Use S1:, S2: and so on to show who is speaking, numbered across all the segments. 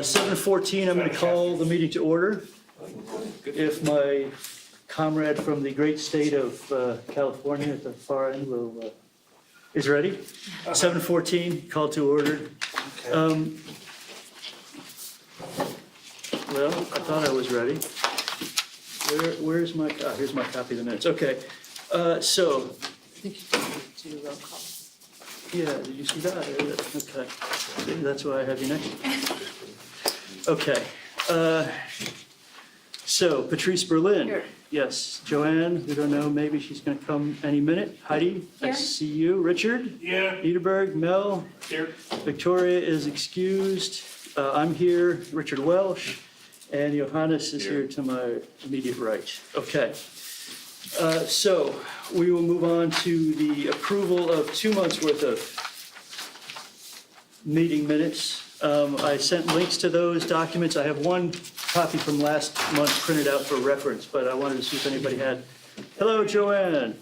S1: 7:14, I'm going to call the meeting to order. If my comrade from the great state of California at the far end is ready. 7:14, call to order. Well, I thought I was ready. Where's my, here's my copy of the minutes. Okay, so.
S2: I think you can do roll call.
S1: Yeah, did you see that? Okay, that's why I have you next. Okay, so Patrice Berlin.
S2: Here.
S1: Yes, Joanne, we don't know, maybe she's going to come any minute. Heidi, I
S2: Here.
S1: see you. Richard?
S3: Yeah.
S1: Niederberg, Mel?
S3: Here.
S1: Victoria is excused. I'm here, Richard Welsh, and Johannes is here to my immediate right. Okay. So we will move on to the approval of 2 months' worth of meeting minutes. I sent links to those documents. I have one copy from last month printed out for reference, but I wanted to see if anybody had. Hello, Joanne.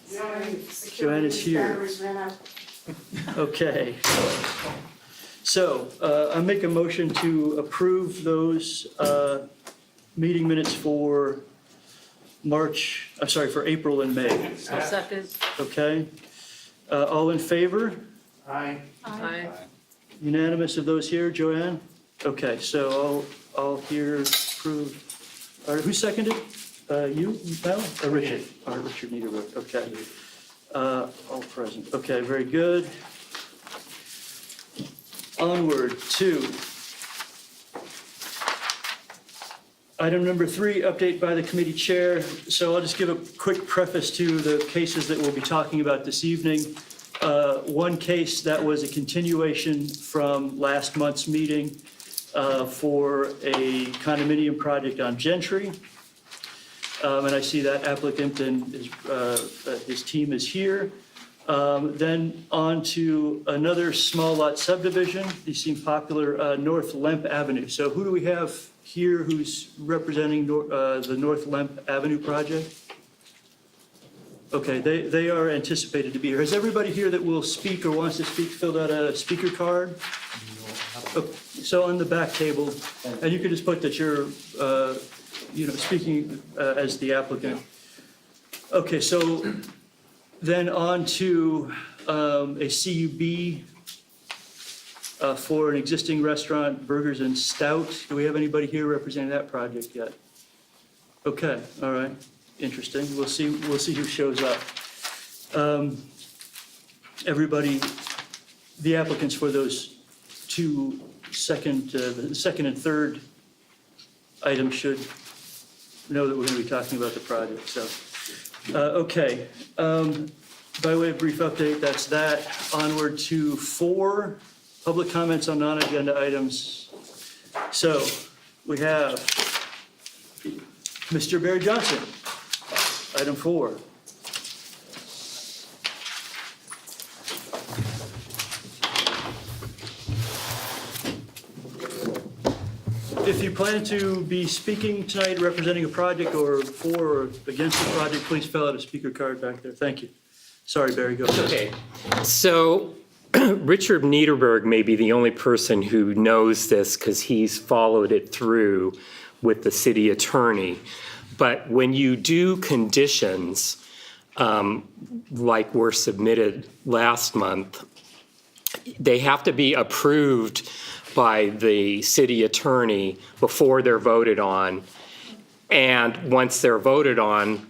S1: Joanne is here. Okay. So I make a motion to approve those meeting minutes for for April and May.
S2: Second.
S1: Okay. All in favor?
S3: Aye.
S2: Aye.
S1: Unanimous of those here, Joanne? Okay, so I'll here approve. All right, who seconded? You, Mel, or Richard? All right, Richard Niederberg, okay. All present, okay, very good. Onward to item number 3, update by the committee chair. So I'll just give a quick preface to the cases that we'll be talking about this evening. One case that was a continuation from last month's meeting for a condominium project on Gentry. And I see that applicant and his team is here. Then on to another small lot subdivision. These seem popular, North Lemp Avenue. So who do we have here who's representing the North Lemp Avenue project? Okay, they are anticipated to be here. Has everybody here that will speak or wants to speak filled out a speaker card? So on the back table, and you can just put that you're, speaking as the applicant. Okay, so then on to a CUB for an existing restaurant, Burgers and Stout. Do we have anybody here representing that project yet? Okay, all right. Interesting. We'll see who shows up. Everybody, the applicants for those two the second and third items should know that we're going to be talking about the project. So, okay. By way of brief update, that's that. Onward to 4 public comments on non-agenda items. So we have Mr. Barry Johnson. Item 4. If you plan to be speaking tonight representing a project or for or against the project, please fill out a speaker card back there. Thank you. Sorry, Barry, go ahead.
S4: Okay, so Richard Niederberg may be the only person who knows this because he's followed it through with the city attorney. But when you do conditions, like were submitted last month, they have to be approved by the city attorney before they're voted on. And once they're voted on,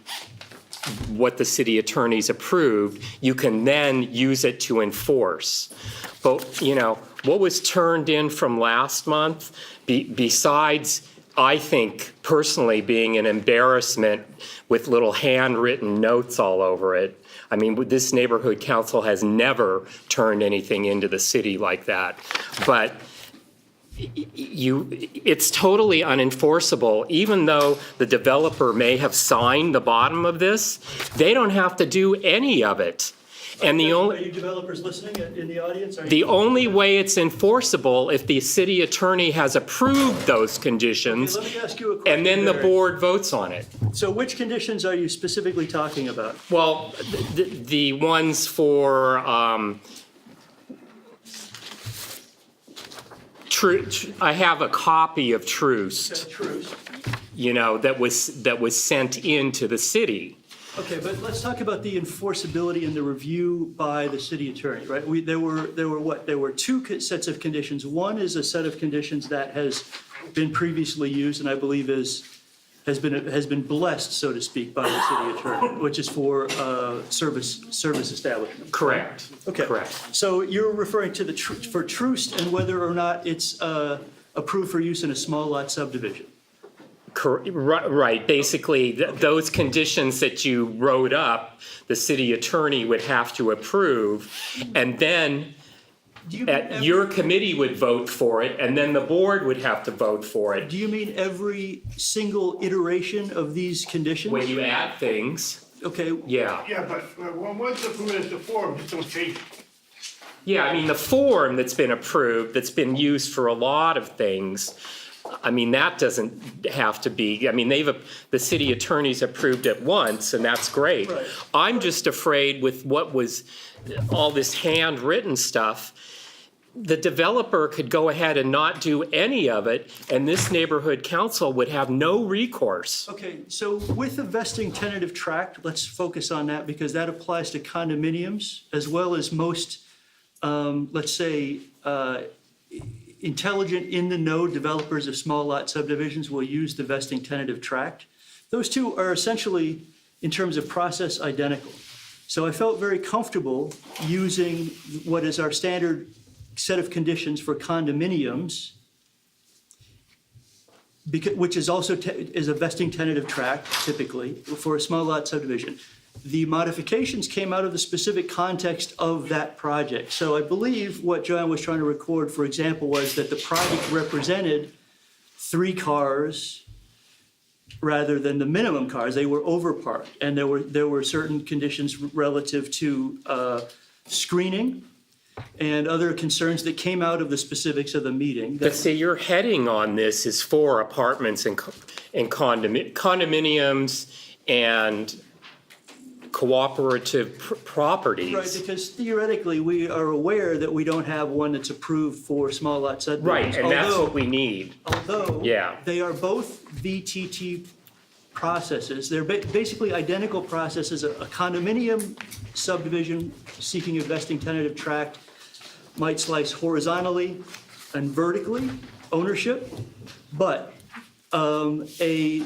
S4: what the city attorney's approved, you can then use it to enforce. But, what was turned in from last month, besides I think personally being an embarrassment with little handwritten notes all over it. I mean, this neighborhood council has never turned anything into the city like that. But it's totally unenforceable. Even though the developer may have signed the bottom of this, they don't have to do any of it. And the only
S1: Are you developers listening in the audience?
S4: the only way it's enforceable if the city attorney has approved those conditions,
S1: Let me ask you a question,
S4: and then the
S1: Barry.
S4: board votes on it.
S1: So which conditions are you specifically talking about?
S4: Well, the ones I have a copy of Troost,
S1: Truce.
S4: that was sent into the city.
S1: Okay, but let's talk about the enforceability and the review by the city attorney, right? There were two sets of conditions. One is a set of conditions that has been previously used and I believe has been blessed, so to speak, by the city attorney, which is for service establishment.
S4: Correct.
S1: Okay.
S4: Correct.
S1: So you're referring to for Troost and whether or not it's approved for use in a small lot subdivision.
S4: Right, basically, those conditions that you wrote up, the city attorney would have to approve, and then your committee would vote for it, and then the board would have to vote for it.
S1: Do you mean every single iteration of these conditions?
S4: When you add things,
S1: Okay,
S4: yeah.
S3: Yeah, but once approved as the form, just don't change it.
S4: Yeah, I mean, the form that's been approved, that's been used for a lot of things, I mean, that doesn't have to be, I mean, the city attorney's approved it once, and that's great.
S1: Right.
S4: I'm just afraid with what was, all this handwritten stuff, the developer could go ahead and not do any of it, and this neighborhood council would have no recourse.
S1: okay, so with the vesting tentative tract, let's focus on that because that applies to condominiums as well as most, let's say, intelligent, in-the-know developers of small lot subdivisions will use the vesting tentative tract. Those two are essentially, in terms of process, identical. So I felt very comfortable using what is our standard set of conditions for condominiums, which is also is a vesting tentative tract typically for a small lot subdivision. The modifications came out of the specific context of that project. So I believe what Joanne was trying to record, for example, was that the project represented 3 cars rather than the minimum cars. They were overparked, and there were certain conditions relative to screening and other concerns that came out of the specifics of the meeting.
S4: But see, your heading on this is for apartments and condominiums and cooperative properties.
S1: Right, because theoretically, we are aware that we don't have one that's approved for small lot subdivisions.
S4: Right, and that's what we need.
S1: Although
S4: Yeah.
S1: they are both VTT processes. They're basically identical processes. A condominium subdivision seeking a vesting tentative tract might slice horizontally and vertically ownership, but a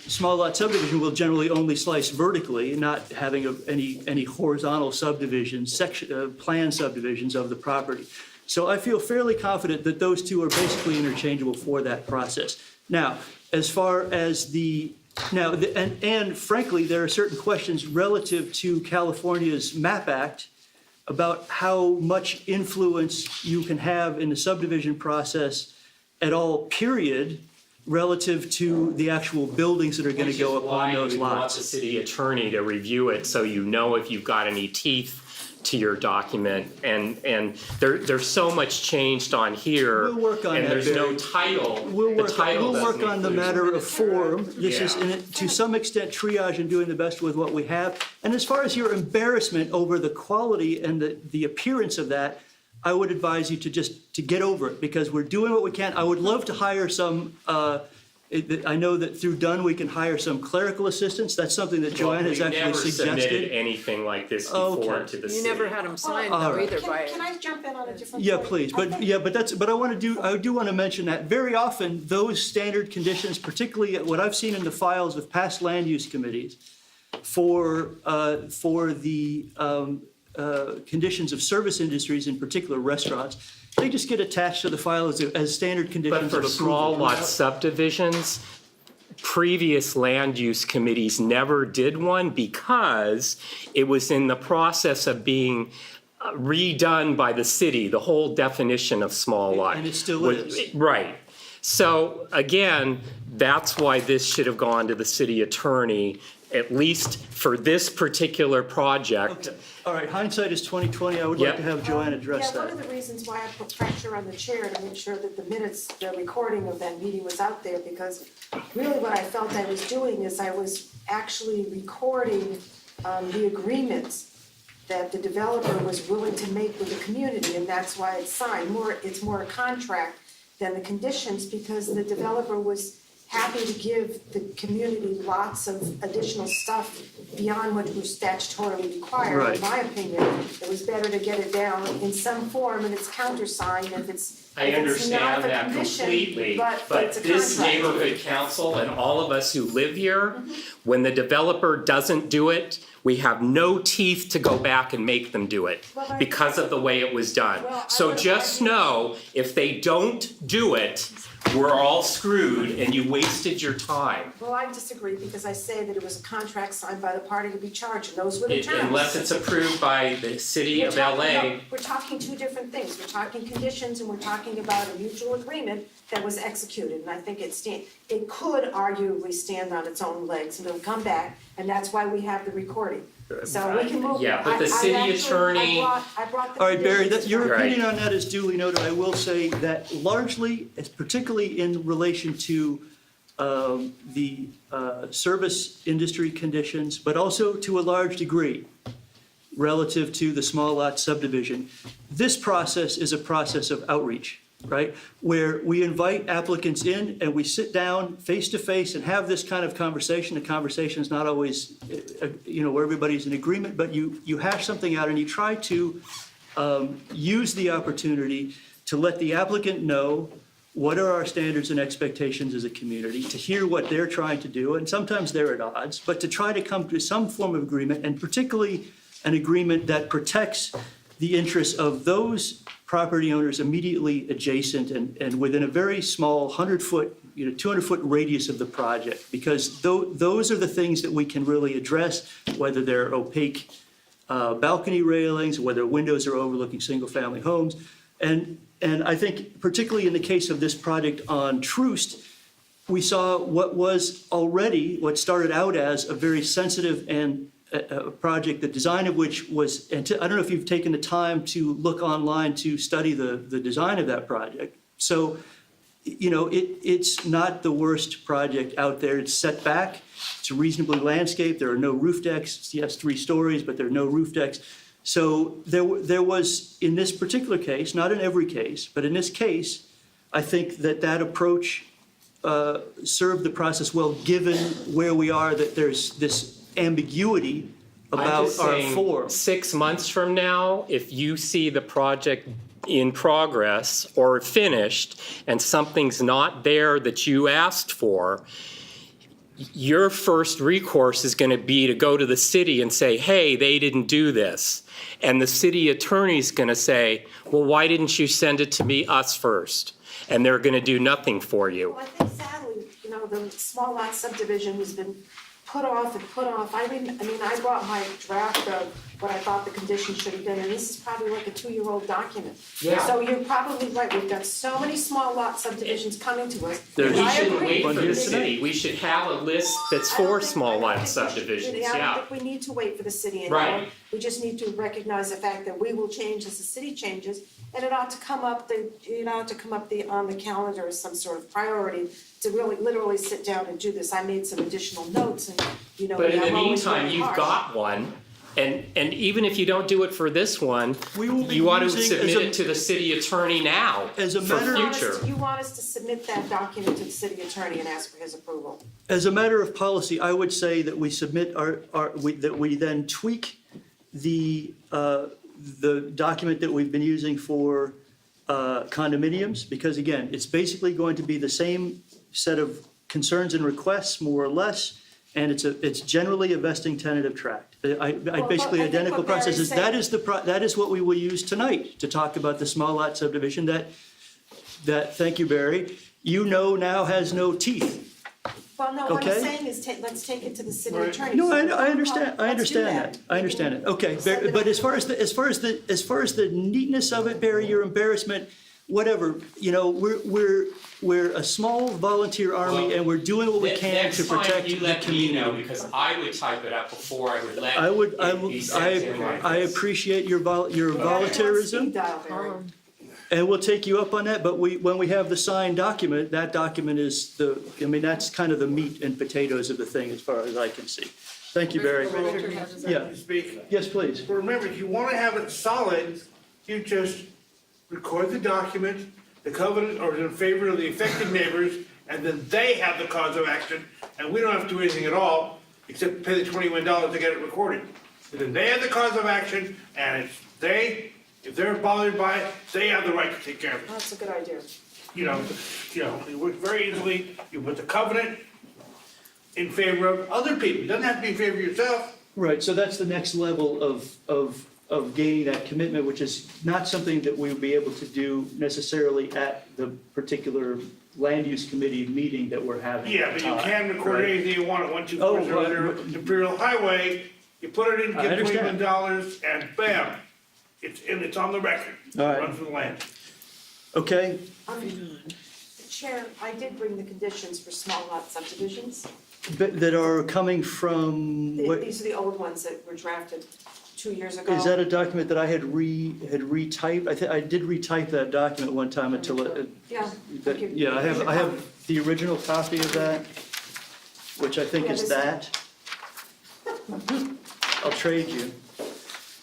S1: small lot subdivision will generally only slice vertically, not having any horizontal subdivisions, plan subdivisions of the property. So I feel fairly confident that those two are basically interchangeable for that process. Now, as far as and frankly, there are certain questions relative to California's MAP Act about how much influence you can have in the subdivision process at all, period, relative to the actual buildings that are going to go up on those
S4: Which is why you want the
S1: lots.
S4: city attorney to review it so you know if you've got any teeth to your document. And there's so much changed on here.
S1: We'll work on
S4: and
S1: that,
S4: there's no
S1: Barry.
S4: title.
S1: We'll
S4: The
S1: work
S4: title doesn't
S1: on the
S4: include-
S1: matter of form. This is,
S4: Yeah.
S1: to some extent, triage and doing the best with what we have. And as far as your embarrassment over the quality and the appearance of that, I would advise you to get over it because we're doing what we can. I would love to hire some, I know that through Dunn, we can hire some clerical assistants. That's something that Joanne has actually
S4: We've never submitted
S1: suggested.
S4: anything like this before
S1: Okay.
S4: to the
S2: You
S4: city.
S2: never had them signed
S1: All
S2: though
S1: right.
S2: either by.
S5: Can I jump in on a different
S1: Yeah,
S5: point?
S1: please,
S5: I think-
S1: but I do want to mention that very often, those standard conditions, particularly what I've seen in the files of past land use committees for the conditions of service industries, in particular restaurants, they just get attached to the file as standard
S4: But
S1: conditions
S4: for
S1: of
S4: small
S1: approval.
S4: lot subdivisions, previous land use committees never did one because it was in the process of being redone by the city, the whole definition of small lot.
S1: And it still
S4: was-
S1: is.
S4: Right. So again, that's why this should have gone to the city attorney, at least for this particular project.
S1: Okay, all right, hindsight is 20/20. I would like
S4: Yep.
S1: to have Joanne address
S5: Yeah, one
S1: that.
S5: of the reasons why I put pressure on the chair to make sure that the minutes, the recording of that meeting was out there, because really what I felt I was doing is I was actually recording the agreements that the developer was willing to make with the community, and that's why it's signed. It's more a contract than the conditions, because the developer was happy to give the community lots of additional stuff beyond what was statutorily required.
S1: Right.
S5: In my opinion, it was better to get it down in some form, and it's countersigned if it's
S4: I
S5: if it's not
S4: understand
S5: the
S4: that
S5: condition,
S4: completely,
S5: but
S4: but
S5: it's a
S4: this
S5: contract.
S4: neighborhood council and all of us who live here, when the developer doesn't do it, we have no teeth to go back and make them do it
S5: Well, I-
S4: because of the way it was done.
S5: Well, I
S4: So
S5: would
S4: just
S5: argue-
S4: know, if they don't do it, we're all screwed and you wasted your time.
S5: Well, I disagree, because I say that it was a contract signed by the party to be charged, and those were the terms.
S4: Unless it's approved by the city
S5: We're
S4: of
S5: talking
S4: LA.
S5: about- We're talking two different things. We're talking conditions, and we're talking about a mutual agreement that was executed, and I think it could arguably stand on its own legs, and it'll come back, and that's why we have the recording. So we can move.
S4: Yeah, but the city attorney-
S5: I brought the
S1: All right, Barry,
S5: conditions.
S1: your
S4: Right.
S1: opinion on that is duly noted. I will say that largely, particularly in relation to the service industry conditions, but also to a large degree relative to the small lot subdivision, this process is a process of outreach, right? Where we invite applicants in and we sit down face to face and have this kind of conversation. The conversation is not always, where everybody's in agreement, but you hash something out and you try to use the opportunity to let the applicant know what are our standards and expectations as a community, to hear what they're trying to do, and sometimes they're at odds, but to try to come to some form of agreement, and particularly an agreement that protects the interests of those property owners immediately adjacent and within a very small 100-foot, 200-foot radius of the project, because those are the things that we can really address, whether they're opaque balcony railings, whether windows are overlooking single-family homes. And I think particularly in the case of this project on Troost, we saw what started out as a very sensitive and a project, the design of which was, I don't know if you've taken the time to look online to study the design of that project. So, it's not the worst project out there. It's set back, it's reasonably landscaped, there are no roof decks. Yes, 3 stories, but there are no roof decks. So there was, in this particular case, not in every case, but in this case, I think that approach served the process well, given where we are, that there's this ambiguity about our form.
S4: 6 months from now, if you see the project in progress or finished and something's not there that you asked for, your first recourse is going to be to go to the city and say, hey, they didn't do this. And the city attorney's going to say, well, why didn't you send it to us first? And they're going to do nothing for you.
S5: Well, I think sadly, the small lot subdivision has been put off and put off. I brought my draft of what I thought the conditions should have been, and this is probably like a 2-year-old document.
S4: Yeah.
S5: So you're probably right, we've got so many small lot subdivisions coming to us.
S1: There's-
S4: We
S5: I
S4: shouldn't
S5: agree.
S4: wait for the
S1: Here
S4: city. We should have a list that's
S5: I don't
S4: for
S5: think-
S4: small
S5: I don't
S4: lot
S5: think we should-
S4: subdivisions,
S5: I
S4: yeah.
S5: don't think we need to wait for the city anymore.
S4: Right.
S5: We just need to recognize the fact that we will change as the city changes, and it ought to come up on the calendar as some sort of priority to really literally sit down and do this. I made some additional notes and,
S4: But in the
S5: I'm always
S4: meantime,
S5: really
S4: you've
S5: harsh.
S4: got one, and even if you don't do it for this one,
S1: We will be
S4: you ought to
S1: using
S4: submit
S1: as a-
S4: it to the city attorney now
S1: As a
S4: for
S1: matter of-
S4: future.
S5: You want us to submit that document to the city attorney and ask for his approval?
S1: As a matter of policy, I would say that we submit that we then tweak the document that we've been using for condominiums, because again, it's basically going to be the same set of concerns and requests, more or less, and it's generally a vesting tentative tract. Basically
S5: I think
S1: identical
S5: what Barry's
S1: processes.
S5: saying-
S1: That is what we will use tonight to talk about the small lot subdivision that, thank you, Barry, now has no teeth.
S5: Well, no, what I'm
S1: Okay.
S5: saying is let's take it to the city
S3: Right.
S5: attorney.
S1: No,
S5: So
S1: I understand, I
S5: let's do
S1: understand that, I understand it, okay,
S5: Send it
S1: but
S5: over
S1: as far as the neatness of it, Barry, your embarrassment, whatever, we're a small volunteer army and we're doing what we can to protect the community.
S4: because I would type it up before I would let
S1: I appreciate your volunteerism,
S5: Speed dial, Barry.
S1: and we'll take you up on that, but when we have the signed document, that document is that's kind of the meat and potatoes of the thing as far as I can see. Thank you, Barry.
S2: Richard has his
S1: Yeah.
S3: You speak.
S1: Yes, please.
S3: But remember, if you want to have it solid, you just record the document, the covenant, or in favor of the affected neighbors, and then they have the cause of action, and we don't have to do anything at all, except pay the $21 to get it recorded. And then they have the cause of action, and if they're bothered by it, they have the right to take care of it.
S5: That's a good idea.
S3: It works very easily. You put the covenant in favor of other people. It doesn't have to be in favor of yourself.
S1: Right, so that's the next level of gaining that commitment, which is not something that we would be able to do necessarily at the particular land use committee meeting that we're having.
S3: Yeah, but you can record
S1: Right.
S3: anything you want at
S1: Oh,
S3: 12400 Imperial Highway. You put it in,
S1: I
S3: give
S1: understand.
S3: $21, and bam, it's on the record.
S1: All right.
S3: Runs for the land.
S1: Okay,
S5: Chair, I did bring the conditions for small lot subdivisions.
S1: that are coming from, what,
S5: These are the old ones that were drafted 2 years ago.
S1: is that a document that I had retyped? I did retype that document one time until it.
S5: Yeah.
S1: That- Yeah, I have the original copy of that, which I think
S5: Yeah,
S1: is
S5: this-
S1: that. I'll trade you.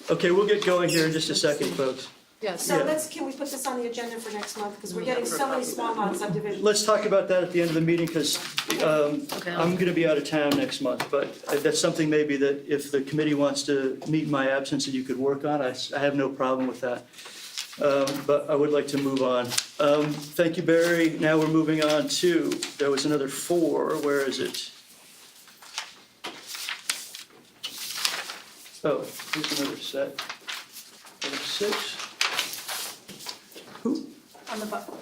S1: Okay, we'll get going here in just a second, folks.
S2: Yes.
S5: So
S1: Yeah.
S5: can we put this on the agenda for next month? Because we're getting so many small lot subdivisions.
S1: Let's talk about that at the end of the meeting, because
S2: Okay.
S1: I'm going to be out of town next month, but that's something maybe that if the committee wants to meet in my absence, that you could work on. I have no problem with that. But I would like to move on. Thank you, Barry. Now we're moving on to, there was another 4. Where is it? Oh, here's another set. Number 6. Who?
S5: On the button.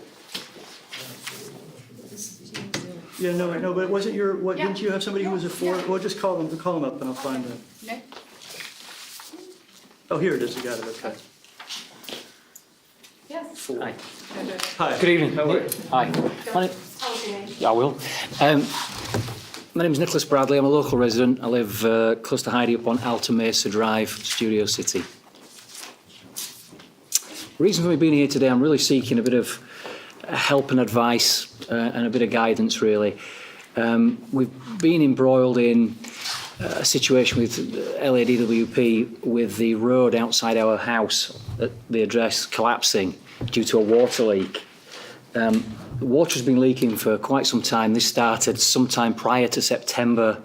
S1: Yeah, no, but wasn't your, what,
S2: Yeah.
S1: didn't you have somebody who was a 4? Well, just call them up and I'll find them.
S2: Nick?
S1: Oh, here it is, I got it, okay.
S5: Yes.
S1: 4.
S6: Hi.
S1: Hi.
S6: Good evening.
S1: How are you?
S6: Hi. My
S5: Tell
S6: name-
S5: us your name.
S6: Yeah, I will. My name is Nicholas Bradley. I'm a local resident. I live close to Heidi upon Alta Mesa Drive, Studio City. The reason for me being here today, I'm really seeking a bit of help and advice and a bit of guidance, really. We've been embroiled in a situation with LADWP with the road outside our house at the address collapsing due to a water leak. The water's been leaking for quite some time. This started sometime prior to September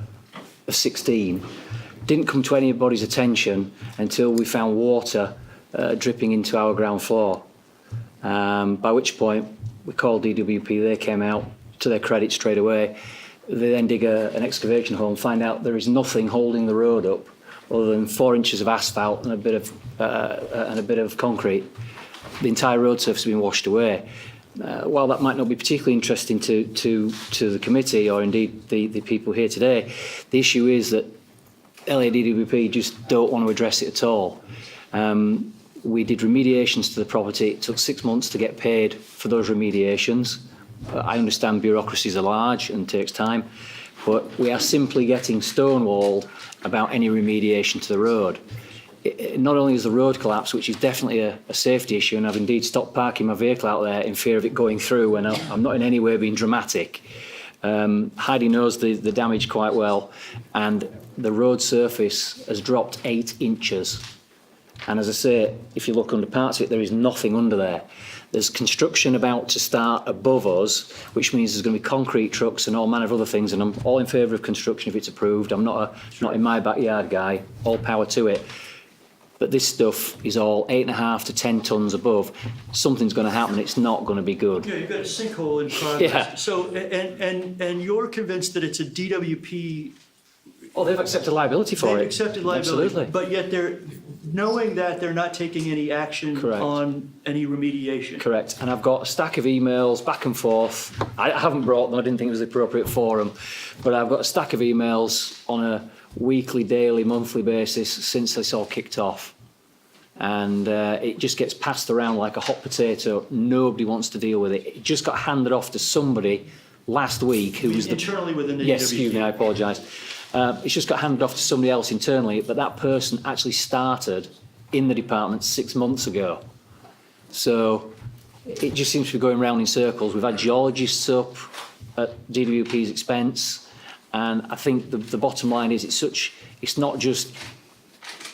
S6: of 16. Didn't come to anybody's attention until we found water dripping into our ground floor. By which point we called DWP. They came out, to their credit, straight away. They then dig an excavation hole and find out there is nothing holding the road up other than 4 inches of asphalt and a bit of concrete. The entire road surface has been washed away. While that might not be particularly interesting to the committee or indeed the people here today, the issue is that LADWP just don't want to address it at all. We did remediations to the property. It took 6 months to get paid for those remediations. I understand bureaucracies are large and takes time, but we are simply getting stonewalled about any remediation to the road. Not only is the road collapsed, which is definitely a safety issue, and I've indeed stopped parking my vehicle out there in fear of it going through, and I'm not in any way being dramatic. Heidi knows the damage quite well, and the road surface has dropped 8 inches. And as I say, if you look under parts of it, there is nothing under there. There's construction about to start above us, which means there's going to be concrete trucks and all manner of other things, and I'm all in favour of construction if it's approved. I'm not in my backyard guy, all power to it. But this stuff is all 8.5 to 10 tonnes above. Something's going to happen. It's not going to be good.
S1: Yeah, you've got a sinkhole in progress.
S6: Yeah.
S1: So, and you're convinced that it's a DWP.
S6: Oh, they've accepted liability for it.
S1: They've accepted liability.
S6: Absolutely.
S1: But yet knowing that they're not taking any action
S6: Correct.
S1: on any remediation.
S6: Correct. And I've got a stack of emails back and forth. I haven't brought them. I didn't think it was the appropriate forum. But I've got a stack of emails on a weekly, daily, monthly basis since this all kicked off. And it just gets passed around like a hot potato. Nobody wants to deal with it. It just got handed off to somebody last week who was the...
S1: Internally within the DWP.
S6: Yes, excuse me, I apologise. It's just got handed off to somebody else internally, but that person actually started in the department 6 months ago. So it just seems to be going round in circles. We've had geologists up at DWP's expense, and I think the bottom line is it's such it's not just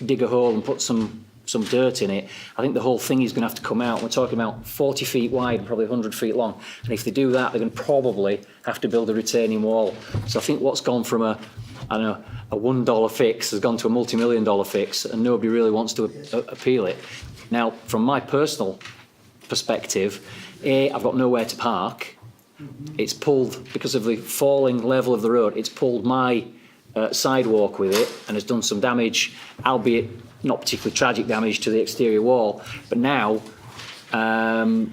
S6: dig a hole and put some dirt in it. I think the whole thing is going to have to come out. We're talking about 40 feet wide and probably 100 feet long. And if they do that, they're going to probably have to build a retaining wall. So I think what's gone from a $1 fix has gone to a multi-million-dollar fix, and nobody really wants to appeal it. Now, from my personal perspective, I've got nowhere to park. It's pulled, because of the falling level of the road, it's pulled my sidewalk with it and has done some damage, albeit not particularly tragic damage to the exterior wall. But now, my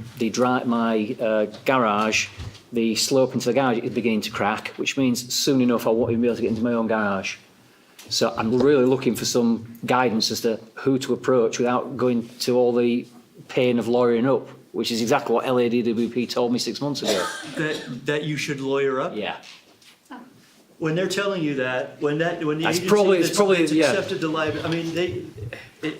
S6: garage, the slope into the garage is beginning to crack, which means soon enough I won't even be able to get into my own garage. So I'm really looking for some guidance as to who to approach without going to all the pain of lawyering up, which is exactly what LADWP told me 6 months ago.
S1: That you should lawyer up?
S6: Yeah.
S1: When they're telling you that, when the
S6: It's
S1: agency
S6: probably-
S1: that's
S6: yeah.
S1: accepted the liability, I mean, so
S6: I'm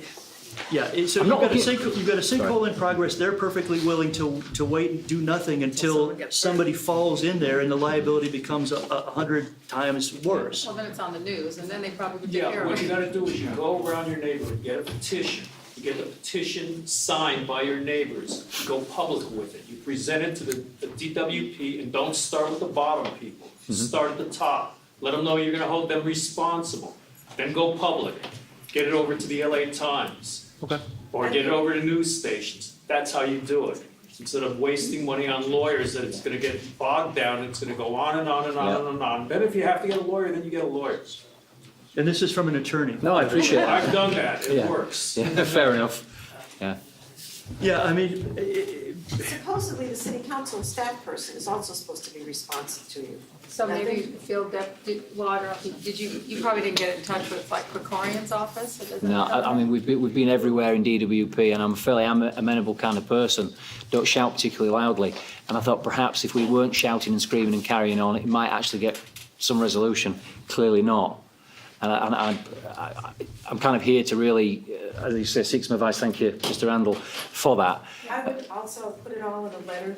S1: you've
S6: not
S1: got a
S6: looking-
S1: sinkhole in progress, they're perfectly willing to wait and do nothing until
S2: someone gets hurt.
S1: somebody falls in there and the liability becomes 100 times worse.
S2: Well, then it's on the news, and then they probably would take care
S7: Yeah,
S2: of
S7: what you
S2: it.
S7: gotta do is you go around your neighborhood, get a petition, you get the petition signed by your neighbors, go public with it, you present it to the DWP, and don't start with the bottom people, start at the top, let them know you're gonna hold them responsible, then go public, get it over to the LA Times.
S6: Okay.
S7: Or get it over to news stations, that's how you do it. Instead of wasting money on lawyers, that it's gonna get bogged down, it's gonna go on and on and on and on. Then if you have to get a lawyer, then you get a lawyer.
S1: And this is from an attorney.
S6: No, I appreciate it.
S7: I've done that, it
S6: Yeah.
S7: works.
S6: Yeah, fair enough. Yeah.
S1: Yeah, I mean,
S5: Supposedly, the city council staff person is also supposed to be responsive to you.
S2: So maybe you feel that, well, I don't know, you probably didn't get in touch with like Krikorian's office? Or does that
S6: No, I mean, we've been everywhere in DWP, and I'm a fairly amenable kind of person. Don't shout particularly loudly. And I thought perhaps if we weren't shouting and screaming and carrying on, it might actually get some resolution. Clearly not. And I'm kind of here to really, as you say, seek some advice. Thank you, Mr. Randall, for that.
S5: I would also put it all in a letter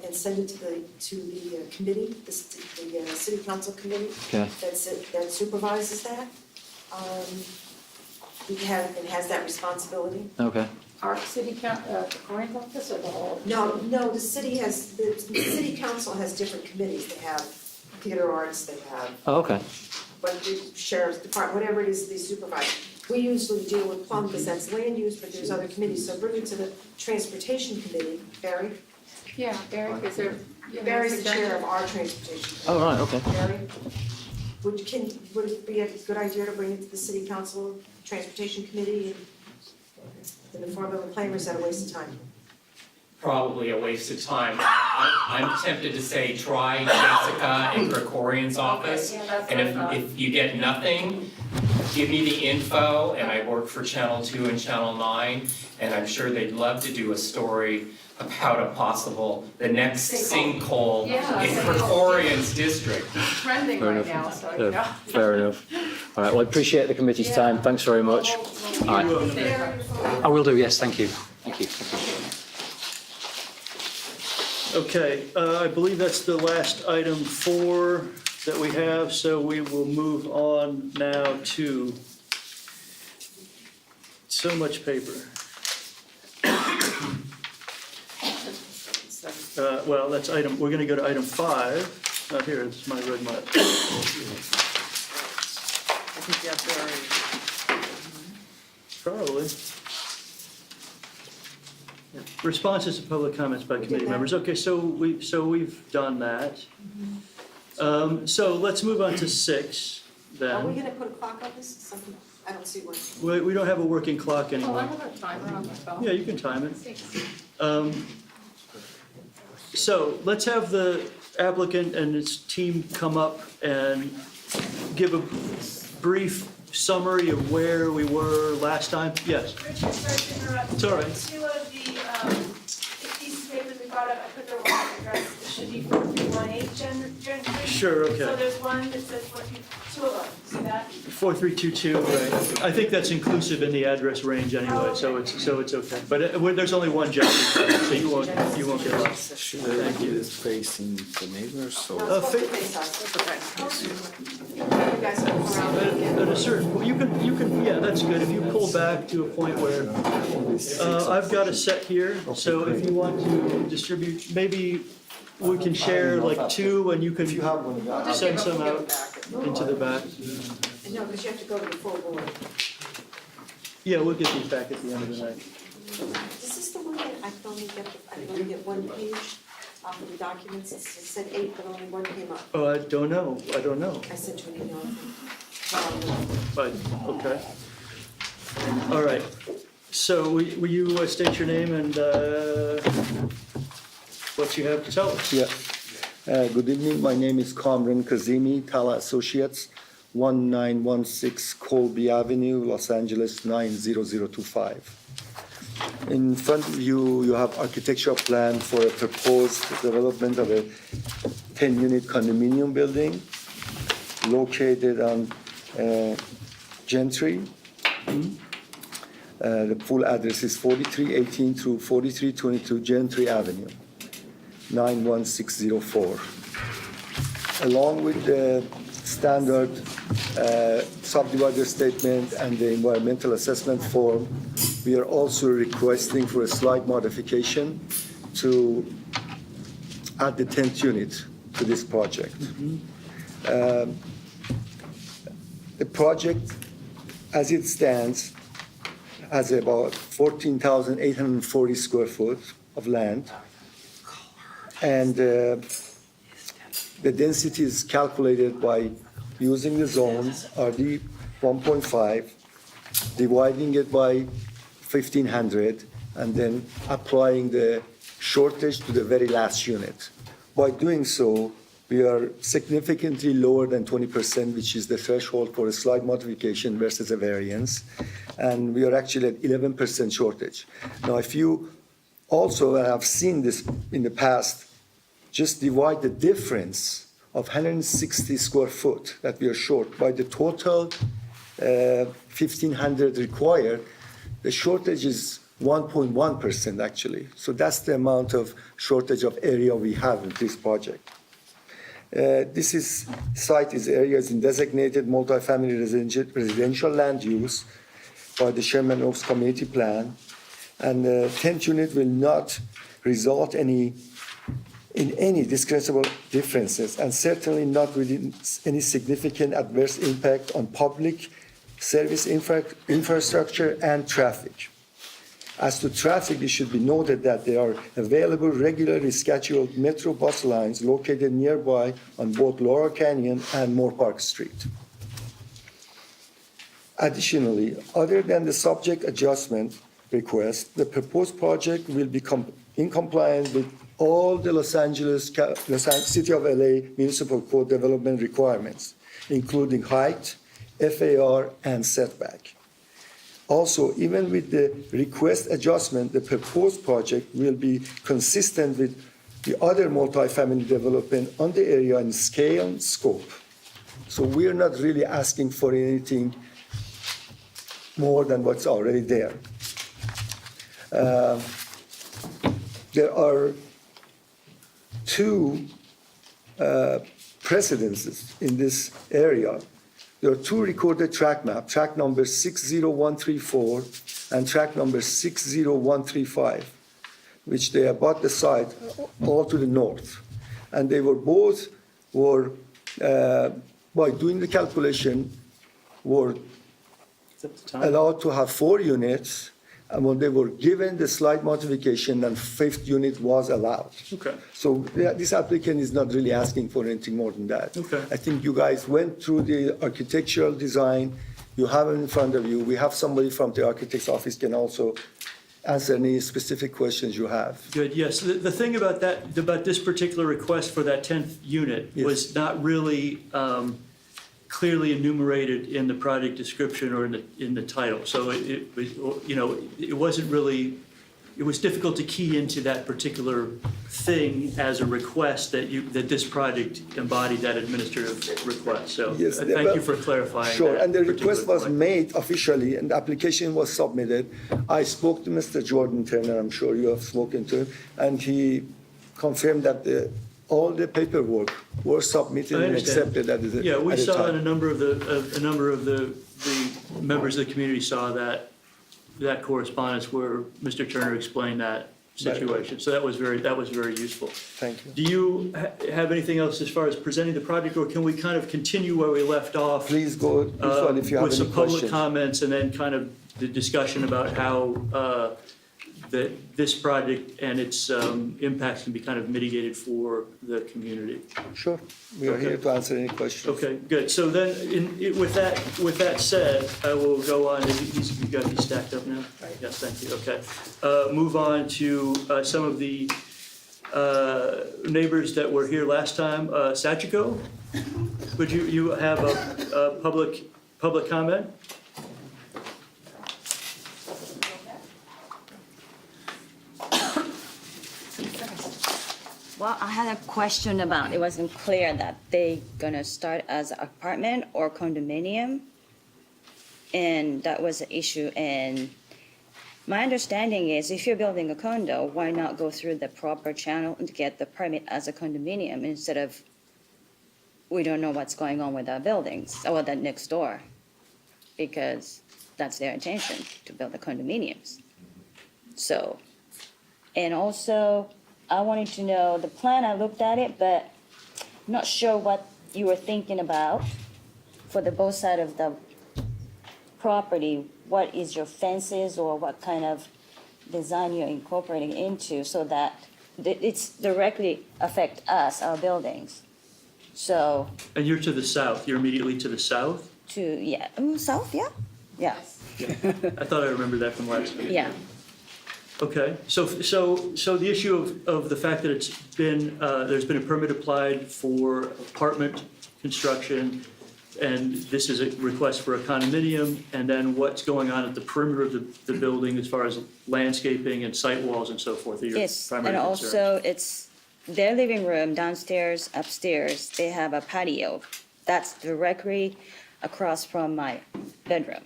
S5: and send it to the committee, the city council committee.
S6: Okay.
S5: That supervises that. It has that responsibility.
S6: Okay.
S2: Our Krikorian's office or the whole?
S5: No, the city city council has different committees. They have theater arts, they have,
S6: Oh, okay.
S5: but the sheriff's department, whatever it is they supervise. We usually deal with Plum because that's land use, but there's other committees. So bring it to the transportation committee, Barry.
S2: Yeah, Barry, is there?
S5: Barry's the chair of our transportation.
S6: Oh, right, okay.
S5: Barry, would it be a good idea to bring it to the city council transportation committee in the form of a claim, or is that a waste of time?
S4: Probably a waste of time. I'm tempted to say try Jessica in Krikorian's office.
S2: Yeah, that's
S4: And
S2: what I thought.
S4: if you get nothing, give me the info, and I work for Channel 2 and Channel 9, and I'm sure they'd love to do a story about the next sinkhole
S2: Yeah.
S4: in Krikorian's district.
S2: Trending
S6: Fair
S2: right
S6: enough.
S2: now, so, you know.
S6: Fair enough. All right, well, I appreciate the committee's time. Thanks very much. All right. I will do, yes, thank you. Thank you.
S1: okay, I believe that's the last item 4 that we have, so we will move on now to so much paper. Well, that's we're gonna go to item 5. Here, it's my red mark.
S2: I think you have to already.
S1: Probably. Responses to public comments by committee
S5: that.
S1: members. Okay, so we've done that. So let's move on to 6
S5: Are we
S1: then.
S5: gonna put a clock on this? Something, I don't see one.
S1: We don't have a working clock
S2: Oh, I
S1: anymore.
S2: have a timer on my phone.
S1: Yeah, you can time it.
S2: Thanks.
S1: So let's have the applicant and his team come up and give a brief summary of where we were last time. Yes,
S8: Richard, sorry to interrupt.
S1: It's all right.
S8: 2 of the pieces of paper we brought up, I put the wrong address. It should be 431 Gentry.
S1: Sure,
S8: So
S1: okay.
S8: there's one that says two of them, see that?
S1: 4322, right. I think that's inclusive in the address range anyway, so it's okay. But there's only one Gentry, so you won't get lost. Thank you.
S9: It's facing the neighbors, so.
S5: No, it's supposed to face us. You guys can go around and get-
S1: At a certain point, you can, yeah, that's good. If you pull back to a point where, I've got a set here, so if you want to distribute, maybe we can share like two and you can send some out into the back.
S5: No, because you have to go to the full board.
S1: Yeah, we'll get these back at the end of the night.
S5: This is the one that I can only get one page off of the documents. It said 8, but only one came up.
S1: Oh, I don't know.
S5: I sent you an email.
S1: But, okay. All right. So will you state your name and what you have to tell us?
S10: Yeah. Good evening. My name is Kamran Kazemi, TALA Associates, 1916 Colby Avenue, Los Angeles, 90025. In front of you, you have architectural plan for a proposed development of a 10-unit condominium building located on Gentry. The full address is 4318 through 4322 Gentry Avenue, 91604. Along with the standard subdivider statement and the environmental assessment form, we are also requesting for a slight modification to add the 10th unit to this project. The project, as it stands, has about 14,840 square foot of land. And the density is calculated by using the zone RD 1.5, dividing it by 1,500, and then applying the shortage to the very last unit. By doing so, we are significantly lower than 20%, which is the threshold for a slight modification versus a variance. And we are actually at 11% shortage. Now, if you also, and I've seen this in the past, just divide the difference of 160 square foot that we are short by the total 1,500 required, the shortage is 1.1% actually. So that's the amount of shortage of area we have in this project. This site is in designated multifamily residential land use by the Sherman Oaks Community Plan, and the 10th unit will not result in any discernible differences, and certainly not within any significant adverse impact on public service infrastructure and traffic. As to traffic, it should be noted that there are available regularly scheduled Metro bus lines located nearby on both Laurel Canyon and Moorpark Street. Additionally, other than the subject adjustment request, the proposed project will become in compliance with all the Los Angeles City of LA Municipal Code development requirements, including height, FAR, and setback. Also, even with the request adjustment, the proposed project will be consistent with the other multifamily development on the area in scale and scope. So we are not really asking for anything more than what's already there. There are two precedences in this area. There are two recorded tract maps, tract number 60134 and tract number 60135, which they abut the site all to the north. And they were both, by doing the calculation, were allowed to have 4 units, and when they were given the slight modification, then 5th unit was allowed.
S1: Okay.
S10: So this applicant is not really asking for anything more than that.
S1: Okay.
S10: I think you guys went through the architectural design. You have it in front of you. We have somebody from the architect's office can also answer any specific questions you have.
S1: Good, yes. The thing about that, about this particular request for that 10th unit
S10: Yes.
S1: was not really clearly enumerated in the project description or in the title. So it was, it wasn't really it was difficult to key into that particular thing as a request that this project embodied that administrative request. So
S10: Yes,
S1: thank you for clarifying
S10: Sure,
S1: that
S10: and the request
S1: particular
S10: was
S1: point.
S10: made officially, and the application was submitted. I spoke to Mr. Jordan Turner, I'm sure you have spoken to him, and he confirmed that all the paperwork were submitted
S1: I
S10: and
S1: understand.
S10: accepted at the
S1: Yeah, we
S10: at the
S1: saw,
S10: time.
S1: and a number of the members of the community saw that correspondence where Mr. Turner explained that situation. So that was very useful.
S10: Thank you.
S1: Do you have anything else as far as presenting the project, or can we kind of continue where we left off?
S10: Please go, this one, if you have
S1: With
S10: any
S1: some public
S10: questions.
S1: comments and then kind of the discussion about how that this project and its impacts can be kind of mitigated for the community.
S10: Sure, we are here to answer any questions.
S1: Okay, good. So then, with that said, I will go on. You got these stacked up now? Yes, thank you. Okay. Move on to some of the neighbors that were here last time. Sachiko, would you have a public comment?
S11: Well, I had a question about, it wasn't clear that they gonna start as apartment or condominium. And that was the issue, and my understanding is if you're building a condo, why not go through the proper channel and get the permit as a condominium instead of, we don't know what's going on with our buildings, or that next door. Because that's their intention, to build the condominiums. So, and also, I wanted to know, the plan, I looked at it, but I'm not sure what you were thinking about for the both side of the property. What is your fences or what kind of design you're incorporating into so that it's directly affect us, our buildings? So,
S1: And you're to the south. You're immediately to the south?
S11: south, yeah? Yeah,
S1: I thought I remembered that from last time.
S11: yeah.
S1: Okay, so the issue of the fact that it's been, there's been a permit applied for apartment construction, and this is a request for a condominium, and then what's going on at the perimeter of the building as far as landscaping and site walls and so forth are your
S11: Yes,
S1: primary
S11: and
S1: concerns?
S11: also it's their living room downstairs, upstairs, they have a patio. That's directly across from my bedroom.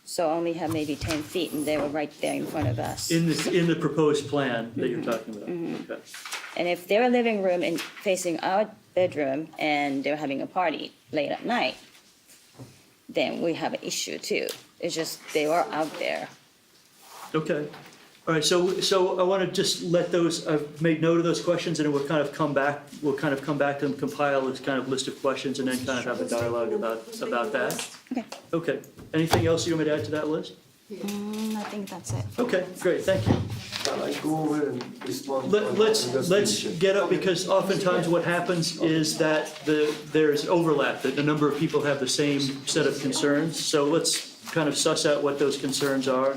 S11: So I only have maybe 10 feet and they were right there in front of us.
S1: In the proposed plan that you're talking about? Okay.
S11: And if their living room is facing our bedroom and they're having a party late at night, then we have an issue too. It's just they were out there.
S1: Okay. All right, so I want to just let those, I've made note of those questions, and then we'll kind of come back to them, compile this kind of list of questions, and then kind of have a dialogue about that.
S11: Okay.
S1: Okay. Anything else you want me to add to that list?
S11: I think that's it.
S1: Okay, great, thank you.
S10: I go over and respond.
S1: Let's get up, because oftentimes what happens is that there's overlap, that a number of people have the same set of concerns, so let's kind of suss out what those concerns are.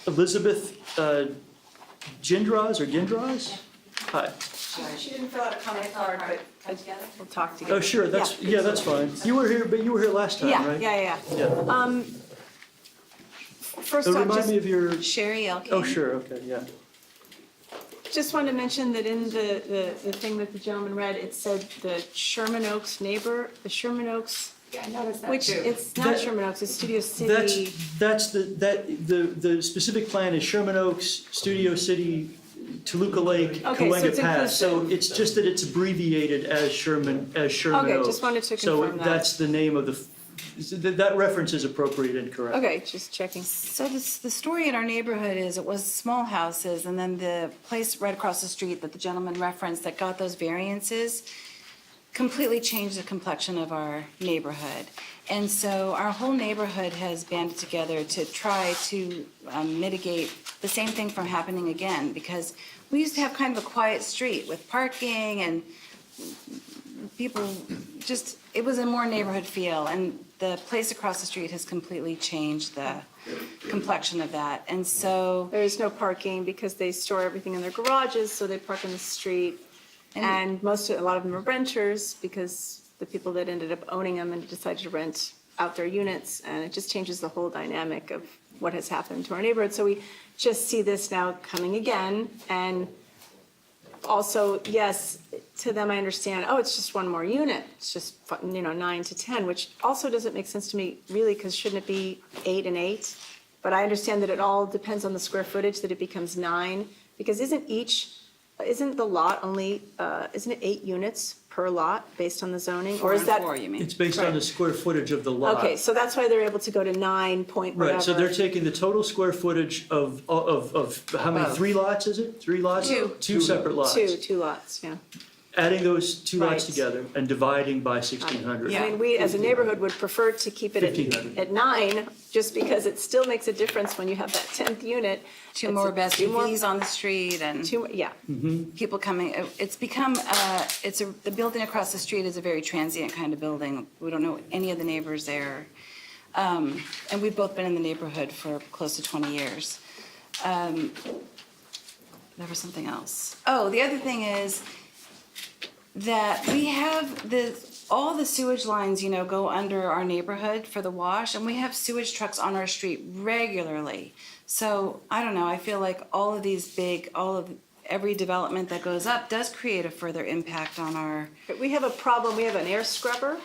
S1: Elizabeth Gindras? Hi.
S8: She didn't fill out a comment card, but
S2: We'll talk together.
S1: Oh, sure, that's fine. You were here last time, right?
S2: Yeah.
S1: Yeah.
S2: First
S1: So
S2: off,
S1: remind
S2: just
S1: me of your,
S2: Sherry Elkin.
S1: oh, sure, okay, yeah.
S2: Just wanted to mention that in the thing that the gentleman read, it said the Sherman Oaks neighbor, the Sherman Oaks,
S8: yeah, I noticed that
S2: which,
S8: too.
S2: it's not
S1: That-
S2: Sherman Oaks, it's Studio City.
S1: The specific plan is Sherman Oaks, Studio City, Toluca Lake,
S2: Okay, so
S1: Cahuenga
S2: it's
S1: Pass. So
S2: inclusive.
S1: it's just that it's abbreviated as Sherman Oaks.
S2: Okay, just wanted to confirm that.
S1: So that's the name of that reference is appropriate and correct.
S2: Okay, just checking.
S12: So the story in our neighborhood is it was small houses, and then the place right across the street that the gentleman referenced that got those variances completely changed the complexion of our neighborhood. And so our whole neighborhood has banded together to try to mitigate the same thing from happening again, because we used to have kind of a quiet street with parking and people just, it was a more neighborhood feel, and the place across the street has completely changed the complexion of that. And so,
S2: There is no parking because they store everything in their garages, so they park in the street. And a lot of them are renters because the people that ended up owning them and decided to rent outdoor units, and it just changes the whole dynamic of what has happened to our neighborhood. So we just see this now coming again, and also, yes, to them, I understand, oh, it's just one more unit. It's just, 9 to 10, which also doesn't make sense to me, really, because shouldn't it be 8 and 8? But I understand that it all depends on the square footage, that it becomes 9, because isn't the lot only, isn't it 8 units per lot based on the zoning? Or is that?
S12: 4 you mean?
S1: It's based on the square footage of the lot.
S2: Okay, so that's why they're able to go to 9 point whatever.
S1: Right, so they're taking the total square footage of how many, 3 lots, is it? 3 lots?
S2: Two.
S1: 2 separate lots.
S2: Two lots, yeah.
S1: Adding those 2 lots
S2: Right.
S1: together and dividing by 1,600.
S2: I mean, we, as a neighborhood, would prefer to keep it
S1: 1,500.
S2: at 9, just because it still makes a difference when you have that 10th unit.
S12: Two more best
S2: Two more-
S12: EVs on the street and
S2: Yeah,
S12: people coming, it's become, the building across the street is a very transient kind of building. We don't know any of the neighbors there. And we've both been in the neighborhood for close to 20 years. There was something else. Oh, the other thing is that we have all the sewage lines, go under our neighborhood for the wash, and we have sewage trucks on our street regularly. So, I don't know, I feel like every development that goes up does create a further impact on our,
S2: but we have a problem, we have an air scrubber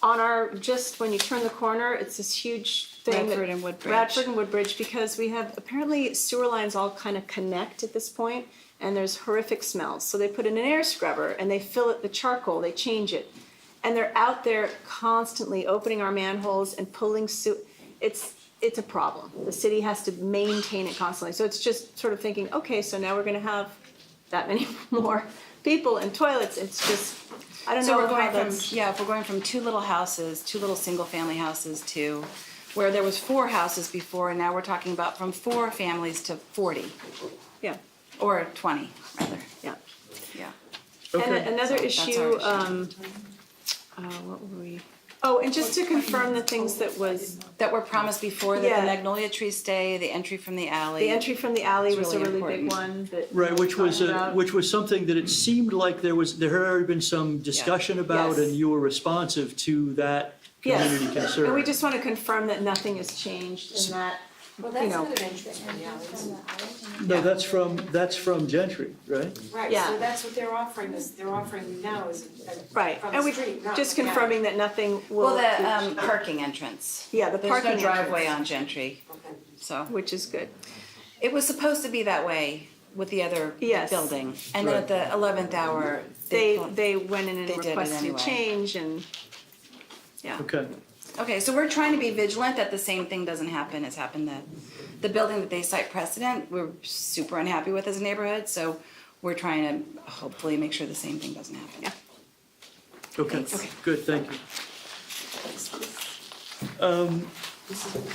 S2: on just when you turn the corner, it's this huge thing.
S12: Radford and Woodbridge.
S2: Radford and Woodbridge, because we have, apparently sewer lines all kind of connect at this point, and there's horrific smells. So they put in an air scrubber, and they fill it, the charcoal, they change it. And they're out there constantly opening our manholes and pulling it's a problem. The city has to maintain it constantly. So it's just sort of thinking, okay, so now we're gonna have that many more people and toilets. It's just, I don't
S12: so
S2: know
S12: we're
S2: how
S12: going
S2: that's.
S12: if we're going from 2 little houses, 2 little single-family houses to where there was 4 houses before, and now we're talking about from 4 families to 40,
S2: Yeah,
S12: or 20, rather,
S2: yeah.
S12: yeah.
S1: Okay.
S2: And another
S12: So that's our
S2: issue,
S12: issue.
S2: what were we? Oh, and just to confirm the things that
S12: That were promised before, that
S2: Yeah.
S12: the magnolia trees stay, the entry from the alley.
S2: the entry from the alley
S12: It's
S2: was a
S12: really
S2: really big
S12: important.
S2: one that.
S1: Right, which
S2: we
S1: was,
S2: talked about.
S1: which was something that it seemed like there had already been some discussion about,
S2: Yes.
S1: and you were responsive to that community
S2: Yes,
S1: concern.
S2: and we just want to confirm that nothing has changed and that,
S5: Well,
S2: you
S5: that's
S2: know.
S5: not an entrance from the alleys.
S1: No, that's from Gentry, right?
S5: Right,
S2: Yeah.
S5: so that's what they're offering now is
S2: right,
S5: from
S2: and
S5: the
S2: we,
S5: street, not
S2: just
S5: from the alley.
S2: confirming that nothing will.
S12: Well, the parking entrance.
S2: Yeah, the parking
S12: There's no driveway
S2: entrance.
S12: on Gentry,
S5: Okay.
S12: so.
S2: Which is good.
S12: It was supposed to be that way with the other
S2: Yes.
S12: building. And then at the 11th hour,
S2: They
S12: they
S2: went in and
S12: They did it
S2: requested a
S12: anyway.
S2: change and, yeah.
S1: Okay,
S12: Okay, so we're trying to be vigilant that the same thing doesn't happen as happened that the building that they cite precedent, we're super unhappy with as a neighborhood, so we're trying to hopefully make sure the same thing doesn't happen.
S2: Yeah.
S1: okay, good, thank you.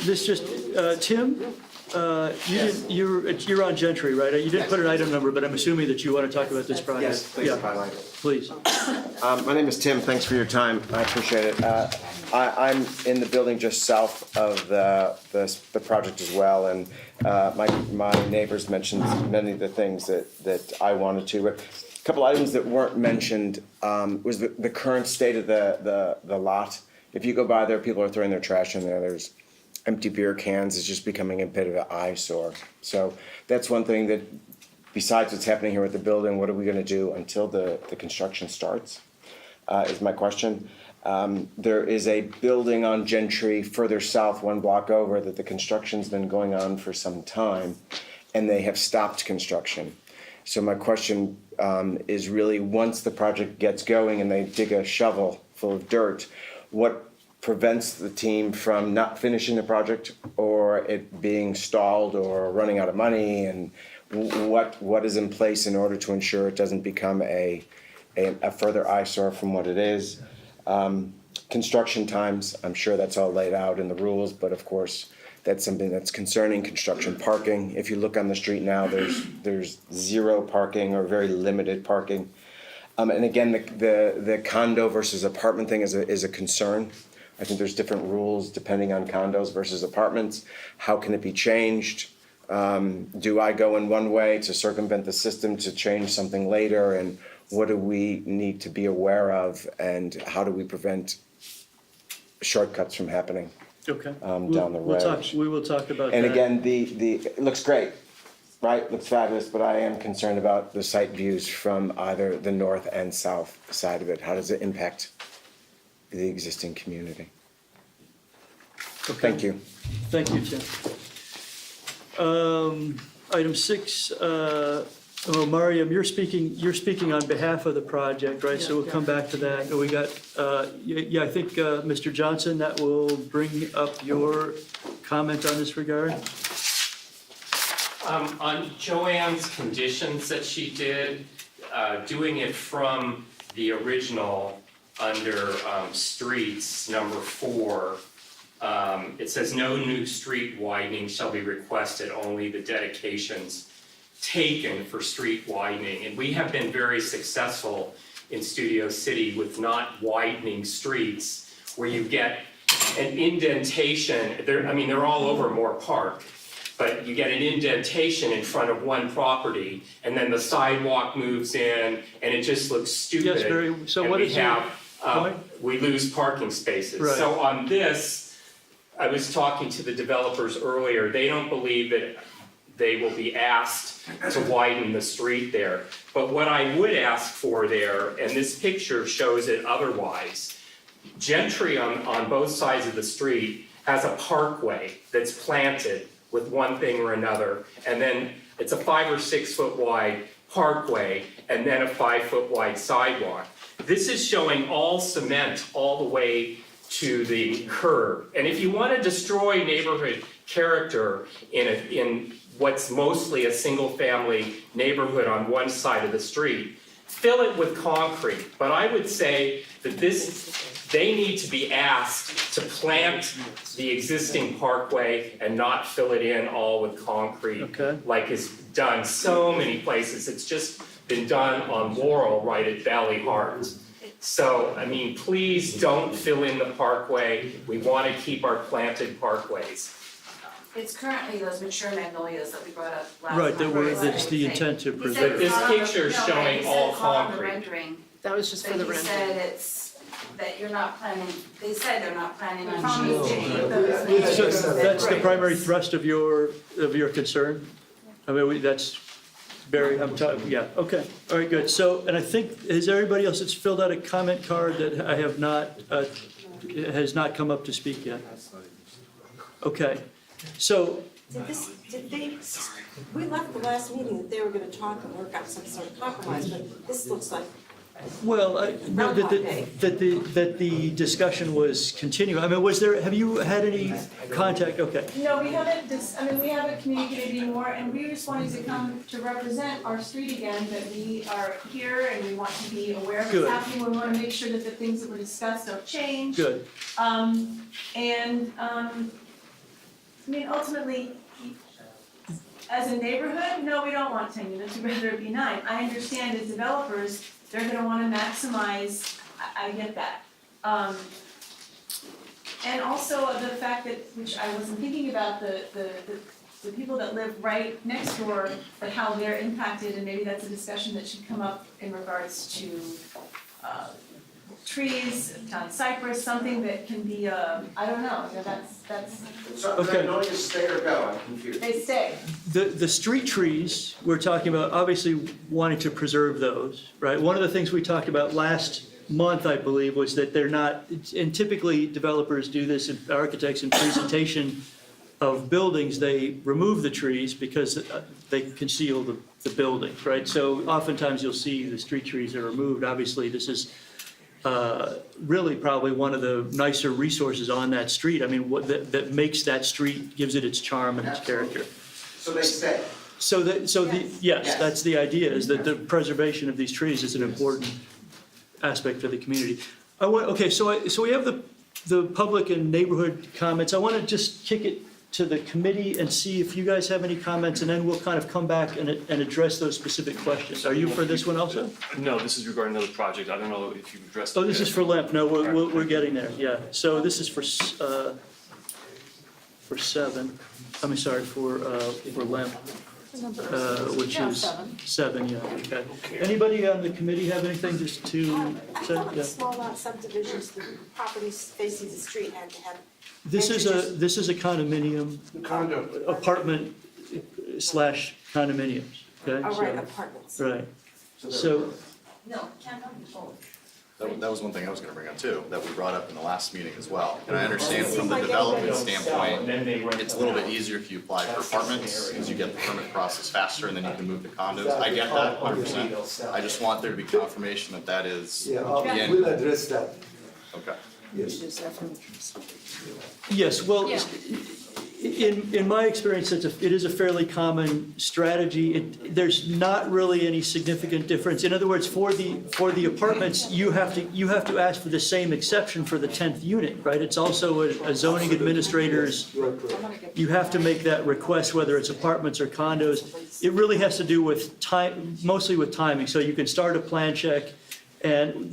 S1: This just, Tim, you're on Gentry, right? You didn't put an item number, but I'm assuming that you want to talk about this project.
S13: Yes, please
S1: Yeah,
S13: highlight it.
S1: please.
S13: My name is Tim, thanks for your time, I appreciate it. I'm in the building just south of the project as well, and my neighbors mentioned many of the things that I wanted to. But a couple items that weren't mentioned was the current state of the lot. If you go by there, people are throwing their trash in there, there's empty beer cans, it's just becoming a bit of an eyesore. So that's one thing that, besides what's happening here with the building, what are we gonna do until the construction starts, is my question. There is a building on Gentry further south, 1 block over, that the construction's been going on for some time, and they have stopped construction. So my question is really, once the project gets going and they dig a shovel full of dirt, what prevents the team from not finishing the project, or it being stalled or running out of money, and what is in place in order to ensure it doesn't become a further eyesore from what it is? Construction times, I'm sure that's all laid out in the rules, but of course, that's something that's concerning. Construction parking, if you look on the street now, there's 0 parking or very limited parking. And again, the condo versus apartment thing is a concern. I think there's different rules depending on condos versus apartments. How can it be changed? Do I go in one way to circumvent the system to change something later? And what do we need to be aware of? And how do we prevent shortcuts from happening.
S1: Okay.
S13: Down the
S1: We'll talk,
S13: road.
S1: we will talk about that.
S13: And again, it looks great, right? Looks fabulous, but I am concerned about the site views from either the north and south side of it. How does it impact the existing community?
S1: Okay.
S13: Thank you.
S1: Thank you, Tim. Item 6, Mariam, you're speaking on behalf of the project, right? So we'll come back to that. We got, yeah, I think, Mr. Johnson, that will bring up your comment on this regard.
S4: On Joanne's conditions that she did, doing it from the original under streets, number 4, it says no new street widening shall be requested, only the dedications taken for street widening. And we have been very successful in Studio City with not widening streets where you get an indentation. They're all over Moore Park, but you get an indentation in front of one property and then the sidewalk moves in and it just looks stupid.
S1: Yes, so
S4: And
S1: what
S4: we
S1: is your
S4: have,
S1: point?
S4: we lose parking spaces.
S1: Right.
S4: So on this, I was talking to the developers earlier, they don't believe that they will be asked to widen the street there. But what I would ask for there, and this picture shows it otherwise, Gentry on both sides of the street has a parkway that's planted with one thing or another, and then it's a 5 or 6 foot wide parkway, and then a 5 foot wide sidewalk. This is showing all cement all the way to the curb. And if you want to destroy neighborhood character in what's mostly a single-family neighborhood on one side of the street, fill it with concrete. But I would say that they need to be asked to plant the existing parkway and not fill it in all with concrete.
S1: Okay.
S4: Like is done so many places. It's just been done on Laurel right at Valley Heart. So, please don't fill in the parkway. We want to keep our planted parkways.
S8: It's currently those mature magnolias that we brought up last
S1: Right,
S8: time.
S1: that's the intent to preserve.
S4: But this picture is showing all concrete.
S8: Rendering,
S2: That was just
S8: but
S2: for the
S8: he
S2: rendering.
S8: said that you're not planning, they said they're not planning on changing those.
S1: So that's the primary thrust of your concern? That's Barry, I'm talking, yeah, okay, all right, good. So, and I think, is everybody else that's filled out a comment card that I have not, has not come up to speak yet? Okay, so,
S5: We left the last meeting that they were gonna talk and work out some sort of compromise, but this looks like
S1: well, no, that the discussion was continuing. Have you had any contact? Okay,
S2: No, we haven't, we haven't communicated anymore, and we just wanted to come to represent our street again, that we are here and we want to be aware of
S1: Good.
S2: what's happening. We want to make sure that the things that were discussed don't change.
S1: good.
S2: Ultimately, as a neighborhood, no, we don't want 10 units, we'd rather it be 9. I understand as developers, they're gonna wanna maximize, I get that. And also the fact that, which I wasn't thinking about, the people that live right next door, but how they're impacted, and maybe that's a discussion that should come up in regards to, trees, town cypress, something that can be, I don't know, that's,
S13: So,
S1: Okay.
S13: magnolias stay or go? I'm confused.
S2: they stay.
S1: The street trees, we're talking about obviously wanting to preserve those, right? One of the things we talked about last month, I believe, was that they're not, and typically developers do this, and architects in presentation of buildings, they remove the trees because they conceal the buildings, right? So oftentimes you'll see the street trees are removed. Obviously, this is really probably one of the nicer resources on that street. That makes that street, gives it its charm and its character.
S13: So they stay?
S1: Yes, that's the idea, is that the preservation of these trees is an important aspect for the community. So we have the public and neighborhood comments. I want to just kick it to the committee and see if you guys have any comments, and then we'll kind of come back and address those specific questions. Are you for this one also?
S14: No, this is regarding another project. I don't know if you've addressed it.
S1: Oh, this is for Lemp. No, we're getting there, yeah. So this is for 7. For Lemp. which is seven, yeah, okay. Anybody on the committee have anything just to say?
S5: How about
S1: Yeah.
S5: the small lot subdivisions, the properties facing the street had to have.
S1: This is a condominium,
S3: Condo.
S1: apartment slash condominiums, okay?
S5: Oh, right,
S1: So-
S5: apartments.
S1: Right, so,
S8: No, can't have both.
S15: That was one thing I was gonna bring up too, that we brought up in the last meeting as well. And I understand from the
S5: Seems like
S15: development
S5: everybody's-
S15: standpoint, it's a little bit easier if you apply for apartments, because you get the permit process faster and then you can move to condos. I get that 100%. I just want there to be confirmation that that is
S10: Yeah,
S15: the end.
S10: we'll address that.
S15: Okay.
S10: Yes.
S1: yes, well, in my experience, it is a fairly common strategy. There's not really any significant difference. In other words, for the apartments, you have to ask for the same exception for the 10th unit, right? It's also a zoning administrator's, you have to make that request, whether it's apartments or condos. It really has to do with time, mostly with timing. So you can start a plan check, and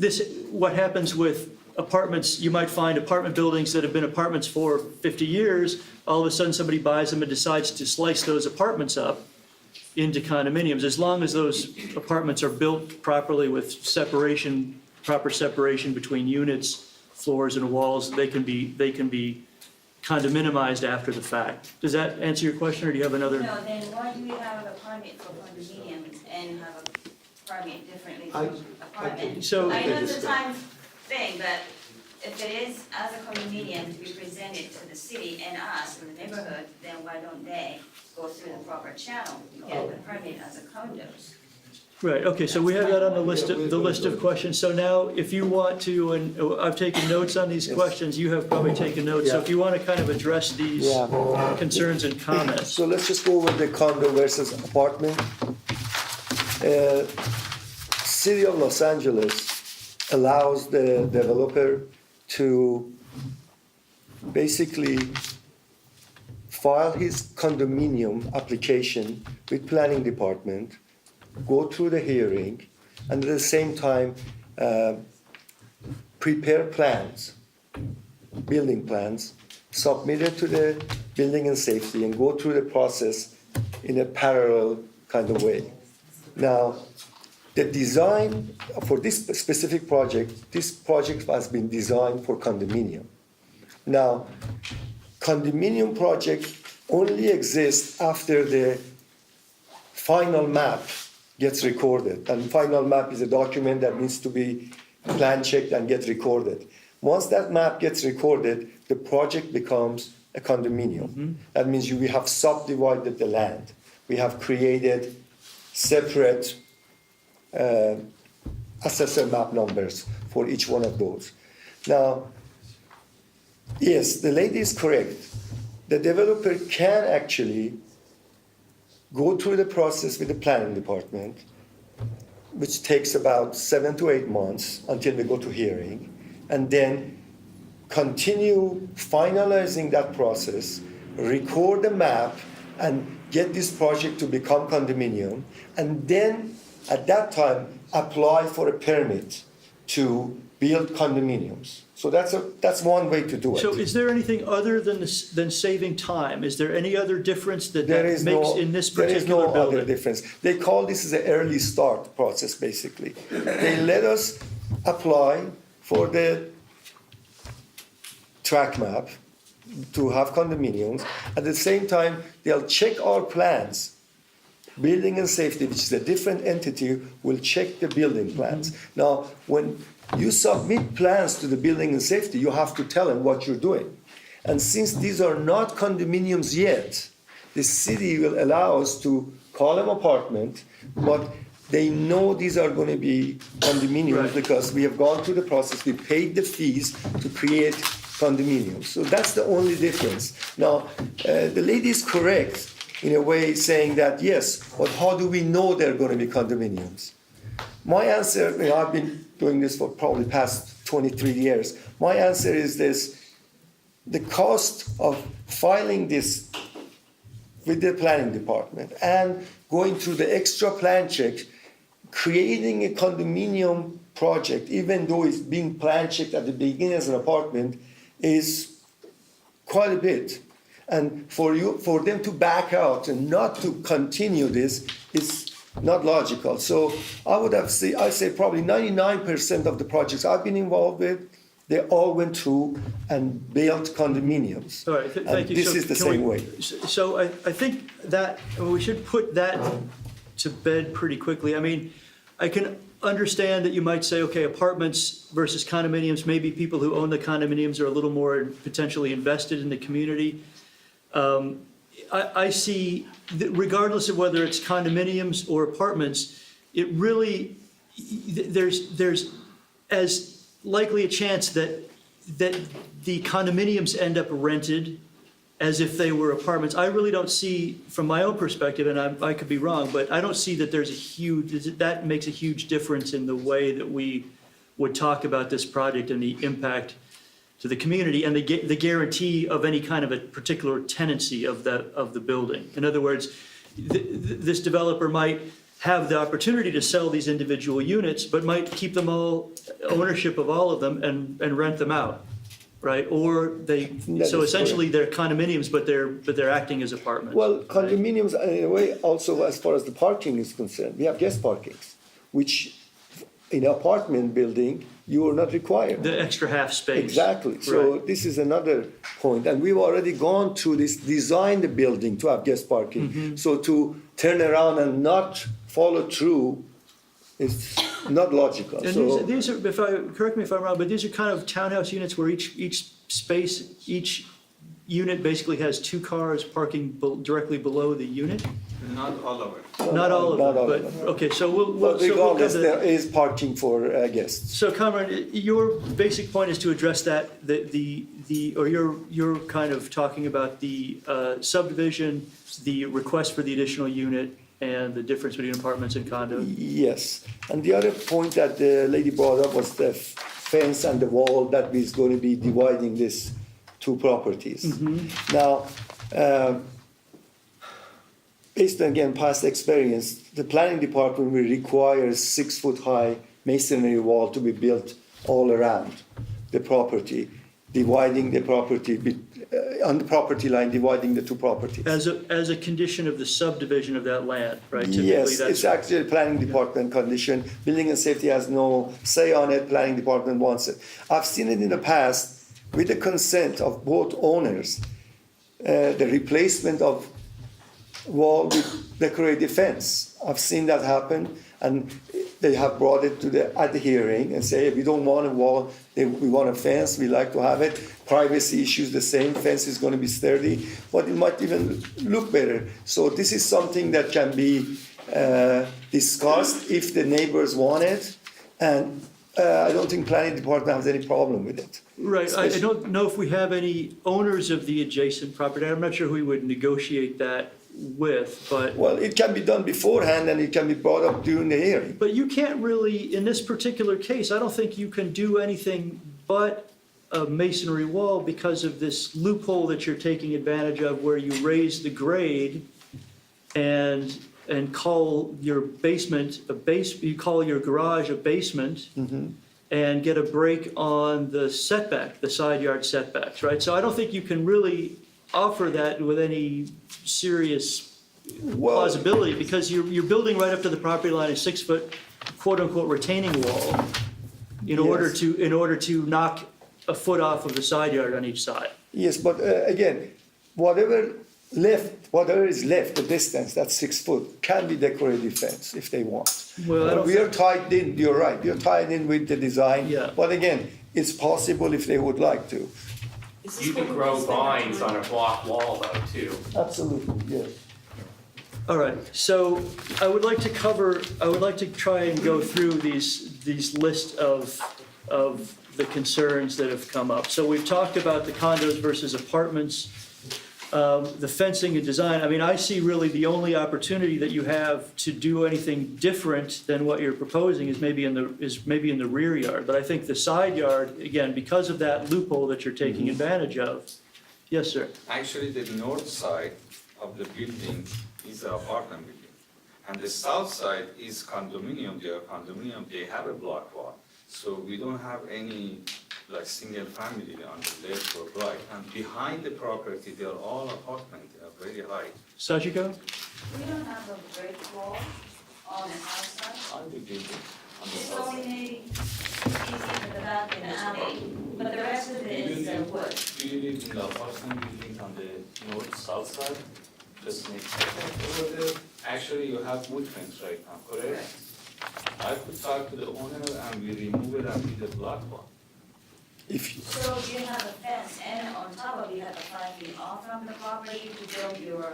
S1: what happens with apartments, you might find apartment buildings that have been apartments for 50 years, all of a sudden somebody buys them and decides to slice those apartments up into condominiums. As long as those apartments are built properly with separation, proper separation between units, floors and walls, they can be condominiumized after the fact. Does that answer your question, or do you have another?
S11: No, then why do we have a permit for condominiums and have a permit differently from apartment?
S1: So-
S11: I know it's a time thing, but if it is as a condominium to be presented to the city and us in the neighborhood, then why don't they go through the proper channel to get the permit as a condos?
S1: Right, okay, so we have that on the list of questions. So now, if you want to, and I've taken notes on these questions, you have probably taken notes. So if you want to kind of address these
S10: Yeah.
S1: concerns and comments.
S10: So let's just go over the condo versus apartment. City of Los Angeles allows the developer to basically file his condominium application with planning department, go through the hearing, and at the same time prepare plans, building plans, submit it to the building and safety, and go through the process in a parallel kind of way. Now, the design for this specific project, this project has been designed for condominium. Now, condominium project only exists after the final map gets recorded. And final map is a document that needs to be plan checked and get recorded. Once that map gets recorded, the project becomes a condominium.
S1: Mm-hmm.
S10: That means we have subdivided the land. We have created separate assessor map numbers for each one of those. Now, yes, the lady is correct. The developer can actually go through the process with the planning department, which takes about 7 to 8 months until we go to hearing, and then continue finalizing that process, record the map, and get this project to become condominium, and then at that time apply for a permit to build condominiums. So that's one way to do it.
S1: So is there anything other than saving time? Is there any other difference that makes in this particular
S10: There is no
S1: building?
S10: other difference. They call this as an early start process, basically. They let us apply for the tract map to have condominiums. At the same time, they'll check our plans. Building and safety, which is a different entity, will check the building plans. Now, when you submit plans to the building and safety, you have to tell them what you're doing. And since these are not condominiums yet, the city will allow us to call them apartment, but they know these are going to be condominiums
S1: Right.
S10: because we have gone through the process, we paid the fees to create condominiums. So that's the only difference. Now, the lady is correct in a way saying that, yes, but how do we know they're going to be condominiums? My answer, I've been doing this for probably past 23 years. My answer is this: the cost of filing this with the planning department and going through the extra plan check, creating a condominium project, even though it's being plan checked at the beginning as an apartment, is quite a bit. And for them to back out and not to continue this is not logical. So I'd say probably 99% of the projects I've been involved with, they all went through and built condominiums.
S1: All right, thank
S10: And
S1: you.
S10: this
S1: So
S10: is the
S1: can we-
S10: same way.
S1: So I think that, we should put that to bed pretty quickly. I mean, I can understand that you might say, okay, apartments versus condominiums, maybe people who own the condominiums are a little more potentially invested in the community. I see, that regardless of whether it's condominiums or apartments, it really, there's as likely a chance that the condominiums end up rented as if they were apartments. I really don't see, from my own perspective, and I could be wrong, but I don't see that that makes a huge difference in the way that we would talk about this project and the impact to the community and the guarantee of any kind of a particular tenancy of the building. In other words, this developer might have the opportunity to sell these individual units, but might keep them all, ownership of all of them and rent them out, right? Or so essentially they're condominiums, but they're acting as apartments.
S10: Well, condominiums, in a way, also as far as the parking is concerned, we have guest parkings, which in an apartment building, you are not required.
S1: The extra half space.
S10: Exactly. So
S1: Right.
S10: this is another point. And we've already gone through this, design the building to have guest parking.
S1: Mm-hmm.
S10: So to turn around and not follow through is not logical.
S1: And
S10: So
S1: these are, correct me if I'm wrong, but these are kind of townhouse units where each unit basically has two cars parking directly below the unit?
S9: Not all of it.
S1: Not all of
S10: Not
S1: them,
S10: all
S1: but,
S10: of them.
S1: okay, so we'll
S10: but
S1: so we'll
S10: regardless,
S1: cover
S10: there
S1: that.
S10: is parking for guests.
S1: So Kamran, your basic point is to address that, or you're kind of talking about the subdivision, the request for the additional unit, and the difference between apartments and condos?
S10: Yes. And the other point that the lady brought up was the fence and the wall that is going to be dividing these two properties. Now, based on, again, past experience, the planning department will require a 6-foot-high masonry wall to be built all around the property, dividing the property, on the property line, dividing the two properties.
S1: As a condition of the subdivision of that land, right? Typically,
S10: Yes,
S1: that's-
S10: it's actually a planning department condition. Building and safety has no say on it, planning department wants it. I've seen it in the past, with the consent of both owners, the replacement of wall with decorative fence. I've seen that happen, and they have brought it at the hearing and say, we don't want a wall, we want a fence, we like to have it. Privacy issues, the same fence is going to be sturdy, but it might even look better. So this is something that can be discussed if the neighbors want it, and I don't think planning department has any problem with it.
S1: Right, I don't know if we have any owners of the adjacent property. I'm not sure who we would negotiate that with, but.
S10: Well, it can be done beforehand and it can be brought up during the hearing.
S1: But you can't really, in this particular case, I don't think you can do anything but a masonry wall because of this loophole that you're taking advantage of where you raise the grade and call your basement you call your garage a basement and get a break on the setback, the side yard setbacks, right? So I don't think you can really offer that with any serious plausibility because you're building right up to the property line a 6-foot quote-unquote retaining wall in order to knock a foot off of the side yard on each side.
S10: Yes, but again, whatever is left, the distance, that's 6 foot, can be decorative fence if they want.
S1: Well, I don't
S10: We are tied in, you're right, we are tied in with the design.
S1: Yeah.
S10: But again, it's possible if they would like to.
S4: You can grow vines on a block wall though, too.
S10: Absolutely, yes.
S1: All right, so I would like to try and go through these list of the concerns that have come up. So we've talked about the condos versus apartments, the fencing and design. I mean, I see really the only opportunity that you have to do anything different than what you're proposing is maybe in the rear yard. But I think the side yard, again, because of that loophole that you're taking advantage of. Yes, sir.
S9: Actually, the north side of the building is an apartment building. And the south side is condominium, they are condominium, they have a block wall. So we don't have any like single family on the left or right, and behind the property, they are all apartments, they are very high.
S1: Sachiko?
S8: We don't have a brick wall on the outside.
S9: On the building, on the
S8: It's
S9: south
S8: only
S9: side.
S8: maybe 50 feet at the back in the alley, but the rest of it is wood.
S9: Do you live in the apartment building on the north, south side? Just next to over there, actually you have wood fence right now, correct? I could talk to the owner and we remove it and be the block one.
S10: If,
S8: So you have a fence and on top of it, you have a 5 feet off from the property to build your,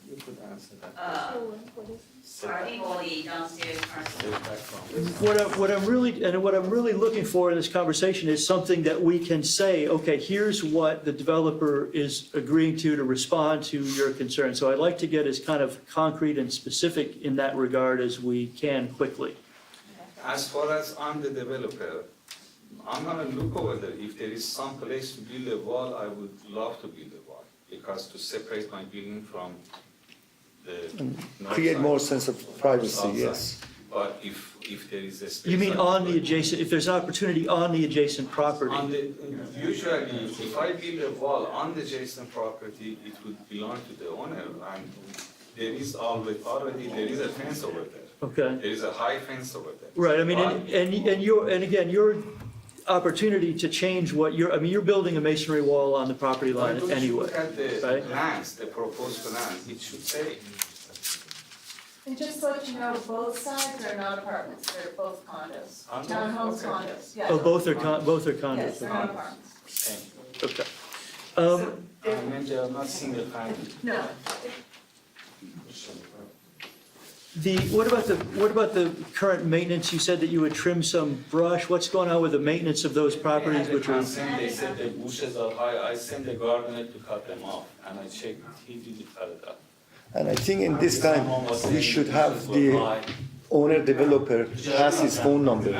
S9: You could answer that.
S8: parking or the downstairs parking.
S9: Setback from.
S1: What I'm really looking for in this conversation is something that we can say, okay, here's what the developer is agreeing to respond to your concern. So I'd like to get as kind of concrete and specific in that regard as we can quickly.
S9: As far as I'm the developer, I'm gonna look over there. If there is some place to build a wall, I would love to build a wall. Because to separate my building from the north
S10: create
S9: side,
S10: more sense of privacy,
S9: south side.
S10: yes.
S9: But if there is a space.
S1: You mean
S9: I
S1: on
S9: would
S1: the
S9: like-
S1: adjacent, if there's an opportunity on the adjacent property?
S9: On the, usually, if I build a wall on the adjacent property, it would belong to the owner, and there is already, there is a fence over there.
S1: Okay,
S9: There is a high fence over there.
S1: right, I mean,
S9: But-
S1: and again, your opportunity to change what you're, I mean, you're building a masonry wall on the property
S9: Why
S1: line
S9: don't you
S1: anyway,
S9: look at the
S1: right?
S9: plans, the proposed plans, it should say.
S8: And just to let you know, both sides are not apartments, they're both condos.
S9: Condos?
S8: Townhomes,
S9: Okay.
S8: condos, yes.
S1: Oh, both are condos?
S8: Yes, they're not apartments.
S9: Same.
S1: Okay.
S9: I meant they are not single family.
S8: No,
S1: What about the current maintenance? You said that you would trim some brush. What's going on with the maintenance of those properties
S9: They had a
S1: which are?
S9: concern, they said the bushes are high, I sent the gardener to cut them off, and I checked, he didn't cut it off.
S10: And I think in this time, we should have the owner developer pass his phone number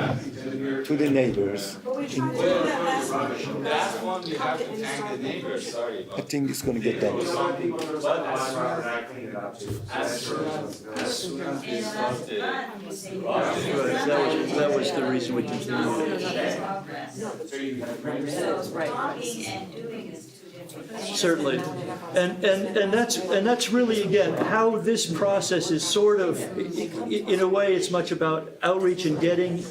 S10: to the neighbors.
S5: But we tried to do that last time.
S9: That one, you have to thank the neighbors, sorry.
S10: I think it's gonna get done.
S9: But as soon as they start the.
S1: That was the reason we continued.
S8: talking and doing is two different things.
S1: Certainly. And that's really, again, how this process is sort of, in a way, it's much about outreach and getting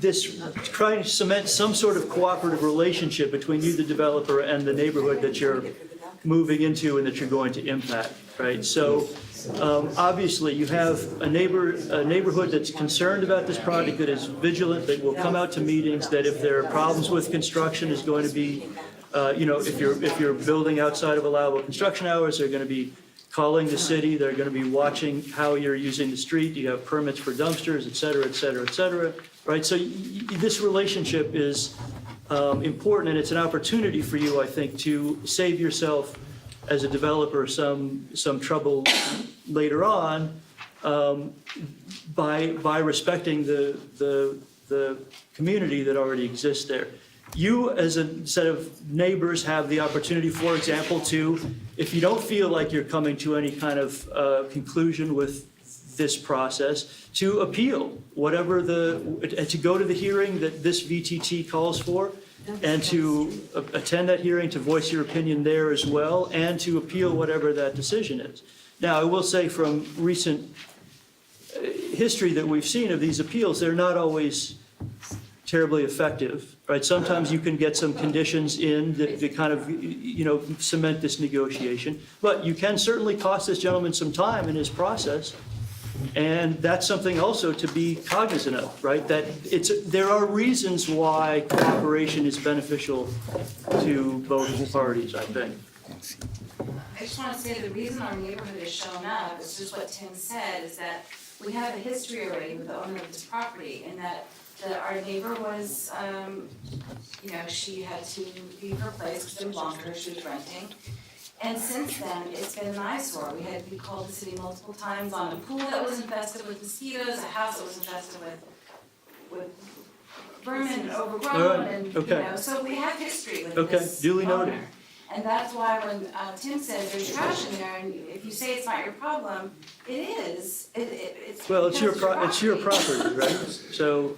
S1: this, trying to cement some sort of cooperative relationship between you, the developer, and the neighborhood that you're moving into and that you're going to impact, right? So, obviously, you have a neighborhood that's concerned about this project, that is vigilant, that will come out to meetings, that if there are problems with construction is going to be, if you're building outside of allowable construction hours, they're going to be calling the city, they're going to be watching how you're using the street, do you have permits for dumpsters, et cetera, et cetera, et cetera, right? So this relationship is important, and it's an opportunity for you, I think, to save yourself as a developer some trouble later on by respecting the community that already exists there. You, as a set of neighbors, have the opportunity, for example, to, if you don't feel like you're coming to any kind of conclusion with this process, to appeal whatever to go to the hearing that this VTT calls for, and to attend that hearing, to voice your opinion there as well, and to appeal whatever that decision is. Now, I will say from recent history that we've seen of these appeals, they're not always terribly effective, right? Sometimes you can get some conditions in that kind of, cement this negotiation, but you can certainly cost this gentleman some time in his process. And that's something also to be cognizant of, right? That there are reasons why cooperation is beneficial to both parties, I think.
S12: I just want to say the reason our neighborhood is shown up is just what Tim said, is that we have a history already with the owner of this property, in that our neighbor was, she had to leave her place because it belonged to her, she was renting. And since then, it's been an eyesore. We called the city multiple times on a pool that was infested with mosquitoes, a house that was infested with vermin and overgrown, and, so we have history with this
S1: duly noted.
S12: owner. And that's why when Tim said there's trash in there, and if you say it's not your problem, it is. It's
S1: Well, it's your
S12: because
S1: property, right? So,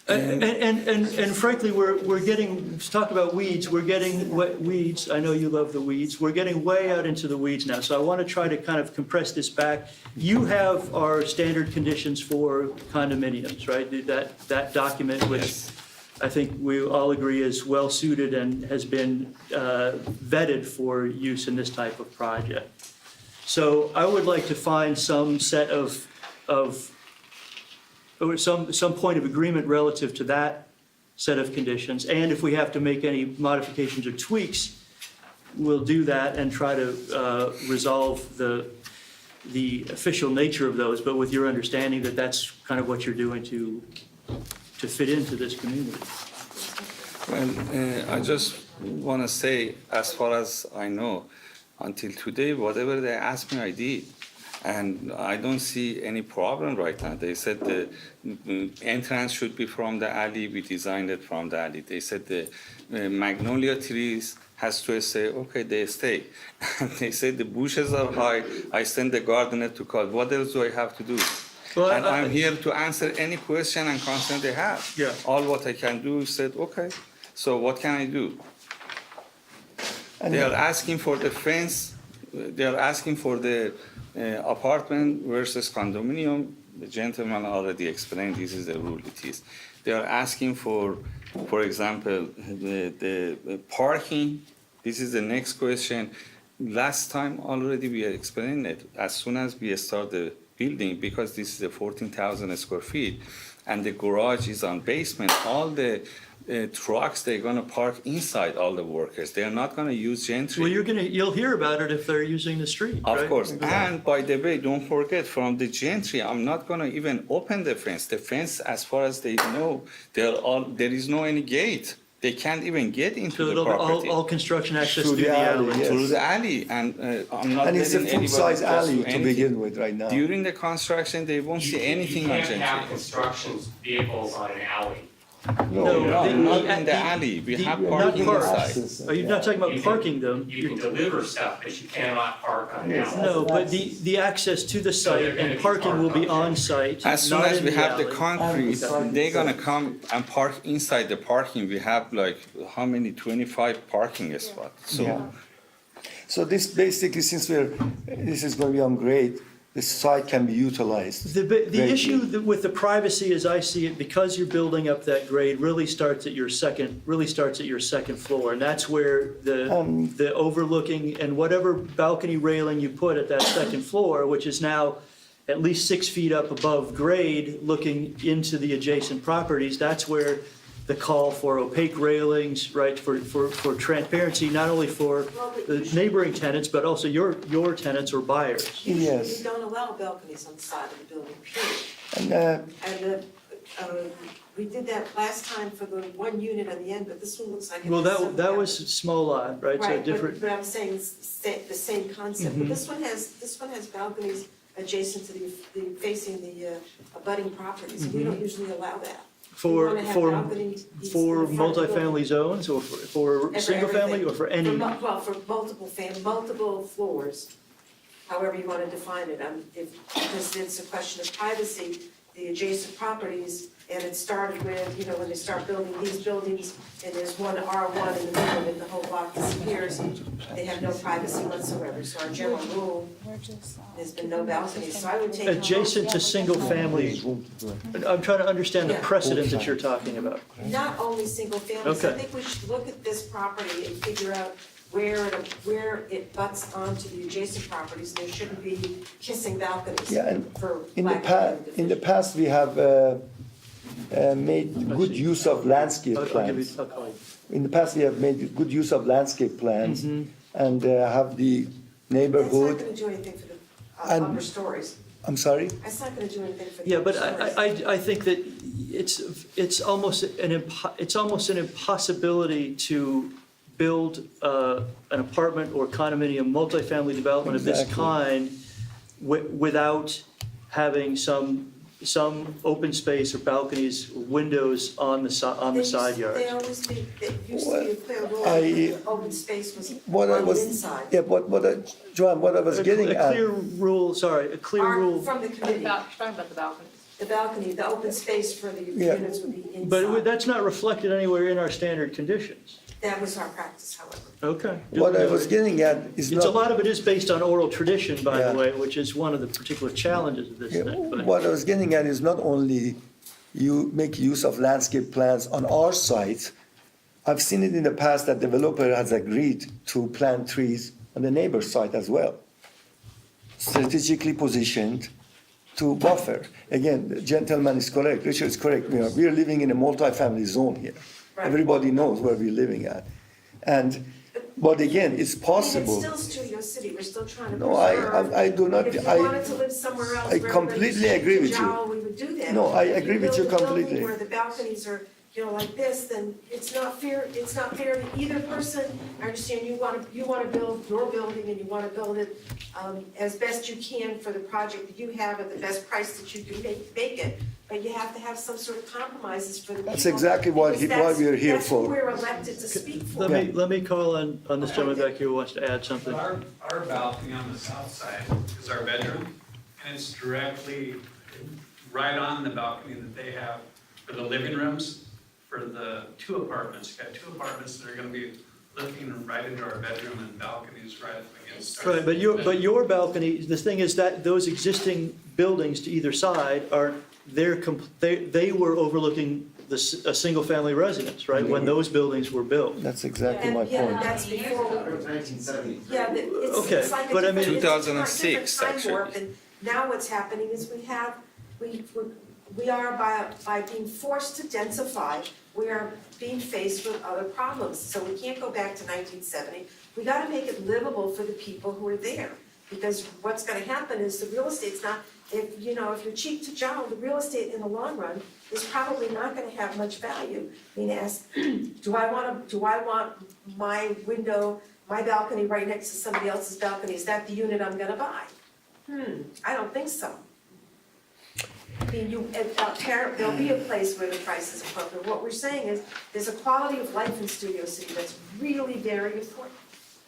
S1: And frankly, we're getting, let's talk about weeds, we're getting weeds, I know you love the weeds, we're getting way out into the weeds now, so I want to try to kind of compress this back. You have our standard conditions for condominiums, right? That document, which I think we all agree is well-suited and has been vetted for use in this type of project. So I would like to find some set of or some point of agreement relative to that set of conditions. And if we have to make any modifications or tweaks, we'll do that and try to resolve the official nature of those, but with your understanding that that's kind of what you're doing to fit into this community.
S16: Well, I just want to say, as far as I know, until today, whatever they asked me, I did. And I don't see any problem right now. They said the entrance should be from the alley. We designed it from the alley. They said the magnolia trees has to stay. Okay, they stay. And they said the bushes are high. I send the gardener to call. What else do I have to do?
S1: Well,
S16: and I'm here to answer any question and concern they have.
S1: Yeah.
S16: All what I can do is said, okay, so what can I do? They are asking for the fence. They are asking for the apartment versus condominium. The gentleman already explained this is the rule it is. They are asking for example, the parking. This is the next question. Last time already we explained it. As soon as we start the building, because this is a 14,000 square feet, and the garage is on basement, all the trucks, they're gonna park inside, all the workers. They're not gonna use Gentry.
S1: Well, you'll hear about it if they're using the street, right?
S16: Of course. And by the way, don't forget, from the Gentry, I'm not gonna even open the fence. The fence, as far as they know, there is no any gate. They can't even get into the property.
S1: All construction access
S10: Through
S1: through
S10: the
S1: the
S10: alley,
S1: alley.
S10: yes.
S16: Through the alley, and I'm not
S10: And it's a
S16: letting anybody
S10: full-size
S16: cross
S10: alley
S16: do
S10: to
S16: anything.
S10: begin with right now.
S16: During the construction, they won't see anything on
S4: You can't have
S16: Gentry.
S4: construction vehicles on an alley.
S1: No,
S16: not
S1: the-
S16: in the alley. We have
S1: not
S16: parking
S1: park.
S16: inside.
S1: Are you not talking about
S4: You can-
S1: parking them?
S4: You can deliver stuff, but you cannot park on an alley.
S1: No, but the access to the site
S4: they're gonna
S1: and
S4: be
S1: parking will be
S4: parked on
S1: on site,
S16: As soon
S1: not
S16: as
S1: in
S16: we
S1: the
S16: have the
S1: alley.
S16: concrete, they're gonna come and park inside the parking. We have like, how many, 25 parking spots.
S10: Yeah. So this basically, since this is going to be on grade, the site can be utilized.
S1: The
S10: greatly.
S1: issue with the privacy, as I see it, because you're building up that grade, really starts at your second floor. And that's where the overlooking and whatever balcony railing you put at that second floor, which is now at least 6 feet up above grade, looking into the adjacent properties, that's where the call for opaque railings, right, for transparency, not only for the neighboring tenants, but also your tenants or buyers.
S10: Yes.
S5: We don't allow balconies on the side of the building, period.
S10: And
S5: And we did that last time for the one unit on the end, but this one looks like. it
S1: Well,
S5: has some
S1: that was small lot, right, so
S5: Right,
S1: different.
S5: but I'm saying the same concept, but this one has balconies adjacent to the facing the abutting properties, and we don't usually allow that. We
S1: For,
S5: wanna have
S1: for,
S5: balconies in
S1: for
S5: the front of the building.
S1: multifamily zones or for
S5: For
S1: single family
S5: everything.
S1: or for any?
S5: Well, for multiple floors, however you want to define it, because it's a question of privacy, the adjacent properties, and it started with, when they start building these buildings, and there's one R1 in the middle, and the whole block disappears, they have no privacy whatsoever, so our general rule has been no balconies, so I would take.
S1: Adjacent to single family, I'm trying to understand the
S5: Yeah.
S1: precedent that you're talking about.
S5: Not only single families, I
S1: Okay.
S5: think we should look at this property and figure out where it butts onto the adjacent properties. There shouldn't be kissing balconies
S10: Yeah, and
S5: for
S10: in the
S5: lack
S10: past,
S5: of
S10: in the past, we have made good use of landscape
S1: I'll give you,
S10: plans.
S1: I'll call you.
S10: In the past, we have made good use of landscape plans and have the
S5: That's not
S10: neighborhood.
S5: gonna do anything for the
S10: And-
S5: upper stories.
S10: I'm sorry?
S5: That's not gonna do anything for the
S1: Yeah,
S5: upper
S1: but
S5: stories.
S1: I think that it's almost an impossibility to build an apartment or condominium, multifamily development of this
S10: Exactly.
S1: kind without having some open space or balconies, windows on the side yard.
S5: They used to be a clear rule,
S10: I-
S5: that open space was
S10: What I
S5: on the
S10: was,
S5: inside.
S10: yeah, Joanne, what I was getting
S1: A
S10: at.
S1: clear rule, sorry, a clear rule.
S5: From the committee.
S2: Talking about the balconies.
S5: the balcony, the open space for the
S10: Yeah.
S5: units would be inside.
S1: But that's not reflected anywhere in our standard conditions.
S5: That was our practice, however.
S1: Okay.
S10: What I was getting at is
S1: It's a
S10: not,
S1: lot of it is based on oral tradition, by
S10: Yeah.
S1: the way, which is one of the particular challenges of this thing. But
S10: what I was getting at is not only you make use of landscape plans on our site, I've seen it in the past that developer has agreed to plant trees on the neighbor's site as well, strategically positioned to buffer. Again, the gentleman is correct, Richard is correct, we are living in a multi-family zone here.
S5: Right.
S10: Everybody knows where we're living at. But again, it's possible.
S5: I mean, it's still Studio City, we're still trying to
S10: No,
S5: preserve.
S10: I do not,
S5: If you
S10: I,
S5: wanted to live somewhere else.
S10: I
S5: where
S10: completely
S5: everybody's
S10: agree with you.
S5: jowl, we would do that.
S10: No, I
S5: If
S10: agree with you
S5: build a building
S10: completely.
S5: Where the balconies are, like this, then it's not fair to either person. I understand you wanna build your building and you wanna build it, as best you can for the project that you have at the best price that you can make it. But you have to have some sort of compromises for the people.
S10: That's exactly why
S5: because
S10: we are here
S5: That's
S10: for.
S5: who we're elected to speak for.
S1: let me call on this gentleman back here who wants to add something.
S17: Our balcony on the south side is our bedroom, and it's directly right on the balcony that they have for the living rooms, for the two apartments. You've got two apartments that are gonna be looking right into our bedroom and balconies right up against our.
S1: Right, but your balcony, the thing is that those existing buildings to either side are, they were overlooking a single-family residence, right, when those buildings were built.
S10: That's exactly my
S5: Yeah,
S10: point.
S5: that's before. Yeah,
S1: Okay,
S5: it's like a
S1: but I mean-
S5: different, it's a different
S16: 2006
S5: time
S16: actually.
S5: warp, and now what's happening is we are by being forced to densify, we are being faced with other problems. So we can't go back to 1970. We gotta make it livable for the people who are there. Because what's gonna happen is the real estate's not, if you're cheap to jowl, the real estate in the long run is probably not gonna have much value. I mean, do I want my window, my balcony right next to somebody else's balcony? Is that the unit I'm gonna buy? I don't think so. I mean, there'll be a place where the price is appropriate. What we're saying is, there's a quality of life in Studio City that's really very important.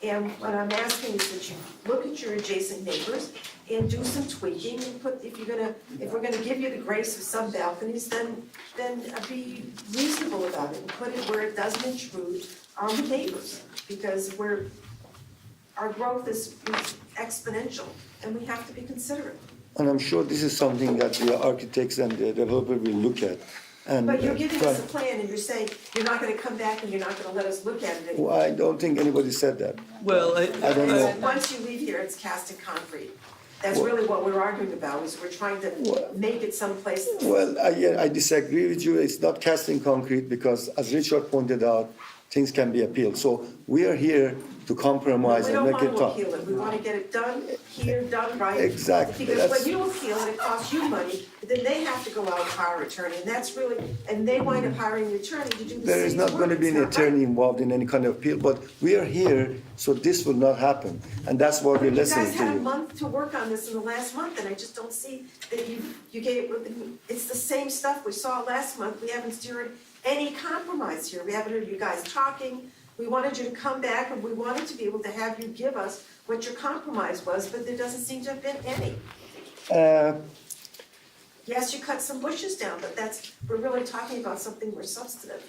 S5: And what I'm asking is that you look at your adjacent neighbors and do some tweaking and if we're gonna give you the grace of some balconies, then be reasonable about it and put it where it doesn't intrude on the neighbors. Because our growth is exponential and we have to be considerate.
S10: And I'm sure this is something that the architects and the developer will look at. And
S5: But you're giving us a
S10: try-
S5: plan and you're saying you're not gonna come back and you're not gonna let us look at it anymore.
S10: Well, I don't think anybody said that.
S1: Well,
S10: I don't know.
S5: And once you leave here, it's cast in concrete. That's really what we're arguing about, is we're trying to make it someplace.
S10: Well, I disagree with you. It's not cast in concrete because, as Richard pointed out, things can be appealed. So we are here to compromise
S5: We
S10: and
S5: don't
S10: make it
S5: want to
S10: tough.
S5: appeal it, we wanna get it done here, done right.
S10: Exactly,
S5: Because
S10: that's-
S5: when you appeal it, it costs you money, but then they have to go out and hire an attorney, and that's really, and they wind up hiring an attorney to do the
S10: There is
S5: same
S10: not
S5: work.
S10: going to be an
S5: It's not right.
S10: attorney involved in any kind of appeal, but we are here, so this will not happen. And that's why we're
S5: You guys
S10: listening to
S5: had a
S10: you.
S5: month to work on this in the last month, and I just don't see that you gave, it's the same stuff we saw last month. We haven't heard any compromise here. We haven't heard you guys talking. We wanted you to come back, and we wanted to be able to have you give us what your compromise was, but there doesn't seem to have been any. Yes, you cut some bushes down, but we're really talking about something more substantive.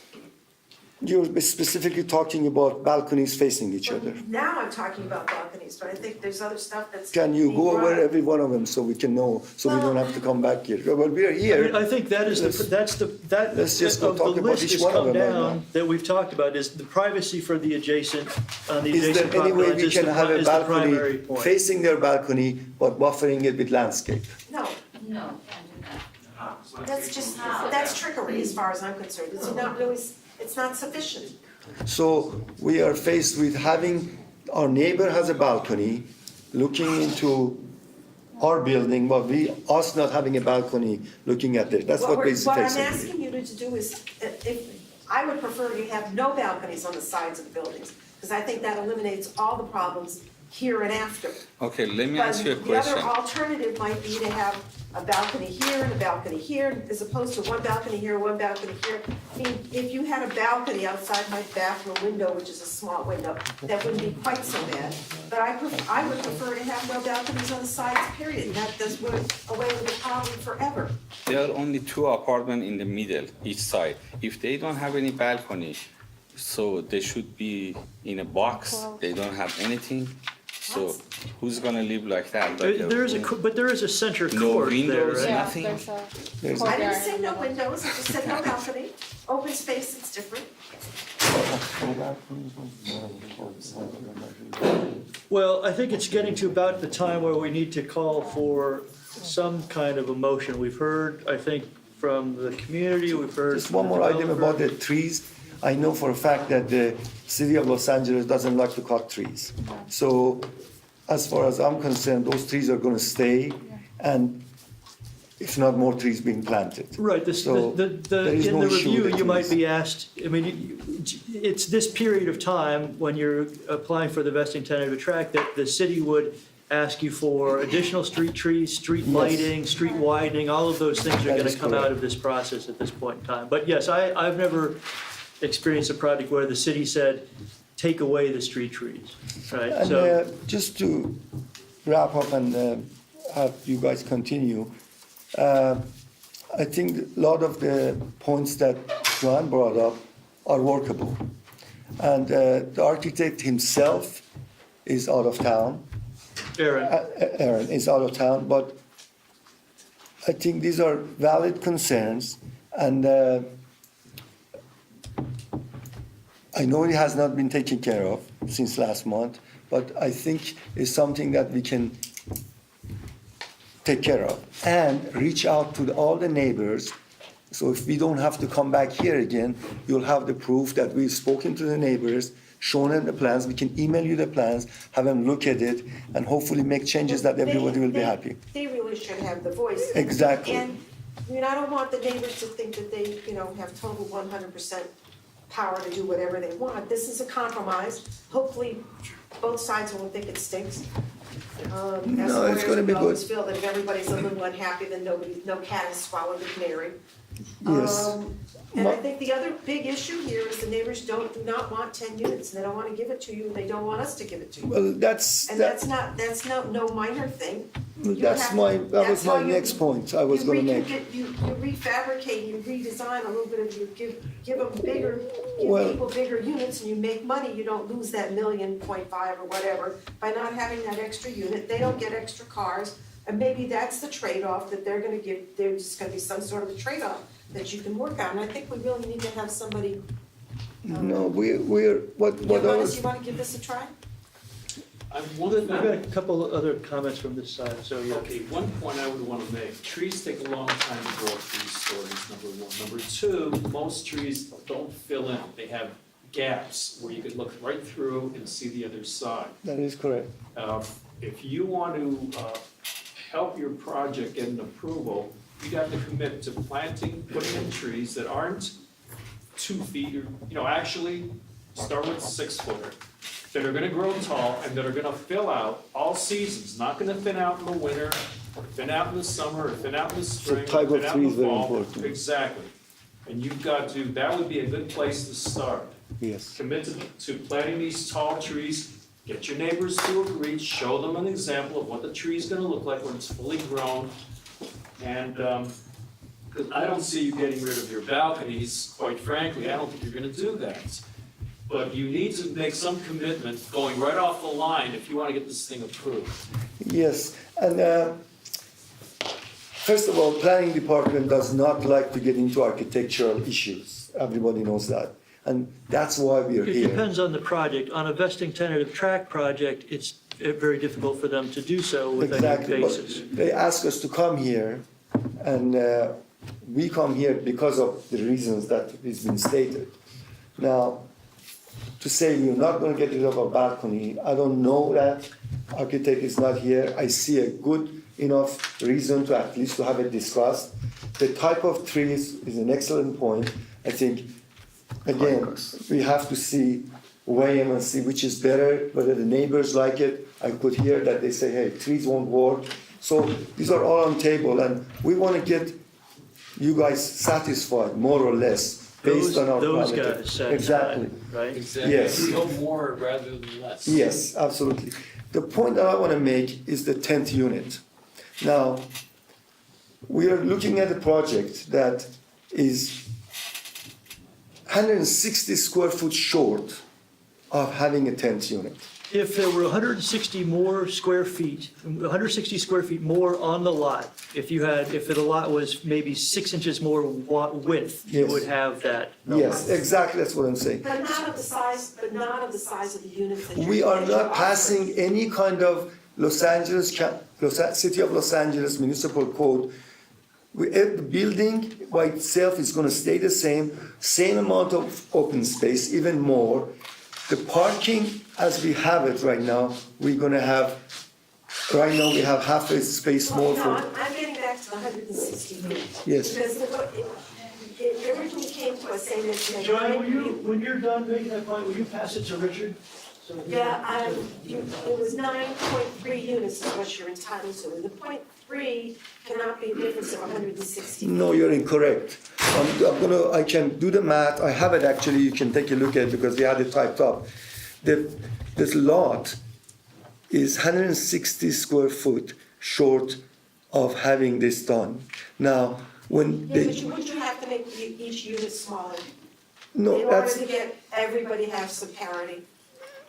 S10: You're specifically talking about balconies facing each other.
S5: Now I'm talking about balconies, but I think there's other stuff that's.
S10: Can you
S5: being
S10: go over
S5: brought.
S10: every one of them so we can know, so we don't have to come back here? Well, we are
S1: I mean,
S10: here.
S1: I think that is that
S10: Let's just go
S1: of
S10: talk
S1: the
S10: about
S1: list
S10: each
S1: has
S10: one of
S1: come
S10: them right now.
S1: down that we've talked about is the privacy for the adjacent, on the
S10: Is
S1: adjacent
S10: there any
S1: property
S10: way
S1: lines
S10: we
S1: is
S10: can have a
S1: is the primary
S10: balcony
S1: point.
S10: facing their balcony, but buffering it with landscape?
S5: No,
S8: No.
S5: that's trickery as far as I'm concerned. It's not really, it's not sufficient.
S10: So we are faced with having, our neighbor has a balcony looking into our building, but us not having a balcony looking at it. That's what basically
S5: What I'm
S10: facing.
S5: asking you to do is, I would prefer you have no balconies on the sides of the buildings, because I think that eliminates all the problems here and after.
S16: Okay, let me ask you a
S5: But the other
S16: question.
S5: alternative might be to have a balcony here and a balcony here, as opposed to one balcony here, one balcony here. I mean, if you had a balcony outside my bathroom window, which is a small window, that wouldn't be quite so bad. But I would prefer to have no balconies on the sides, period. That does away with the problem forever.
S16: There are only 2 apartments in the middle, each side. If they don't have any balcony, so they should be in a box, they don't have anything. So who's gonna live like that? Like
S1: There is a center
S16: no
S1: court there,
S16: windows,
S1: right?
S16: nothing?
S5: I didn't say no windows, I just said no balcony. Open space, it's different.
S1: Well, I think it's getting to about the time where we need to call for some kind of a motion. We've heard, I think, from the community, we've heard.
S10: Just
S1: from
S10: one
S1: the
S10: more item
S1: developer.
S10: about the trees. I know for a fact that the city of Los Angeles doesn't like to cut trees. So as far as I'm concerned, those trees are gonna stay, and if not, more trees being planted.
S1: Right,
S10: So there is
S1: in
S10: no
S1: the
S10: issue
S1: review,
S10: with the
S1: you might
S10: trees.
S1: be asked, I mean, it's this period of time when you're applying for the vesting tentative tract that the city would ask you for additional street trees, street
S10: Yes.
S1: lighting, street widening, all of those things are
S10: That
S1: gonna
S10: is
S1: come out
S10: correct.
S1: of this process at this point in time. But yes, I've never experienced a project where the city said, take away the street trees, right?
S10: And
S1: So,
S10: just to wrap up and have you guys continue, I think a lot of the points that Joanne brought up are workable. And the architect himself is out of town.
S1: Aaron,
S10: Aaron is out of town, but I think these are valid concerns, and I know it has not been taken care of since last month, but I think it's something that we can take care of and reach out to all the neighbors. So if we don't have to come back here again, you'll have the proof that we've spoken to the neighbors, shown them the plans. We can email you the plans, have them look at it, and hopefully make changes that everybody will be happy.
S5: They really should have the voice.
S10: Exactly.
S5: And, I mean, I don't want the neighbors to think that they, have total 100% power to do whatever they want. This is a compromise. Hopefully, both sides won't think it stinks.
S10: No, it's gonna be
S5: We always
S10: good.
S5: feel that if everybody's a little unhappy, then no cat has swallowed the canary.
S10: Yes.
S5: And I think the other big issue here is the neighbors do not want 10 units, and they don't want to give it to you, and they don't want us to give it to you.
S10: Well, that's
S5: And that's no minor thing. You
S10: that was
S5: that's how
S10: my
S5: you-
S10: next point I was gonna make.
S5: You refabricate, you redesign a little bit of, you give them bigger,
S10: Well-
S5: give people bigger units, and you make money, you don't lose that 1.5 or whatever by not having that extra unit, they don't get extra cars, and maybe that's the trade-off that they're gonna give, there's just gonna be some sort of a trade-off that you can work on, and I think we really need to have somebody,
S10: No, we're, what
S5: you
S10: else?
S5: wanna give this a try?
S1: we've got a couple other comments from this side, so yeah.
S7: Okay, one point I would want to make, trees take a long time to grow up these stories, number one. Number two, most trees don't fill in, they have gaps where you could look right through and see the other side.
S10: That is correct.
S7: If you want to help your project get an approval, you have to commit to planting, putting in trees that aren't 2 feet or, actually start with 6 footer, that are gonna grow tall and that are gonna fill out all seasons, not gonna thin out in the winter, or thin out in the summer, or thin out in the spring, or
S10: type of
S7: thin out
S10: tree
S7: in
S10: is
S7: the
S10: very
S7: fall.
S10: important.
S7: Exactly. And you've got to, that would be a good place to start.
S10: Yes.
S7: Commit to planting these tall trees, get your neighbors to agree, show them an example of what the tree's gonna look like when it's fully grown. And, because I don't see you getting rid of your balconies, quite frankly, I don't think you're gonna do that. But you need to make some commitment going right off the line if you wanna get this thing approved.
S10: Yes, and first of all, planning department does not like to get into architectural issues. Everybody knows that. And that's why we are
S1: It
S10: here.
S1: depends on the project. On a vesting tentative tract project, it's very difficult for them to do so with any
S10: Exactly,
S1: basis.
S10: but they ask us to come here, and we come here because of the reasons that has been stated. Now, to say you're not gonna get rid of a balcony, I don't know that. Architect is not here. I see a good enough reason to at least to have it discussed. The type of trees is an excellent point. I think, again, we have to weigh in and see which is better, whether the neighbors like it. I could hear that they say, hey, trees won't work, So these are all on table, and we want to get you guys satisfied, more or less, based on our
S1: Those
S10: parameter.
S1: guys satisfied,
S10: Exactly.
S1: right?
S10: Yes.
S7: No more rather than less.
S10: Yes, absolutely. The point that I want to make is the 10th unit. Now, we are looking at a project that is 160 square foot short of having a 10th unit.
S1: If there were 160 more square feet, 160 square feet more on the lot, if the lot was maybe 6 inches more width, you
S10: Yes.
S1: would have that number.
S10: Yes, exactly, that's what I'm saying.
S5: But not of the size of the units that you're.
S10: We are
S5: that you're
S10: not passing
S5: offering.
S10: any kind of City of Los Angeles municipal code. The building by itself is gonna stay the same amount of open space, even more. The parking, as we have it right now, we have half a space more
S5: Well, no,
S10: for,
S5: I'm getting back to the 160 units.
S10: Yes.
S5: Because it originally came to us saying that you had
S1: Joanne,
S5: nine.
S1: when you're done making that point, will you pass it to Richard? So-
S5: Yeah, it was 9.3 units is what you're entitled to, and the 0.3 cannot be a difference of 160.
S10: no, you're incorrect. I can do the math, I have it actually, you can take a look at it because we had it typed up. This lot is 160 square foot short of having this done. Now, when
S5: Yeah,
S10: they,
S5: but wouldn't you have to make each unit smaller?
S10: no,
S5: In order
S10: that's,
S5: to get everybody have some parity.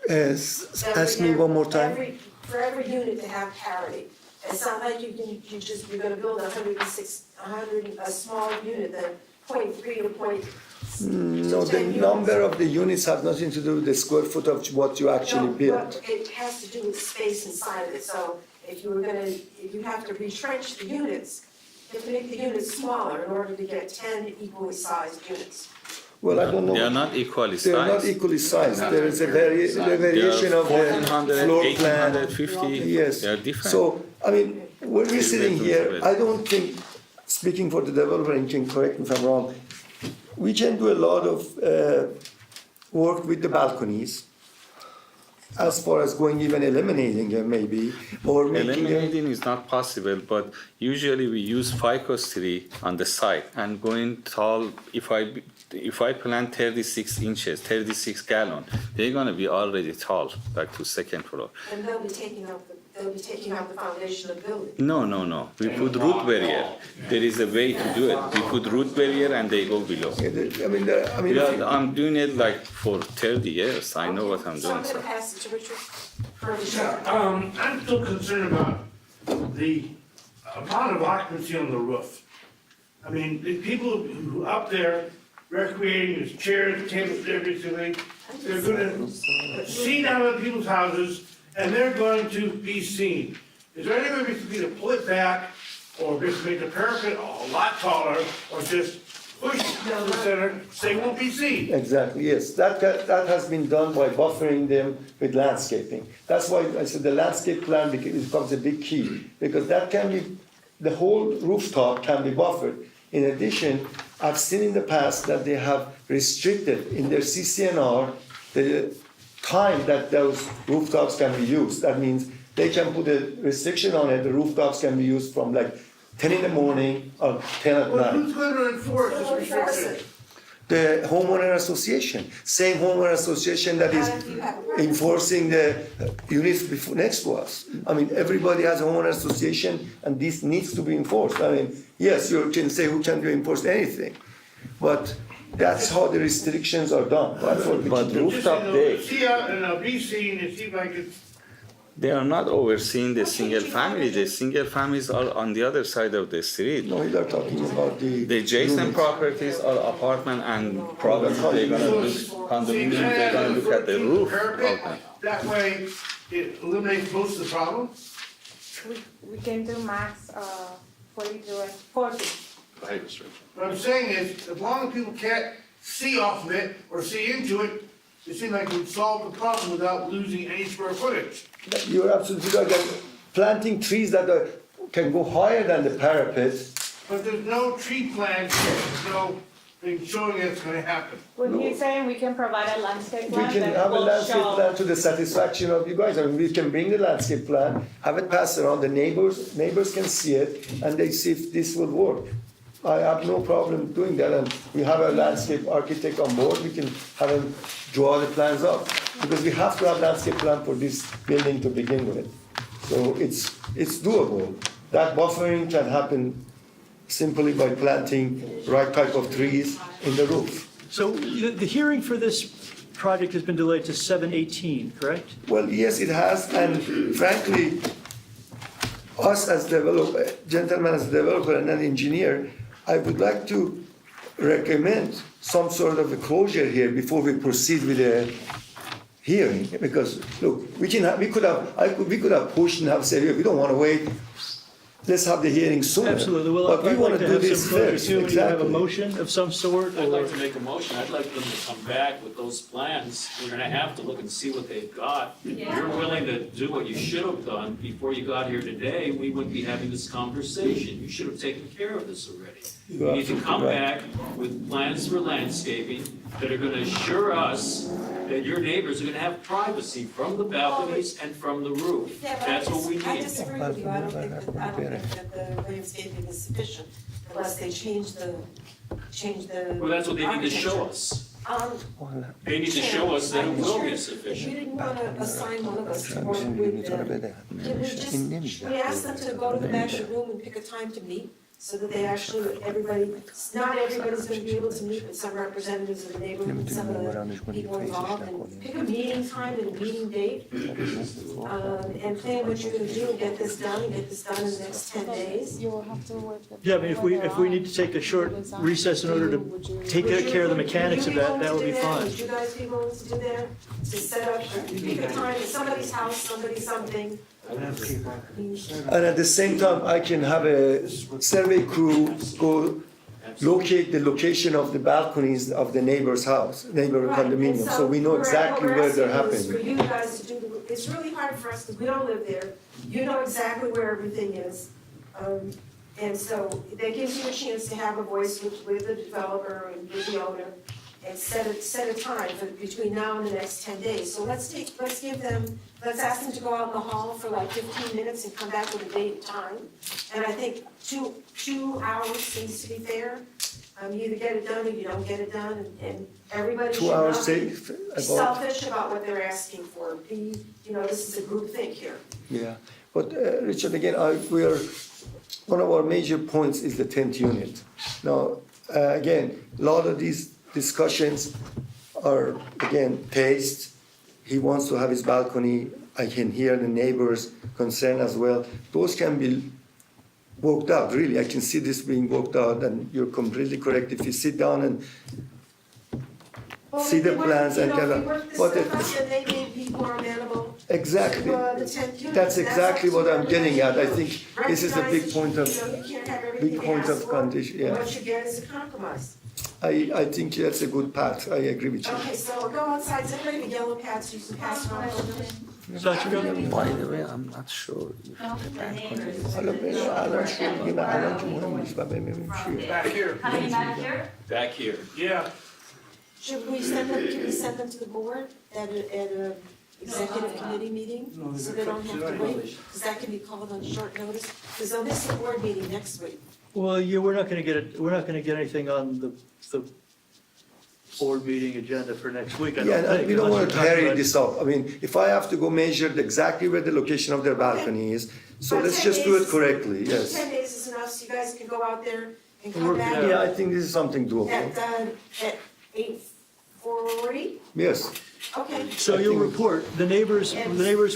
S10: ask me one more time.
S5: For every unit to have parity. It's not like you're gonna build a small unit, then 0.3 to point.
S10: No, the number of the units have nothing to do with the square foot of what you actually build.
S5: It has to do with space inside of it, so if you have to retrench the units, you have to make the units smaller in order to get 10 equally sized units.
S10: Well, I don't know.
S16: They are not equally
S10: They are not
S16: sized.
S10: equally sized. There is a variation of the
S16: 1400,
S10: floor plan.
S16: 1850,
S10: Yes.
S16: they are different.
S10: So, I mean, when we're sitting here, I don't think, speaking for the developer, and you can correct me if I'm wrong, we can do a lot of work with the balconies, as far as going even eliminating them maybe, or making them.
S16: Eliminating is not possible, but usually we use ficus tree on the site and going tall. If I plant 36 inches, 36 gallon, they're gonna be already tall, like to second floor.
S5: And they'll be taking out the foundation of the building.
S16: No. We put root barrier. There is a way to do it. We put root barrier and they go below.
S10: I mean,
S16: Yeah, I'm doing it like for 30 years. I know what I'm
S5: So
S16: doing.
S5: I'm
S16: So.
S5: gonna pass it to Richard for the show.
S3: Yeah, I'm still concerned about the amount of occupancy on the roof. I mean, the people who up there recreating, there's chairs, tables, everything, they're gonna see down at people's houses, and they're going to be seen. Is there any way we can pull it back, or just make the parapet a lot taller, or just push it down the center, so they won't be seen?
S10: Exactly, yes. That has been done by buffering them with landscaping. That's why I said the landscape plan becomes a big key, because that can be, the whole rooftop can be buffered. In addition, I've seen in the past that they have restricted in their CCNR the time that those rooftops can be used. That means they can put a restriction on it, the rooftops can be used from like 10 in the morning or 10 at
S3: Well,
S10: night.
S3: who's gonna enforce this restriction?
S10: The homeowner association, same homeowner association that is enforcing the units next to us. I mean, everybody has a homeowner association and this needs to be enforced. I mean, yes, you can say who can enforce anything, but that's how the restrictions are done. That's what we
S16: But
S10: can do.
S16: rooftop deck,
S3: See out and be seen and see if I could.
S16: they are not overseeing the single family. The single families are on the other side of the street.
S10: No, they're talking about
S16: The adjacent
S10: units.
S16: properties are apartment and probably they're gonna look, condominium, they're gonna look at the roof of them.
S3: That way, it eliminates most of the problem.
S8: We can do max 40.
S15: Go ahead, Mr.
S3: What I'm saying is, as long as people can't see off of it or see into it, it seems like we'd solve the problem without losing any square footage.
S10: You're absolutely right. And planting trees that can go higher than the parapet.
S3: But there's no tree plants, thing showing it's gonna happen.
S2: When he's saying we can provide a landscape
S10: We can have a landscape plan to the satisfaction of you guys, and we can bring the landscape plan, have it passed around, the neighbors can see it, and they see if this will work. I have no problem doing that, and we have a landscape architect on board, we can have him draw the plans up. Because we have to have landscape plan for this building to begin with. So it's doable. That buffering can happen simply by planting right type of trees in the roof.
S1: So the hearing for this project has been delayed to 7/18, correct?
S10: Well, yes, it has, and frankly, us as gentlemen as developer and an engineer, I would like to recommend some sort of a closure here before we proceed with the hearing, because look, we could have pushed and have said, we don't want to wait. Let's have the hearing sooner.
S1: Absolutely. Well,
S10: But we
S1: I'd
S10: want
S1: like
S10: to
S1: to
S10: do
S1: have
S10: this
S1: some closure
S10: first.
S1: too. When you have a
S10: Exactly.
S1: motion of some sort,
S7: I'd like
S1: or
S7: to make a motion, I'd like them to come back with those plans, we're gonna have to look and see what they've got. If you're willing to do what you should have done before you got here today, we wouldn't be having this conversation, you should have taken care of this already. You need to come back with plans for landscaping that are gonna assure us that your neighbors are gonna have privacy from the balconies and from the roof. That's what we
S5: I
S7: need.
S5: disagree with you, I don't think that the landscaping is sufficient unless they change the.
S7: Well, that's what they need to show us. They need to show us that it will be
S5: We
S7: sufficient.
S5: didn't wanna assign one of us to work with them. Can we just, we asked them to go to the back of the room and pick a time to meet, so that they actually, not everybody's gonna be able to meet, but some representatives of the neighborhood, and some of the people involved, and pick a meeting time and a meeting date. And plan what you're gonna do and get this done in the next 10 days.
S1: yeah, I mean, if we need to take a short recess in order to take care of the mechanics of that, that would be fine.
S5: Would you guys be willing to do that? To set up, pick a time at somebody's house, somebody's something.
S10: And at the same time, I can have a survey crew go locate the location of the balconies of the neighbor's house, neighbor
S5: Right, and
S10: condominium, so we know
S5: what
S10: exactly
S5: we're
S10: where they're
S5: asking is
S10: happening.
S5: for you guys to do, it's really hard for us, because we don't live there, you know exactly where everything is. And so that gives you a chance to have a voice with the developer and with the owner, and set a time for between now and the next 10 days. So let's ask them to go out in the hall for like 15 minutes and come back with a date and time. And I think two hours seems to be fair. You either get it done or you don't get it done, and everybody should
S10: 2 hours
S5: not
S10: say
S5: be selfish about what they're asking for. This is a group thing here.
S10: Yeah, but Richard, again, one of our major points is the 10th unit. Now, again, a lot of these discussions are, again, taste. He wants to have his balcony. I can hear the neighbors' concern as well. Those can be worked out, really. I can see this being worked out, and you're completely correct. If you sit down and see the plans and get
S5: They may be more amenable.
S10: exactly.
S5: To the 10th unit.
S10: That's exactly what I'm getting at. I think this is a big point of,
S5: You can't have everything
S10: big
S5: you
S10: point
S5: ask
S10: of
S5: for.
S10: condition, yeah.
S5: What you get is a compromise.
S10: I think that's a good path. I agree with you.
S5: Okay, so go outside, is everybody have a yellow pad so you can pass around?
S10: By the way, I'm not sure if the balcony. الان شو يبقى الان شو مهم بالنسبه لي.
S3: Back here.
S8: Coming back here?
S7: Back here.
S3: Yeah.
S5: Can we send them to the board at a executive committee meeting? So they don't have to wait, because that can be called on short notice, because they'll miss the board meeting next week.
S1: Well, yeah, we're not gonna get anything on the board meeting agenda for next week, I
S10: Yeah,
S1: don't think.
S10: and we don't
S1: unless
S10: want to
S1: you're talking
S10: hurry
S1: about-
S10: this up. I mean, if I have to go measure exactly where the location of their balcony is, so
S5: But
S10: let's
S5: 10
S10: just do it
S5: days-
S10: correctly, yes.
S5: 10 days is enough, so you guys can go out there and come
S1: Work it
S5: back.
S1: out.
S10: Yeah, I think this is something doable.
S5: At 8:40?
S10: Yes.
S5: Okay.
S1: So you'll report, the neighbors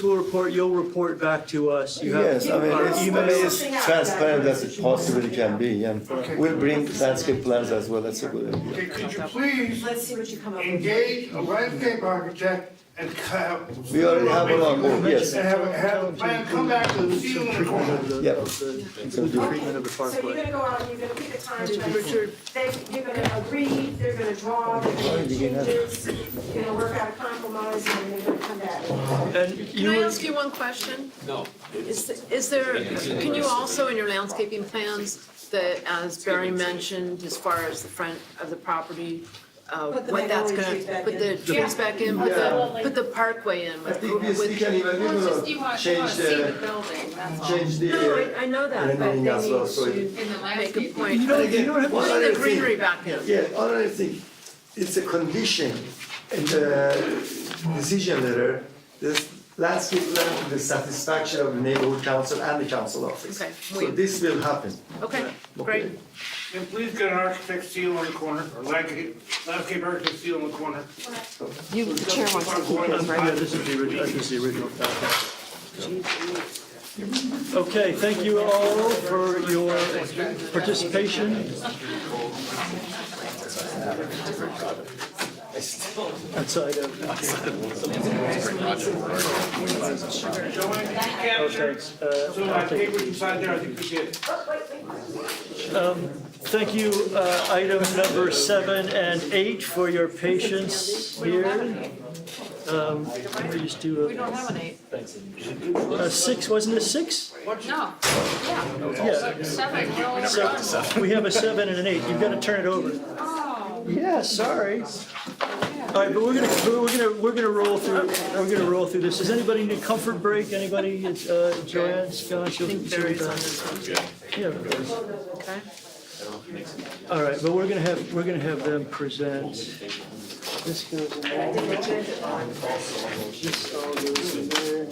S1: will report, you'll report back to us. You have
S10: Yes, I mean,
S1: our emails.
S10: it's transparent as it possibly can be, and we'll bring landscape plans as well. That's a good idea.
S3: Okay, could you please
S5: Let's see what you come up with.
S3: engage a landscape architect and have.
S10: We already have one on board, yes.
S3: And have a plan come back to the seal in the corner.
S10: Yeah.
S1: The treatment of the
S5: So you're
S1: parkway.
S5: gonna go out and you're gonna pick a time, you're gonna agree, they're gonna draw, they're gonna make changes, you're gonna work out a compromise, and then they're gonna come back.
S1: And
S18: Can I ask you one question?
S7: No.
S18: Is there, can you also in your landscaping plans that, as Barry mentioned, as far as the front of the property,
S5: Put the
S18: what that's
S5: magnolia
S18: gonna,
S5: trees back
S18: put
S5: in.
S18: the trees back in, put the parkway in
S10: I
S18: with.
S10: think we can even,
S8: Well, it's just you want to
S10: change
S8: see the
S10: the,
S8: building, that's all.
S10: change the.
S18: No, I know that, but they
S10: rendering
S18: need
S10: as well, so
S18: to
S10: it-
S8: In the
S18: make a
S8: landscape.
S18: point.
S10: And again, one
S18: Putting
S10: other
S18: the
S10: thing-
S18: greenery back in.
S10: Yeah, another thing, it's a condition in the decision letter, this landscape plan to the satisfaction of the neighborhood council and the council office.
S18: Okay,
S10: So this will happen.
S18: Okay, great.
S3: And please get an architect seal on the corner, or landscape architect seal on the corner.
S2: You, the chair wants to keep this,
S1: Yeah,
S2: right?
S1: this is the original packet. Okay, thank you all for your participation. Outside of. Okay,
S3: So I papers inside there, I think we did.
S1: thank you, item number 7 and 8 for your patience here. Let me just do
S18: We don't have an 8.
S1: a 6, wasn't it 6?
S8: No, yeah.
S1: Yeah.
S8: 7, we're only done.
S1: So we have a 7 and an 8. You've got to turn it over.
S8: Oh.
S1: Yeah, sorry. All right, but we're gonna roll through this. Does anybody need a comfort break? Anybody? Joanne, Scott, she'll.
S18: Barry's on this one.
S1: Yeah, of course.
S18: Okay.
S1: All right, but we're gonna have them present. This goes in there. This all goes in there.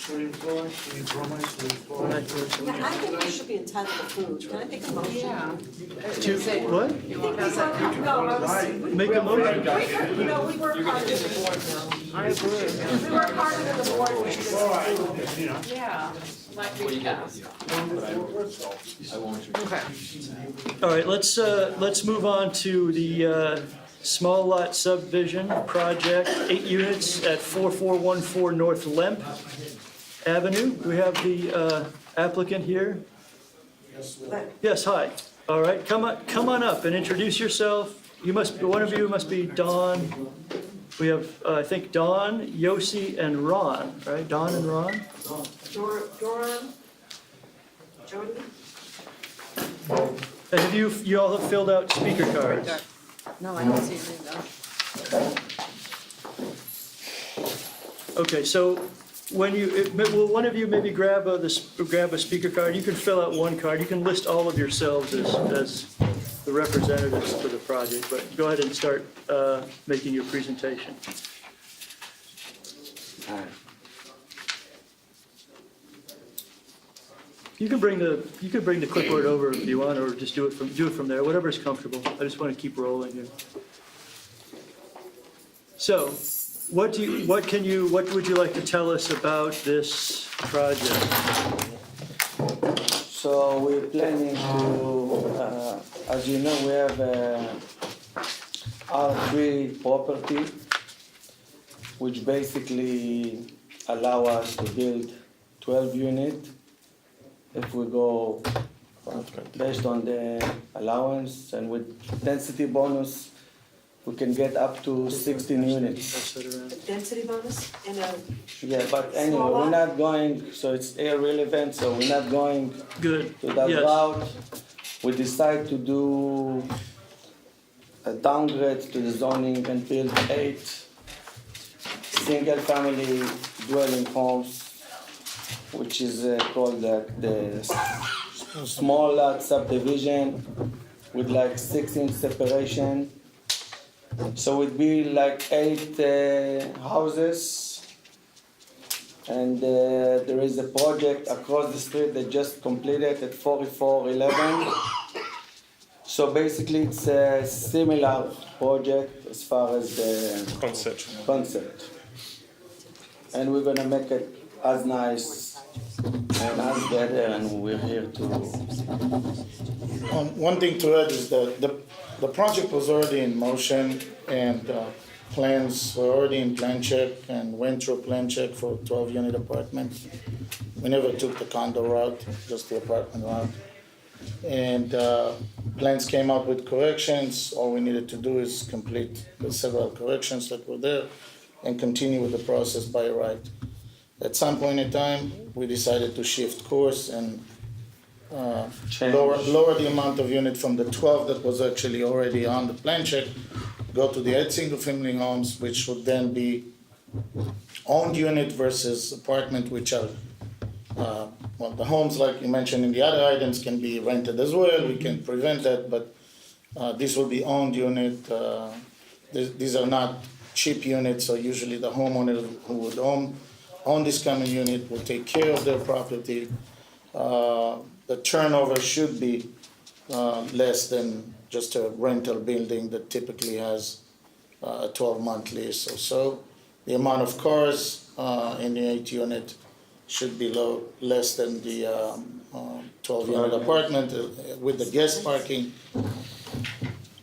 S5: Yeah, I think we should be entitled to food. Can I make a motion?
S18: Yeah.
S1: To what? Make a motion.
S5: No, we work harder than the board now.
S18: I agree.
S5: We work harder than the board, we should just food.
S8: Yeah, like we have.
S18: Okay.
S1: All right, let's move on to the small lot subdivision project, 8 units at 4414 North Lemp Avenue. We have the applicant here. Yes, hi. All right, come on up and introduce yourself. One of you must be Don. We have, I think, Don, Yossi, and Ron, right? Don and Ron?
S5: Doran, Jody?
S1: And have you all have filled out speaker cards?
S18: No, I don't see anything though.
S1: Okay, so when will one of you maybe grab a speaker card? You can fill out one card. You can list all of yourselves as the representatives for the project, but go ahead and start making your presentation. You can bring the clipboard over if you want, or just do it from there, whatever is comfortable. I just want to keep rolling here. So, what would you like to tell us about this project?
S19: So we're planning to, as you know, we have R3 property, which basically allow us to build 12 units if we go based on the allowance, and with density bonus, we can get up to 16 units.
S5: Density bonus in a.
S19: Yeah, but anyway, we're not going, so it's irrelevant, so we're not going
S1: Good.
S19: to that
S1: Yes.
S19: route. We decide to do a downgrade to the zoning and build 8 single-family dwelling homes, which is called the small lot subdivision with like 6-inch separation. So it'd be like 8 houses. And there is a project across the street that just completed at 4411. So basically it's a similar project as far as the concept. And we're gonna make it as nice and as better, and we're here to.
S20: One thing to add is that the project was already in motion, and plans were already in plan check and went through plan check for 12-unit apartment. We never took the condo route, just the apartment route. And plans came up with corrections. All we needed to do is complete the several corrections that were there and continue with the process by right. At some point in time, we decided to shift course and
S19: Change.
S20: lower the amount of unit from the 12 that was actually already on the plan check, go to the 8 single-family homes, which would then be owned unit versus apartment, which are, well, the homes, like you mentioned in the other items, can be rented as well. We can prevent that, but this will be owned unit. These are not cheap units, so usually the homeowner who would own this common unit will take care of their property. The turnover should be less than just a rental building that typically has a 12-month lease or so. The amount of cars in the 8 unit should be less than the 12-unit apartment with the guest parking.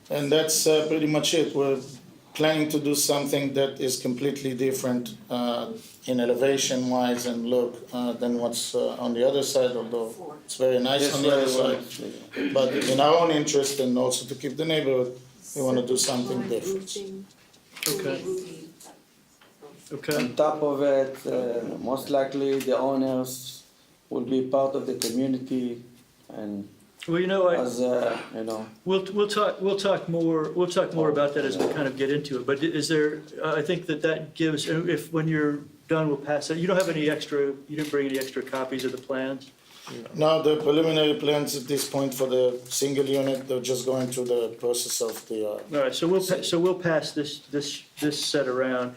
S20: And that's pretty much it. We're planning to do something that is completely different in elevation-wise and look than what's on the other side, although it's very nice on the other side. But in our own interest and also to keep the neighborhood, we want to do something different.
S1: Okay. Okay.
S19: On top of it, most likely the owners will be part of the community and
S1: Well, you know,
S19: as, you know.
S1: we'll talk more about that as we kind of get into it. But is there, I think that gives, if, when you're done, we'll pass it. You don't have any extra, you didn't bring any extra copies of the plans?
S20: Now, the preliminary plans at this point for the single unit, they're just going through the process of the.
S1: All right, so we'll pass this set around.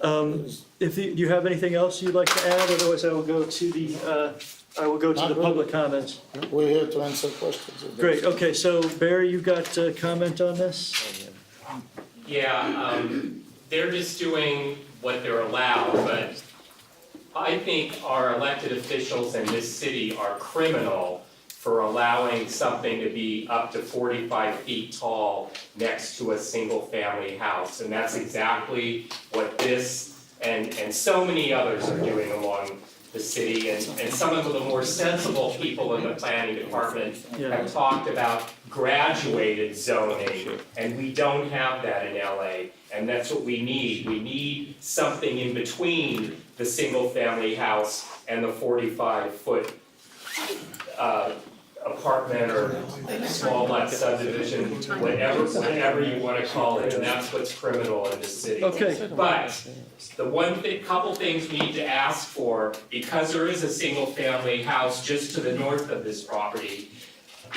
S1: Do you have anything else you'd like to add? Otherwise, I will go to the public comments.
S20: We're here to answer questions.
S1: Great, okay, so Barry, you got a comment on this?
S4: Yeah, they're just doing what they're allowed, but I think our elected officials in this city are criminal for allowing something to be up to 45 feet tall next to a single-family house. And that's exactly what this and so many others are doing along the city. And some of the more sensible people in the planning department have talked about graduated zoning, and we don't have that in LA. And that's what we need. We need something in between the single-family house and the 45-foot apartment or small lot subdivision, whatever you want to call it, and that's what's criminal in this city.
S1: Okay.
S4: But the couple things we need to ask for, because there is a single-family house just to the north of this property,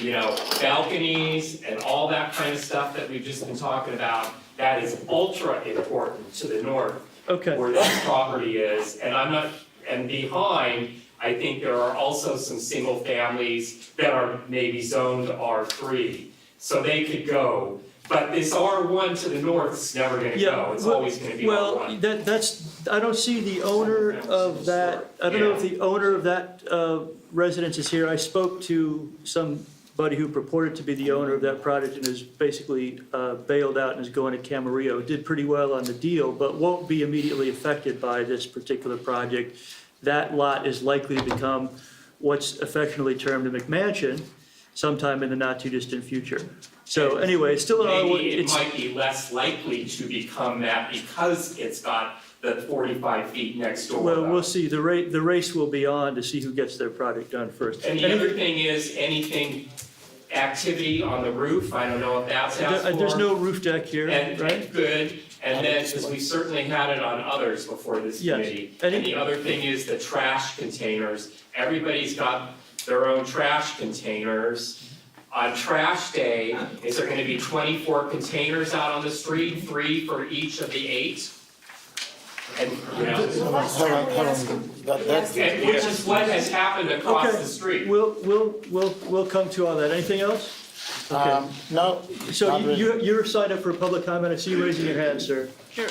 S4: you know, balconies and all that kind of stuff that we've just been talking about, that is ultra important to the north.
S1: Okay.
S4: Where this property is, and behind, I think there are also some single families that are maybe zoned R3, so they could go. But this R1 to the north is never gonna go, it's always gonna be R1.
S1: Well, that's, I don't see the owner of that, I don't know if the owner of that residence is here. I spoke to somebody who purported to be the owner of that project and is basically bailed out and is going to Camarillo. Did pretty well on the deal, but won't be immediately affected by this particular project. That lot is likely to become what's affectionately termed a McMansion sometime in the not-too-distant future. So anyway, it's still an R1.
S4: Maybe it might be less likely to become that because it's got the 45 feet next door.
S1: Well, we'll see. The race will be on to see who gets their project done first.
S4: And the other thing is, activity on the roof, I don't know if that's asked for.
S1: There's no roof deck here, right?
S4: Good, and then, because we certainly had it on others before this committee. And the other thing is the trash containers. Everybody's got their own trash containers. On trash day, is there gonna be 24 containers out on the street, 3 for each of the 8? And, you know, which is what has happened across the street.
S1: We'll come to all that. Anything else? Okay.
S20: No.
S1: So you're signed up for a public comment. I see you raising your hand, sir.
S18: Sure.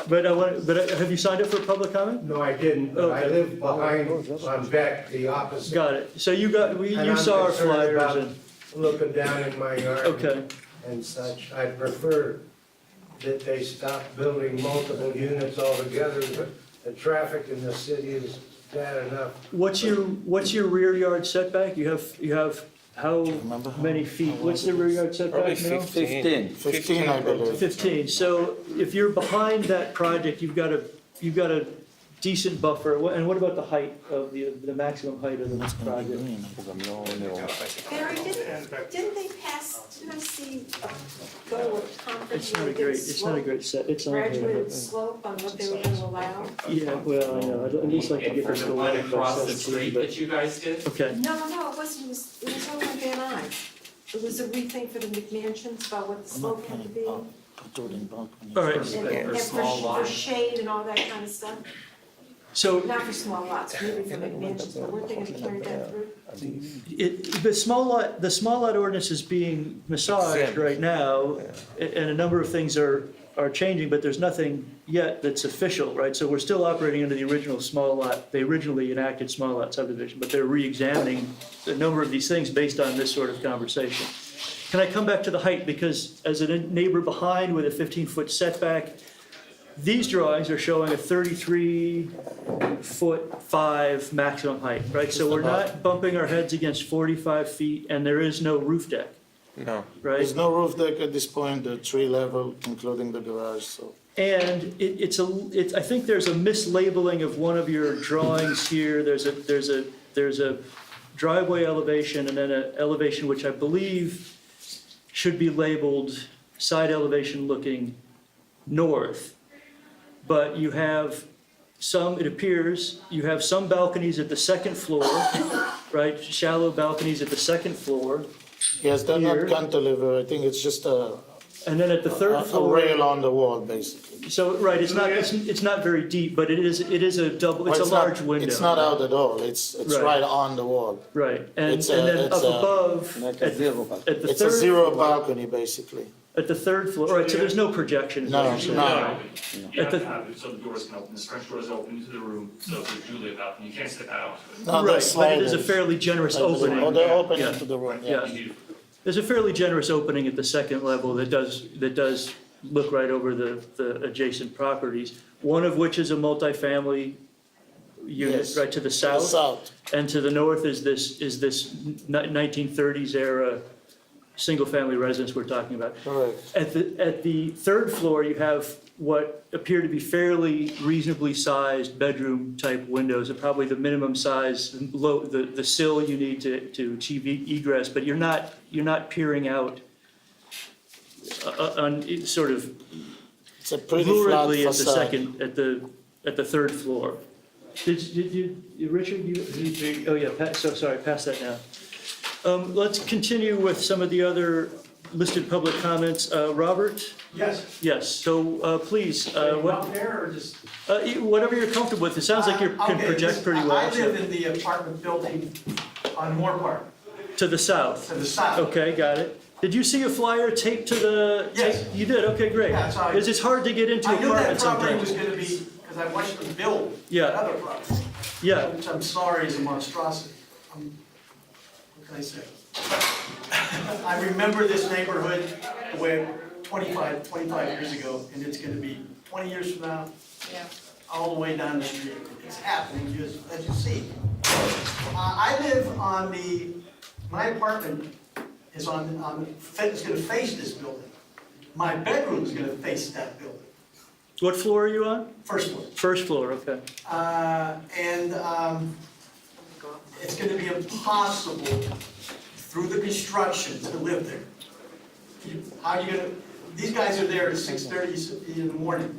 S1: But have you signed up for a public comment?
S21: No, I didn't, but I live behind, on Beck, the opposite.
S1: Got it. So you saw our flyers and.
S21: Looking down in my yard.
S1: Okay.
S21: And such. I prefer that they stop building multiple units altogether. The traffic in the city is bad enough.
S1: What's your rear yard setback? You have how many feet? What's the rear yard setback now?
S20: 15, I believe.
S1: 15. So if you're behind that project, you've got to decent buffer. And what about the height of the maximum height of the project?
S5: Barry, didn't they pass, didn't I see go to a conference?
S1: It's not
S5: where
S1: a
S5: they did
S1: great, it's not a great set, it's on here.
S5: Graduated slope on what they were gonna allow?
S1: Yeah, well, I know, I'd least like to get this
S4: The
S1: to
S4: one
S1: line.
S4: across the street that you guys did?
S1: Okay,
S5: No, it wasn't, it was over in Van Nuys. It was a rethink for the McMansions about what the slope had to be.
S1: all right,
S5: And for shade and all that kind of stuff.
S1: so
S5: Not for small lots, maybe for McMansions, but we're thinking of carrying that through.
S1: the small lot ordinance is being massaged right now, and a number of things are changing, but there's nothing yet that's official, right? So we're still operating under the original small lot, they originally enacted small lot subdivision, but they're re-examining a number of these things based on this sort of conversation. Can I come back to the height? Because as a neighbor behind with a 15-foot setback, these drawings are showing a 33-foot-5 maximum height, right? So we're not bumping our heads against 45 feet, and there is no roof deck,
S20: No.
S1: right?
S20: There's no roof deck at this point, the tree level, including the garage, so.
S1: And I think there's a mislabeling of one of your drawings here. There's a driveway elevation and then an elevation which I believe should be labeled side elevation looking north. But you have it appears, you have some balconies at the second floor, right? Shallow balconies at the second floor.
S20: Yes, they're not
S1: Here.
S20: cantilever, I think it's just
S1: And then at the third
S20: a
S1: floor.
S20: rail on the wall, basically.
S1: So, right, it's not very deep, but it is a double, it's a
S20: Well, not-
S1: large window.
S20: It's not out at all, it's
S1: Right.
S20: right on the wall.
S1: Right, and
S20: It's
S1: then
S20: a-
S1: up
S20: it's a-
S1: above,
S19: Like
S1: at
S19: a zero.
S1: at the
S20: It's a
S1: third,
S20: zero balcony, basically.
S1: at the third floor, all right, so there's no projection. is what
S20: No,
S1: you're saying.
S20: no.
S14: You
S1: At
S14: have to
S1: the-
S14: have it so the doors can open, the French doors open into the room, so if there's Julia balcony, you can't step out.
S20: No, they're
S1: Right, but it is a
S20: sliders.
S1: fairly generous opening.
S20: Oh, they're open
S1: Yeah.
S20: into the room,
S1: Yeah.
S20: yeah.
S1: There's a fairly generous opening at the second level that does look right over the adjacent properties, one of which is a multifamily unit
S20: Yes.
S1: right to the
S20: To the
S1: south.
S20: south.
S1: And to the north is this 1930s era single-family residence we're talking about.
S20: Correct.
S1: At the third floor, you have what appear to be fairly reasonably sized bedroom-type windows, and probably the minimum size, the sill you need to achieve egress, but you're not peering out on sort of
S20: It's a pretty flat
S1: luridly at the
S20: facade.
S1: second, at the third floor. Did Richard, oh yeah, sorry, pass that now. Let's continue with some of the other listed public comments. Robert?
S6: Yes.
S1: Yes, so please,
S6: Up there or just?
S1: whatever you're comfortable with. It sounds like you can
S6: Okay,
S1: project pretty well.
S6: I live
S1: so-
S6: in the apartment building on Moore Park,
S1: To the south?
S6: to the south.
S1: Okay, got it. Did you see a flyer taped to the?
S6: Yes.
S1: You did, okay, great.
S6: Yeah, so I-
S1: Because it's hard to get into
S6: I knew that
S1: apartments
S6: property was
S1: sometimes.
S6: gonna be, because I watched them build
S1: Yeah.
S6: another property,
S1: Yeah,
S6: which I'm sorry is a monstrosity. What can I say? I remember this neighborhood where 25 years ago, and it's gonna be 20 years from now, all the way down the street. It's happening, just as you see. I live on my apartment is is gonna face this building. My bedroom is gonna face that building,
S1: what floor are you on?
S6: first floor.
S1: First floor, okay.
S6: And it's gonna be impossible through the construction to live there. How are you gonna, these guys are there at 6:30 in the morning.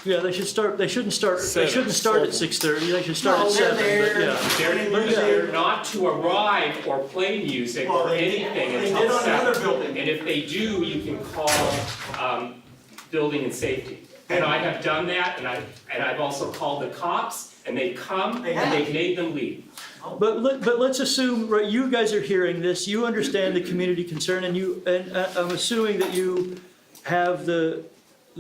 S1: Yeah, they shouldn't start at 6:30, they should start
S6: No,
S1: at
S6: they're
S1: 7,
S6: there.
S1: but yeah.
S4: They're not to arrive or play music
S6: Well,
S4: or
S6: they did-
S4: anything
S6: they
S4: until
S6: did on another
S4: 7.
S6: building.
S4: And if they do, you can call building and safety. And I have done that, and I've also called the cops, and they come,
S6: They
S4: and
S6: have.
S4: they've made them leave.
S1: But let's assume, right, you guys are hearing this, you understand the community concern, and I'm assuming that you have the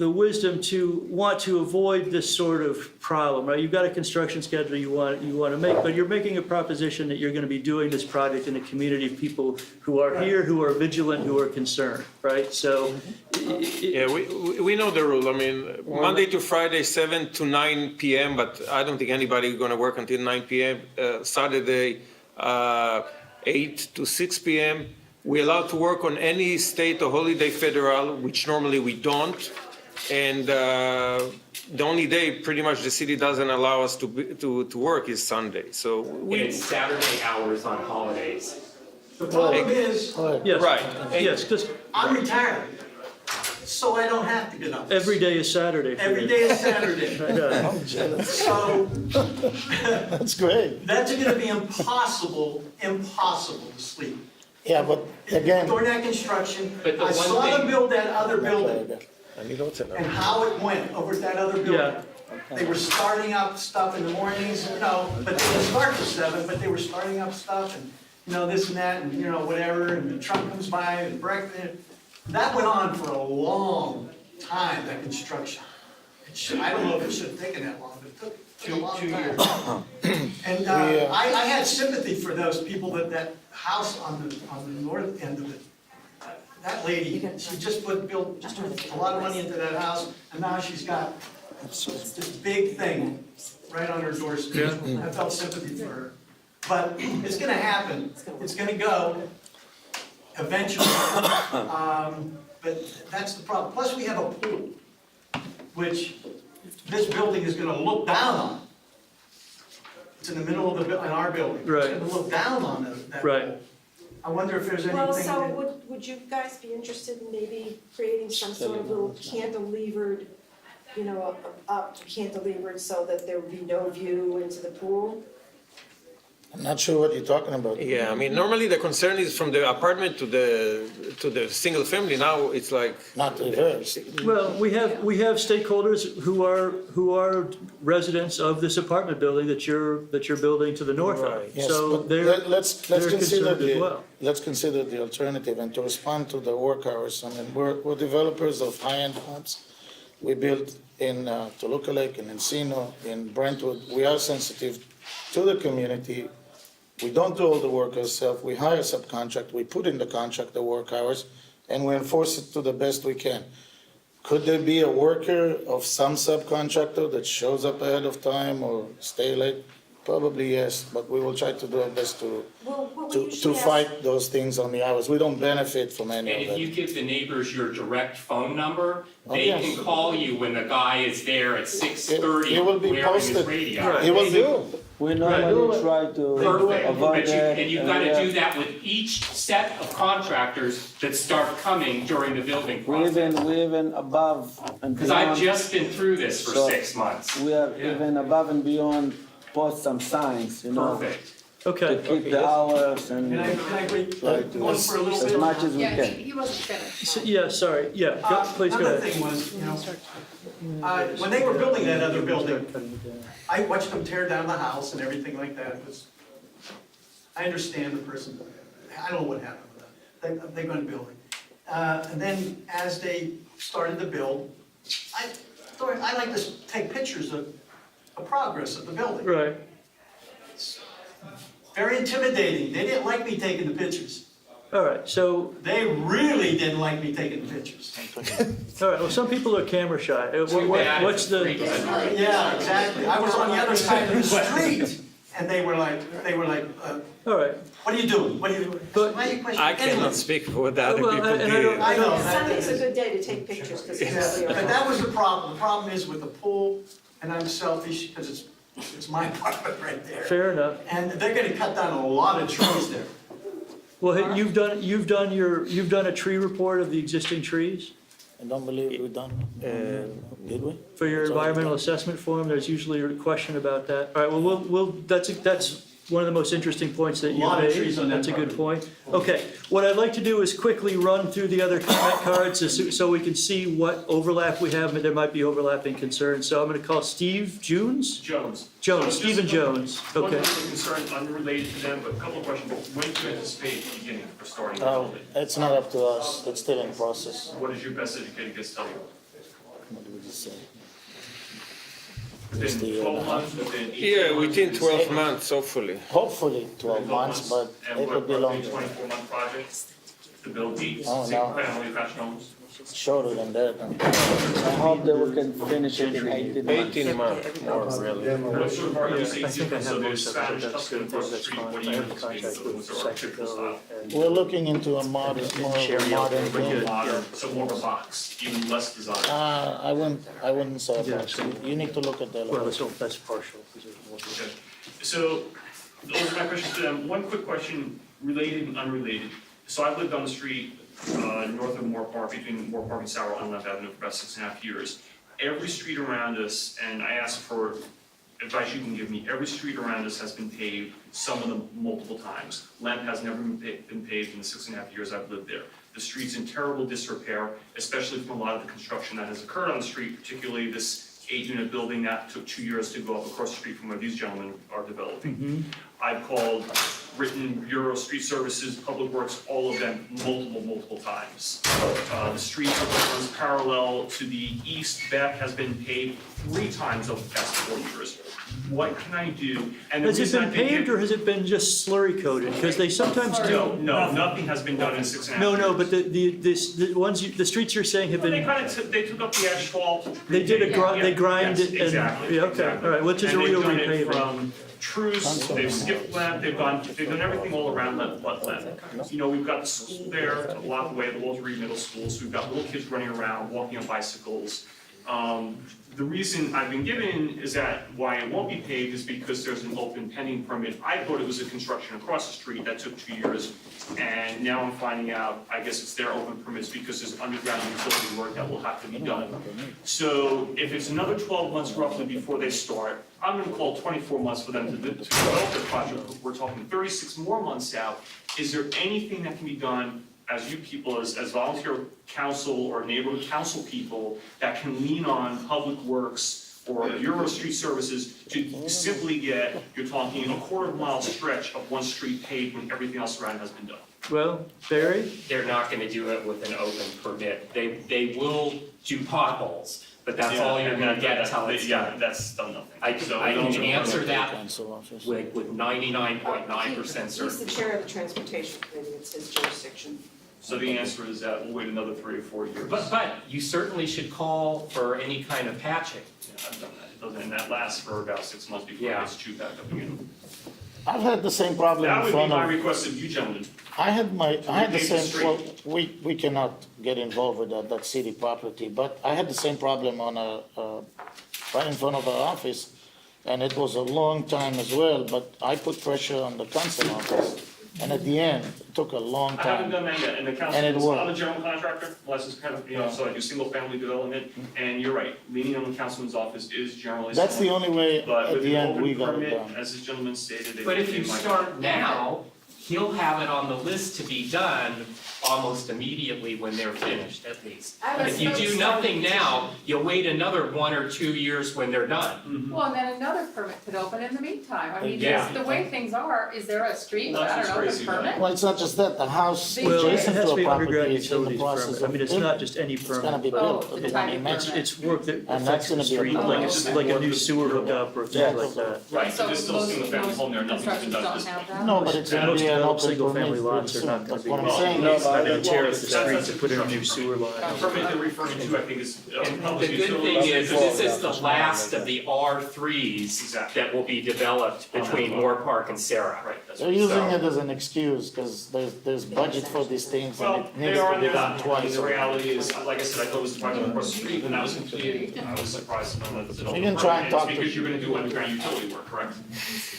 S1: wisdom to want to avoid this sort of problem, right? You've got a construction schedule you want to make, but you're making a proposition that you're going to be doing this project in a community of people who are here, who are vigilant, who are concerned, right? So.
S22: Yeah, we know the rule. I mean, Monday to Friday, 7 to 9 p.m., but I don't think anybody is going to work until 9 p.m. Saturday, 8 to 6 p.m. We're allowed to work on any state or holiday federal, which normally we don't. And the only day pretty much the city doesn't allow us to work is Sunday, so
S4: And
S22: we.
S4: it's Saturday hours on holidays.
S6: The problem is,
S1: Yes.
S22: Right.
S1: Yes, because
S6: I'm retired, so I don't have to get up.
S1: every day is Saturday for
S6: Every
S1: you.
S6: day is Saturday.
S1: Yeah.
S20: I'm jealous.
S6: So
S20: That's great.
S6: that's gonna be impossible to sleep.
S20: Yeah, but again.
S6: During that construction,
S4: But the
S6: I
S4: one
S6: saw them
S4: thing-
S6: build that other building and how it went over at that other building.
S1: Yeah.
S6: They were starting up stuff in the mornings, but they didn't start till 7, but they were starting up stuff and, this and that, and, whatever, and the truck comes by and breakfast. That went on for a long time, that construction. I don't know if it should have taken that long, but it took a long time. And I had sympathy for those people that house on the north end of it. That lady, she just built a lot of money into that house, and now she's got this big thing right on her doorstep. I felt sympathy for her. But it's gonna happen, it's gonna go eventually. But that's the problem. Plus, we have a pool, which this building is gonna look down on. It's in the middle of in our building.
S1: Right.
S6: It's gonna look down on that pool.
S1: Right.
S6: I wonder if there's anything.
S5: Well, so
S6: that-
S5: would you guys be interested in maybe creating some sort of little cantilevered, up cantilevered so that there would be no view into the pool?
S20: I'm not sure what you're talking about.
S22: Yeah, I mean, normally the concern is from the apartment to the single family. Now it's like.
S20: Not reverse.
S1: Well, we have stakeholders who are residents of this apartment building that you're building to the north of.
S20: Yes,
S1: So
S20: but
S1: they're
S20: let's
S1: they're
S20: consider
S1: concerned as well.
S20: let's consider the alternative and to respond to the work hours. I mean, we're developers of high-end homes. We build in Toluca Lake, in Encino, in Brentwood. We are sensitive to the community. We don't do all the work ourselves. We hire subcontract. We put in the contract the work hours, and we enforce it to the best we can. Could there be a worker of some subcontractor that shows up ahead of time or stay late? Probably yes, but we will try to do our best to fight those things on the hours. We don't benefit from any
S4: And
S20: of
S4: if you
S20: that.
S4: give the neighbors your direct phone number, they
S20: yes.
S4: can call you when the guy is there at 6:30
S20: It will be
S4: wearing his
S20: posted.
S4: radio.
S20: It will be.
S19: We normally try to
S4: Perfect,
S19: avoid
S4: but
S19: that.
S4: and you've got to do that with each set of contractors that start coming during the building process.
S19: We even above and
S4: Because I've
S19: beyond.
S4: just been through this for
S19: So,
S4: 6 months.
S19: We are even above and beyond, post some signs,
S4: Perfect.
S1: Okay.
S19: to keep the hours and
S6: Can I wait
S19: try
S6: one for a little
S19: to, as
S6: bit?
S19: much as we can.
S18: He wasn't finished.
S1: Yeah, sorry, yeah, please go
S6: Another
S1: ahead.
S6: thing was, when they were building that other building, I watched them tear down the house and everything like that. I understand the person, I don't know what happened with them. They're gonna build it. And then as they started to build, I like to take pictures of the progress of the building.
S1: Right.
S6: Very intimidating. They didn't like me taking the pictures.
S1: All right, so,
S6: They really didn't like me taking the pictures.
S1: all right, well, some people are camera shy. What's the,
S6: Yeah, exactly. I was on the other side of the street, and they were like,
S1: all right.
S6: what are you doing? What are you doing?
S1: But-
S6: Why are you questioning?
S22: I
S6: Anyway,
S22: cannot speak for what the other
S1: Well,
S22: people
S1: and I
S22: did.
S1: don't-
S6: I know.
S5: Sunday's a good day to take pictures because it's really
S6: But that was the problem. The problem is with the pool, and I'm selfish because it's my apartment right there.
S1: Fair enough.
S6: And they're gonna cut down a lot of trees there.
S1: Well, hey, you've done a tree report of the existing trees
S20: I don't believe we done. Did we?
S1: for your environmental assessment form. There's usually a question about that. All right, well, that's one of the most interesting points that you
S6: Lot of
S1: made.
S6: trees on that
S1: That's a good point. Okay, what I'd like to do is quickly run through the other comment cards so we can see what overlap we have, and there might be overlapping concerns. So I'm gonna call Steve Jones,
S14: Jones.
S1: Stephen Jones,
S14: One
S1: okay.
S14: concern unrelated to them, but a couple of questions. When do you anticipate beginning for starting the building?
S20: It's not up to us. It's still in process.
S14: What does your best educated guess tell you?
S20: What would you say?
S14: Within 12 months, within 18
S22: Yeah,
S14: months?
S22: within 12 months, hopefully.
S20: Hopefully 12 months, but
S14: And
S20: it
S14: what,
S20: could be
S14: roughly
S20: longer.
S14: 24-month project? to build eight
S19: Oh, no.
S14: single-family detached homes.
S19: Shorter than that. I hope that we can finish it in 18 months.
S22: 18 months, more really.
S14: What sort of art you see?
S1: I think I
S14: So
S1: have
S14: there's
S1: most of it,
S14: Spanish
S1: that's
S14: Tuscan
S1: good,
S14: across the
S1: that's
S14: street,
S1: fine.
S14: what do
S1: I
S14: you
S1: have a contract
S14: anticipate?
S1: with
S14: What's the architectural style?
S1: and
S20: We're looking into a modern, more modern thing.
S14: Modern, so more of a box, even less design.
S20: I wouldn't say that. You need to look at the
S1: well,
S20: elevation.
S1: that's partial. 'cause there's more.
S14: Okay. So those are my questions to them. One quick question, related and unrelated. So I've lived on the street north of Moore Park, between Moore Park and Sour on Lemp Avenue for about 6.5 years. Every street around us, and I ask for advice you can give me, every street around us has been paved, some of them multiple times. Lemp has never been paved in the 6.5 years I've lived there. The street's in terrible disrepair, especially from a lot of the construction that has occurred on the street, particularly this 8-unit building that took 2 years to go up across the street from where these gentlemen are developing. I've called, written Bureau, Street Services, Public Works, all of them, multiple times. The street runs parallel to the east, Beck has been paved 3 times over the past 4 years. What can I do? And the
S1: Has it
S14: reason
S1: been
S14: I think
S1: paved or has it been just slurry coated? Because they sometimes do.
S14: No, nothing has been done in 6.5 years.
S1: No, but the ones, the streets you're saying have
S14: Well, they
S1: been,
S14: kind of, they took up the asphalt.
S1: they did a they grind
S14: Yes,
S1: it and,
S14: exactly,
S1: yeah, okay,
S14: exactly.
S1: all right, which is a real
S14: And they've
S1: repaving.
S14: done it from Truce, they've skipped Lemp, they've done everything all around Lemp but Lemp. You know, we've got the school there, a block away, the Walter Reed Middle School, so we've got little kids running around, walking on bicycles. The reason I've been given is that why it won't be paved is because there's an open pending permit. I thought it was a construction across the street that took 2 years, and now I'm finding out, I guess it's their open permits because there's underground utility work that will have to be done. So if it's another 12 months roughly before they start, I'm gonna call 24 months for them to develop the project. We're talking 36 more months out. Is there anything that can be done as you people, as volunteer council or neighborhood council people, that can lean on Public Works or Bureau of Street Services to simply get, you're talking a quarter-mile stretch of one street paved when everything else around has been done?
S1: Well, Barry?
S4: They're not gonna do it with an open permit. They will do potholes, but that's all you're gonna get until it's
S14: Yeah,
S4: done.
S14: that's done nothing.
S4: I can answer that
S20: Council office.
S4: with 99.9%
S5: He's the
S4: certainty.
S5: chair of the transportation committee, it's his jurisdiction.
S14: So the answer is that we'll wait another 3 or 4 years.
S4: But you certainly should call for any kind of patching.
S14: Yeah, I've done that. It doesn't, and that lasts for about 6 months before it
S4: Yeah.
S14: gets chewed back up again.
S20: I've had the same problem
S14: That
S20: in
S14: would be
S20: front
S14: my
S20: of,
S14: request of you gentlemen.
S20: I had the
S14: repave the
S20: same,
S14: street.
S20: well, we cannot get involved with that, that's city property, but I had the same problem on right in front of our office, and it was a long time as well, but I put pressure on the council office, and at the end, it took a long
S14: I haven't
S20: time.
S14: done that yet, and the council,
S20: And it worked.
S14: I'm a general contractor, licensed kind of, so I do single-family development, and you're right, leaning on the councilman's office is generally.
S20: That's the only way,
S14: But
S20: at
S14: with
S20: the
S14: the
S20: end, we
S14: open
S20: got it
S14: permit,
S20: done.
S14: as this gentleman stated, they.
S4: But if
S14: they
S4: you
S14: might-
S4: start now, he'll have it on the list to be done almost immediately when they're finished, at least.
S8: I was
S4: If you do
S8: so
S4: nothing
S8: sorry.
S4: now, you'll wait another 1 or 2 years when they're done.
S8: Well, and then another permit could open in the meantime. I mean,
S4: Yeah.
S8: just the way things are, is there a street
S14: That's
S8: without
S14: what's
S8: an open
S14: crazy,
S8: permit?
S20: Well, it's not just that, the house
S8: Well, it
S20: adjacent
S1: has
S20: to
S1: to
S20: a
S1: be underground
S20: property is in the
S1: utilities
S20: process
S1: permit.
S20: of.
S1: I mean, it's not just any
S20: It's gonna
S1: permit.
S20: be
S8: Oh,
S20: built,
S8: the
S20: it's
S8: tiny
S20: gonna be mentioned.
S8: permit.
S1: It's work that
S20: And that's
S1: affects the
S20: gonna be a
S1: street,
S20: problem.
S1: like a new sewer hookup or
S20: Yeah.
S1: things like that.
S14: Right,
S8: So
S14: but there's still a
S8: most-
S14: single-family
S8: most
S14: home there, nothing's been
S8: constructions
S14: done at
S8: don't
S14: this
S8: have
S14: point.
S8: that?
S20: No, but it's gonna
S1: Most
S20: be an
S1: developed
S20: open
S1: single-family
S20: permit very
S1: lots are
S20: soon,
S1: not gonna
S20: that's
S1: be.
S20: what I'm saying.
S1: They're
S20: is-
S1: gonna tear up the
S14: That's-
S1: street to put in a new sewer
S14: The
S1: line.
S14: permit they're referring to, I think, is
S4: And
S14: public
S4: the good
S14: utilities.
S4: thing is, this is the last of the R3s
S14: Exactly.
S4: that will be developed between Moore Park and Sarah.
S14: Right, that's
S20: They're
S14: what-
S20: using it as an excuse, because there's budget for these things and
S14: Well,
S20: it
S14: they
S20: needs
S14: are
S20: to
S14: and
S20: be
S14: they're
S20: done
S14: not.
S20: twice.
S14: The reality is, like I said, I thought it was the project across the street, when that was completed, I was surprised to know that it's an
S20: We
S14: open
S20: can try and
S14: permit.
S20: talk
S14: It's
S20: to-
S14: because you're gonna do underground utility work, correct?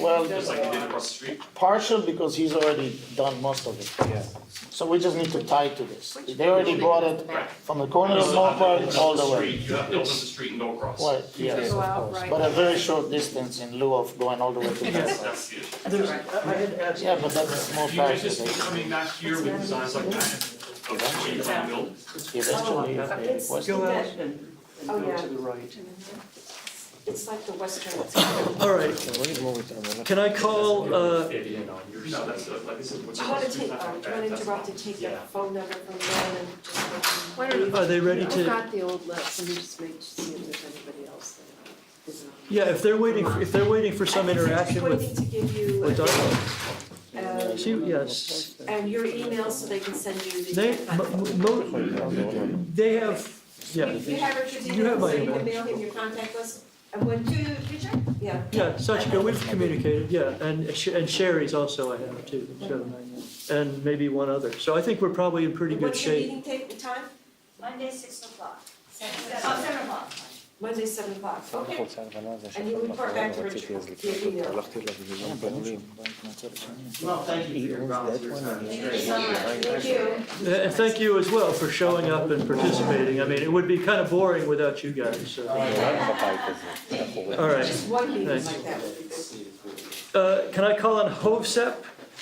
S20: Well,
S14: Just like you did across the street?
S20: partial because he's already done most of it. So we just need to tie to this. They already brought it from the corner of Moore Park all the way.
S14: You have to open up the street and go across.
S20: Well, yes, of
S8: Go out,
S20: course,
S8: right.
S20: but a very short distance in lieu of going all the way to the.
S14: That's the issue.
S1: There's, I had asked.
S20: Yeah, but that's a small
S14: Do you
S20: patch.
S14: anticipate coming back here with designs like that? Of what you're trying to build?
S20: Eventually, if they request
S1: Go
S20: it.
S1: out and
S5: Oh,
S1: go
S5: yeah.
S1: to the right.
S5: It's like the western.
S1: All right, can I call,
S4: Fit in on your
S14: No, that's, like I said, what's
S5: Do you want
S14: across
S5: to
S14: the street,
S5: take,
S14: not
S5: do you
S14: that
S5: want
S14: bad,
S5: to
S14: that's
S5: interrupt
S14: fine.
S5: and take the
S4: Yeah.
S5: phone number from them and just
S8: Why
S5: let them?
S1: are they ready
S18: I've
S1: to,
S18: got the old list, let me just see if there's anybody else that isn't on.
S1: yeah, if they're waiting for some interaction
S5: Waiting
S1: with,
S5: to give you.
S1: with us. Yes.
S18: And your email so they can send you the.
S1: They have, yeah.
S18: You have Richard's
S1: You
S18: email,
S1: have my
S18: so you
S1: email.
S18: can mail him your contact list? And when to Richard? Yeah.
S1: Yeah, Sachiko, we've communicated, yeah, and Sherry's also I have too, so, and maybe one other. So I think we're probably in pretty good
S18: What's your
S1: shape.
S18: meeting time?
S8: Monday, 6 o'clock. 7 o'clock.
S18: Monday, 7 o'clock, okay. And you report back to Richard via email.
S6: Well, thank you for your volunteers.
S18: Thank you.
S1: And thank you as well for showing up and participating. I mean, it would be kind of boring without you guys, so. All right,
S18: Just one meeting
S1: thanks.
S18: like that would be good.
S1: Can I call on Hovsep?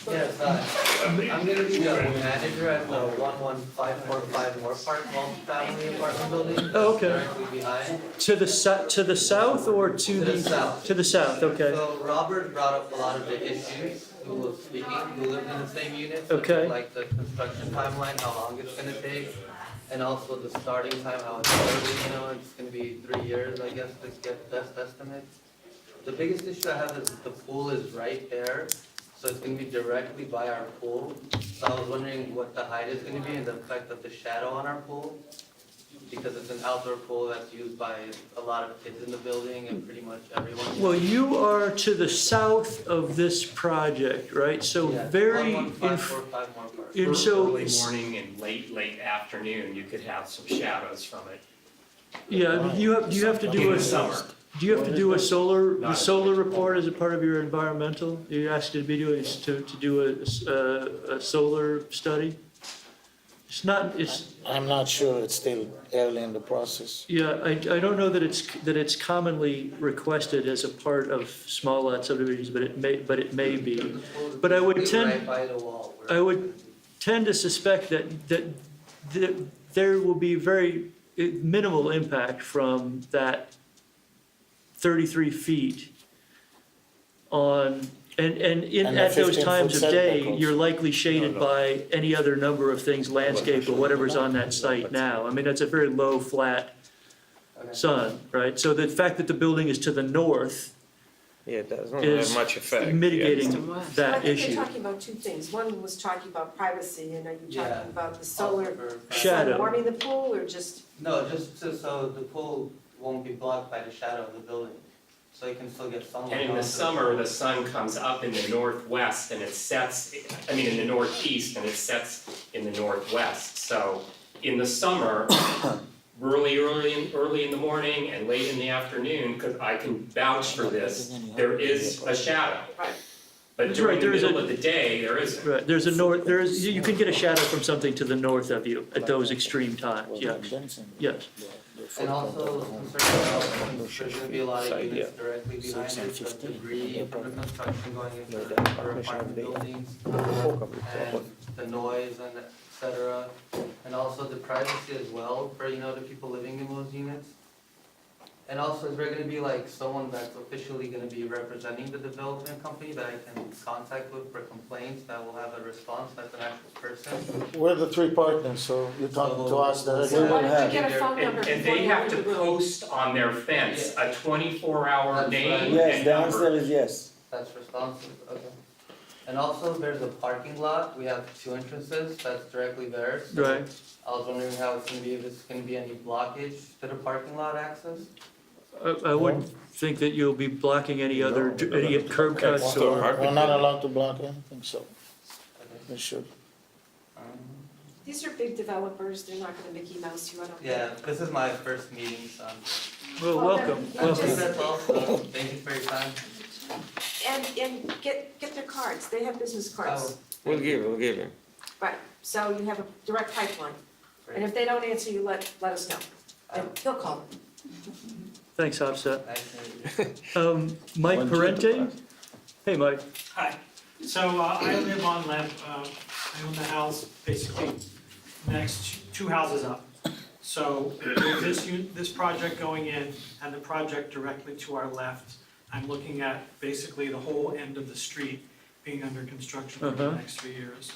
S11: Yes, I'm gonna be the manager at the 11545 Moore Park multifamily apartment building.
S1: Oh, okay.
S11: Directly behind.
S1: To the south or to the?
S11: south.
S1: To the south, okay.
S11: So Robert brought up a lot of the issues, who was speaking, who lived in the same unit. such
S1: Okay.
S11: as Like the construction timeline, how long it's gonna take, and also the starting time, how it's early, it's gonna be 3 years, I guess, to get best estimate. The biggest issue I have is the pool is right there. So it's gonna be directly by our pool. So I was wondering what the height is gonna be and the effect of the shadow on our pool. Because it's an outdoor pool that's used by a lot of kids in the building and pretty much everyone.
S1: Well, you are to the south of this project, right? So
S11: Yeah,
S1: very,
S11: 11545 Moore Park.
S1: and so.
S4: Early morning and late afternoon, you could have some shadows from it.
S1: Yeah, you have to do
S4: In
S1: a.
S4: the summer.
S1: Do you have to do a solar
S4: Not-
S1: solar report as a part of your environmental? You asked to be doing, to do a solar study? It's not, it's,
S20: I'm not sure, it's still early in the process.
S1: yeah, I don't know that it's commonly requested as a part of small lot subdivisions, but it may be. But I would
S11: Right
S1: tend,
S11: by the wall.
S1: I would tend to suspect that there will be very minimal impact from that 33 feet on, and
S20: And the
S1: at those
S20: 15-foot
S1: times of
S20: setback
S1: day,
S20: also.
S1: you're likely shaded by any other number of things, landscape or whatever's on that site now. I mean, that's a very low, flat sun, right? So the fact that the building is to the north
S22: Yeah, it doesn't
S1: is
S22: have much effect.
S1: mitigating
S18: I
S1: that
S18: think
S1: issue.
S18: they're talking about two things. One was talking about privacy, and are you
S11: Yeah.
S18: talking about the solar
S1: Shadow.
S18: sun warming the pool, or just?
S11: No, just so the pool won't be blocked by the shadow of the building. So you can still get sunlight.
S4: And in the
S11: onto
S4: summer, the sun comes up in the northwest and it sets, in the northeast and it sets in the northwest. So in the summer, early in the morning and late in the afternoon, because I can vouch for this, there is a shadow.
S18: Right.
S4: But
S1: That's
S4: during
S1: right,
S4: the
S1: there is
S4: middle
S1: a-
S4: of the day, there isn't.
S1: Right, you can get a shadow from something to the north of you at those extreme times, yes, yes.
S11: And also, there's gonna be a lot of units directly behind it, the debris from the construction going into the apartment buildings, and the noise and et cetera. And also the privacy as well for, the people living in those units. And also, is there gonna be like someone that's officially gonna be representing the development company that I can contact with for complaints that will have a response, that's an actual person?
S20: We're the three partners, so you're talking to us
S18: So
S20: directly.
S18: why don't you get a phone number
S4: And
S18: before
S4: they
S18: you
S4: have
S18: enter
S4: to
S18: the room?
S4: post on their fence a 24-hour
S11: That's
S4: name
S11: right.
S19: Yes,
S4: and
S19: the answer
S4: number.
S19: is yes.
S11: That's responsive, okay. And also, there's a parking lot, we have 2 entrances, that's directly there. So
S1: Right.
S11: I was wondering how it's gonna be, if it's gonna be any blockage to the parking lot access?
S1: I wouldn't think that you'll be blocking any curb cuts or.
S20: We're not allowed to block anything, so we should.
S18: These are big developers, they're not gonna Mickey Mouse you, I don't think.
S11: Yeah, this is my first meeting, so
S1: Well, welcome,
S11: I'm
S1: welcome.
S11: just, that's all, so thank you for your time.
S18: And get their cards, they have business cards.
S22: We'll give him.
S18: Right, so you have a direct pipeline. And if they don't answer you, let us know. And he'll call them.
S1: Thanks, Offset.
S11: Nice to meet you.
S1: Mike Parente? Hey, Mike.
S13: Hi, so I live on Lemp, I own the house basically next, 2 houses up. So with this project going in and the project directly to our left, I'm looking at basically the whole end of the street being under construction for the next 3 years.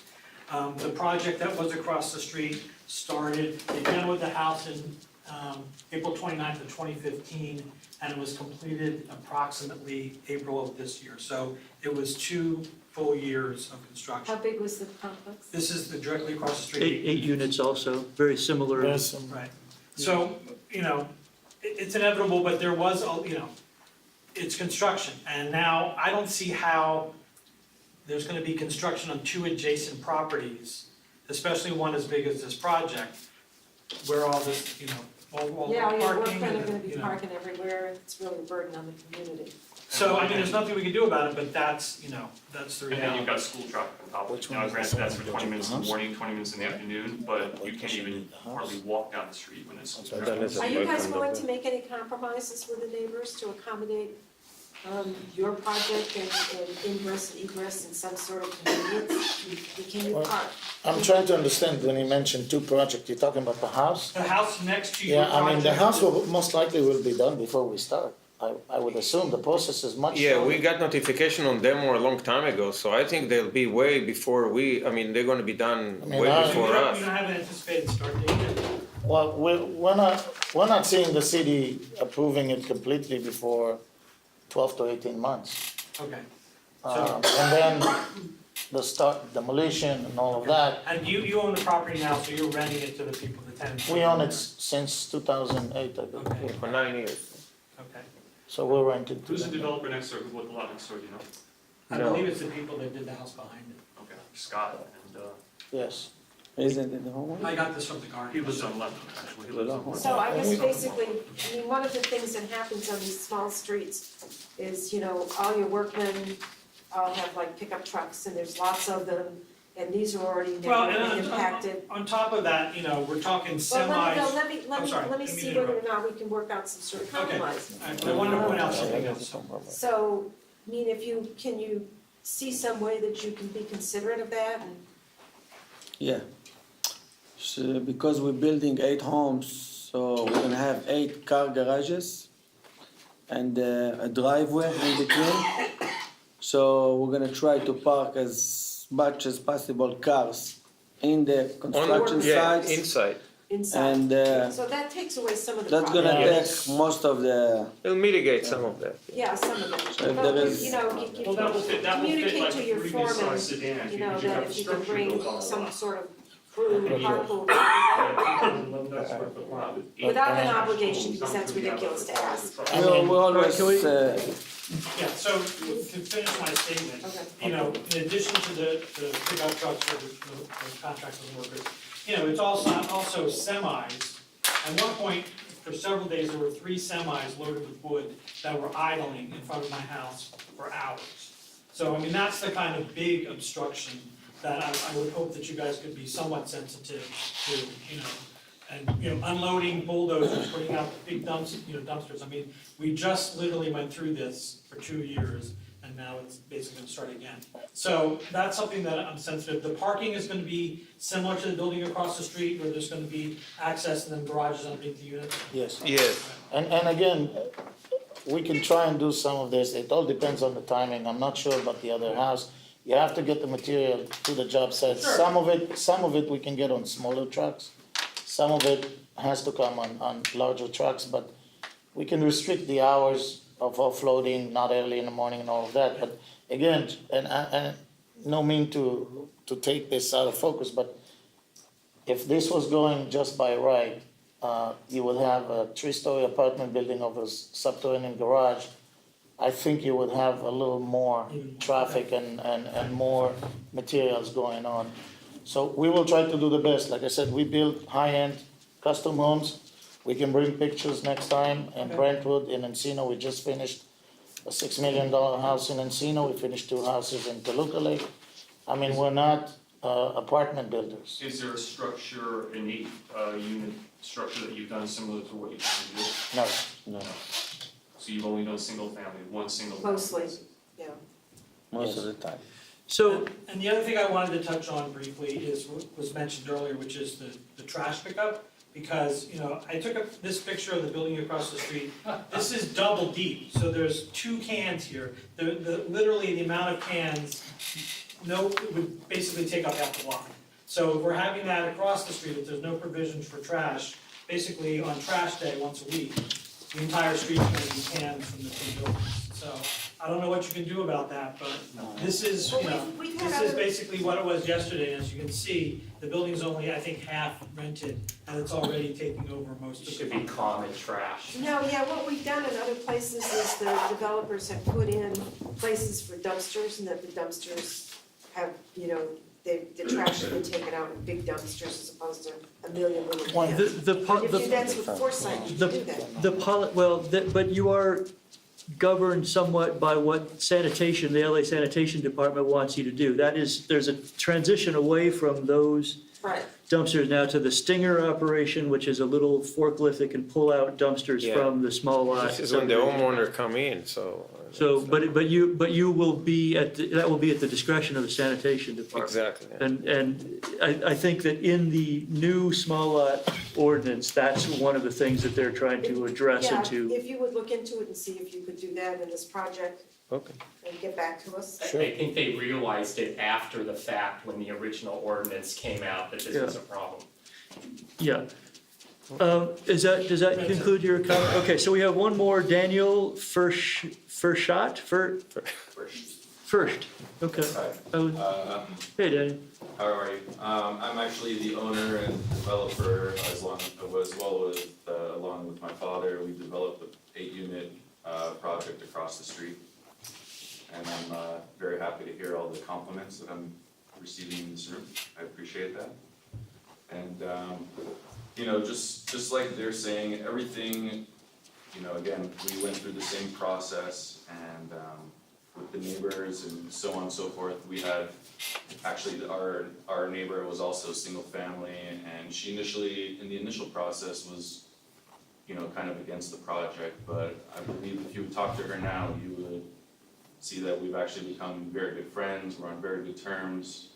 S13: The project that was across the street started, they demoed the house in April 29th of 2015, and it was completed approximately April of this year. So it was 2 full years of construction.
S18: How big was the complex?
S13: This is directly across the street.
S1: Eight units also, very similar.
S13: Right. So, it's inevitable, but there was, it's construction. And now I don't see how there's gonna be construction on two adjacent properties, especially one as big as this project, where all this, all the
S18: Yeah, your
S13: parking
S18: workmen are
S13: and,
S18: gonna be parking everywhere, and it's really a burden on the community.
S13: So, there's nothing we can do about it, but that's the
S14: And then
S13: reality.
S14: you've got school traffic on top of it. Now, granted, that's for 20 minutes in the morning, 20 minutes in the afternoon, but you can't even hardly walk down the street when it's.
S18: Are you guys willing to make any compromises with the neighbors to accommodate your project and ingress and egress and some sort of convenience? Can you park?
S20: I'm trying to understand when you mentioned two projects, you're talking about the house?
S13: The house next to your
S20: Yeah,
S13: project.
S20: I mean, the house will, most likely will be done before we start. I would assume the process is much.
S22: Yeah, we
S20: shorter.
S22: got notification on demo a long time ago, so I think they'll be way before they're gonna be done way
S13: We
S22: before
S13: don't
S22: us.
S13: have an anticipated start date yet.
S20: Well, we're not seeing the city approving it completely before 12 to 18 months.
S13: Okay.
S20: And then the start demolition and all of that.
S13: And you own the property now, so you're renting it to the people, the tenants?
S20: We own it since 2008, I believe.
S22: For 9 years.
S13: Okay.
S20: So we're renting to
S14: Who's the
S20: them.
S14: developer next door, who bought the lot next door, do you know?
S13: I
S22: No.
S13: believe it's the people that did the house behind it.
S14: Okay, Scott, and,
S20: Yes.
S19: Isn't it the homeowner?
S13: I got this from the garden.
S14: he lives on Lemp, actually, he lives on Lemp.
S18: So I guess basically, one of the things that happens on these small streets is, all your workmen all have like pickup trucks and there's lots of them, and these are already
S13: Well,
S18: negatively
S13: and
S18: impacted.
S13: on top of that, we're talking
S18: Well,
S13: semis.
S18: let
S13: I'm sorry,
S18: me
S13: didn't mean
S18: see
S13: to
S18: whether or
S13: interrupt.
S18: not we can work out some sort of
S13: Okay.
S18: compromise.
S13: I wanted to point out something else.
S18: So, can you see some way that you can be considerate of that? And
S19: Yeah. So, because we're building 8 homes, so we're gonna have 8 car garages and a driveway in between. So we're gonna try to park as much as possible cars in the construction sites.
S22: Inside.
S18: inside.
S19: And
S18: So that takes away some of the
S19: that's
S18: problem.
S19: gonna take most of the,
S22: It'll mitigate some of that.
S18: Yeah, some of it.
S19: So if
S18: But,
S19: there is-
S14: Well, that will fit
S18: communicate
S14: like
S18: to
S14: a
S18: your
S14: 3
S18: foreman,
S14: mid-size sedan, if you
S18: that
S14: have
S18: if you can
S14: structure
S18: bring
S14: built on the
S18: some
S14: lot.
S18: sort of crew, carpool. Without an obligation, because that's ridiculous to ask.
S19: we're always,
S13: Yeah, so to finish my statement, in addition to the pickup trucks for the contractors and workers, it's also semis. At one point, for several days, there were 3 semis loaded with wood that were idling in front of my house for hours. So, that's the kind of big obstruction that I would hope that you guys could be somewhat sensitive to, and, unloading bulldozers, putting out big dumpsters. We just literally went through this for 2 years, and now it's basically gonna start again. So that's something that I'm sensitive. The parking is gonna be similar to the building across the street, where there's gonna be access and then garages underneath the units.
S20: Yes.
S22: Yes.
S20: And again, we can try and do some of this. It all depends on the timing. I'm not sure about the other house. You have to get the material to the job site.
S13: Sure.
S20: Some of it we can get on smaller trucks. Some of it has to come on larger trucks, but we can restrict the hours of offloading, not early in the morning and all of that. But again, and no mean to take this out of focus, but if this was going just by right, you would have a 3-story apartment building over a subterranean garage. I think you would have a little more traffic and more materials going on. So we will try to do the best. Like I said, we build high-end custom homes. We can bring pictures next time. In Brentwood, in Encino, we just finished a $6 million house in Encino. We finished 2 houses in Toluca Lake. We're not apartment builders.
S14: Is there a structure, a neat unit structure that you've done similar to what you're trying to do?
S20: No.
S14: So you've only done single family, one single.
S18: Mostly, yeah.
S19: most of the time.
S1: So,
S13: And the other thing I wanted to touch on briefly is what was mentioned earlier, which is the trash pickup. Because, I took this picture of the building across the street. This is double deep, so there's 2 cans here. Literally the amount of cans, would basically take up half the block. So if we're having that across the street, if there's no provisions for trash, basically on trash day once a week, the entire street's gonna be cans from the 2 buildings. So I don't know what you can do about that, but this is, you know,
S5: We've had
S13: this is
S5: other-
S13: basically what it was yesterday. As you can see, the building's only, I think, half rented, and it's already taking over most of the.
S4: Should be common trash.
S5: No, yeah, what we've done in other places is the developers have put in places for dumpsters, and that the dumpsters have, you know, the trash has been taken out in big dumpsters as opposed to a million little cans. But if you, that's with foresight, you can do that.
S1: But you are governed somewhat by what sanitation, the LA Sanitation Department wants you to do. That is, there's a transition away from those
S5: Right.
S1: dumpsters now to the Stinger operation, which is a little forklift that can pull out dumpsters
S22: Yeah.
S1: from the small lot.
S22: This is when the homeowner come in, so.
S1: So, but you will be that will be at the discretion of the sanitation department.
S22: Exactly. Yeah.
S1: And I think that in the new small lot ordinance, that's one of the things that they're trying to address and to.
S5: Yeah, if you would look into it and see if you could do that in this project
S22: Okay.
S5: and get back to us.
S4: I think they realized it after the fact when the original ordinance came out that this was a problem.
S1: Yeah. Does that conclude your comment? Okay, so we have one more, Daniel First, okay. Hey, Daniel.
S9: How are you? I'm actually the owner and developer along with my father. We developed an 8-unit project across the street. And I'm very happy to hear all the compliments that I'm receiving in this room. I appreciate that. And, you know, just like they're saying, everything, you know, again, we went through the same process and with the neighbors and so on and so forth. We had, actually, our neighbor was also single family, and she initially, in the initial process, was, you know, kind of against the project. But I believe if you would talk to her now, you would see that we've actually become very good friends. We're on very good terms.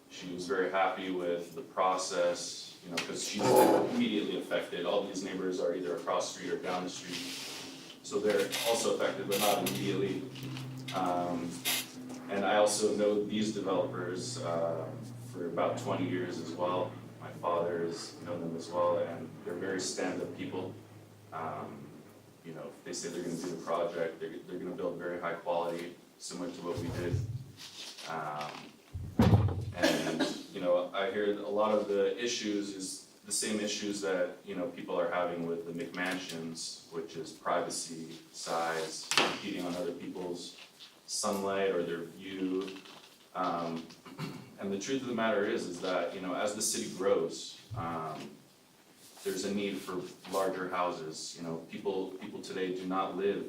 S9: She was very happy with the process, you know, because she's immediately affected. All these neighbors are either across the street or down the street. So they're also affected, but not immediately. And I also know these developers for about 20 years as well. My father has known them as well, and they're very stand-up people. You know, if they say they're gonna do the project, they're gonna build very high quality, similar to what we did. And, you know, I hear a lot of the issues is the same issues that, you know, people are having with the McMansions, which is privacy, size, impeding on other people's sunlight or their view. And the truth of the matter is that, you know, as the city grows, there's a need for larger houses. You know, people today do not live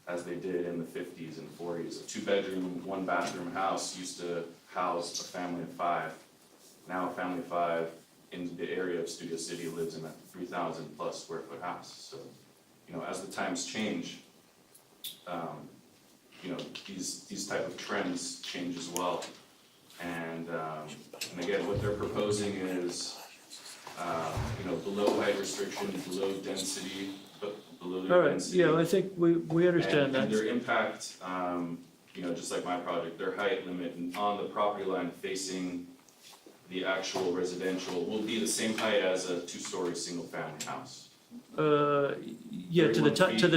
S9: as they did in the 50s and 40s. A 2-bedroom, 1-bathroom house used to house a family of 5. Now a family of 5 in the area of Studio City lives in a 3,000 plus square foot house. So, you know, as the times change, you know, these type of trends change as well. And again, what they're proposing is, you know, below height restriction, below density, below
S1: All
S9: their
S1: right,
S9: density.
S1: yeah, I think we understand that.
S9: And their impact, you know, just like my project, their height limit on the property line facing the actual residential will be the same height as a 2-story single-family house.
S1: Yeah, to the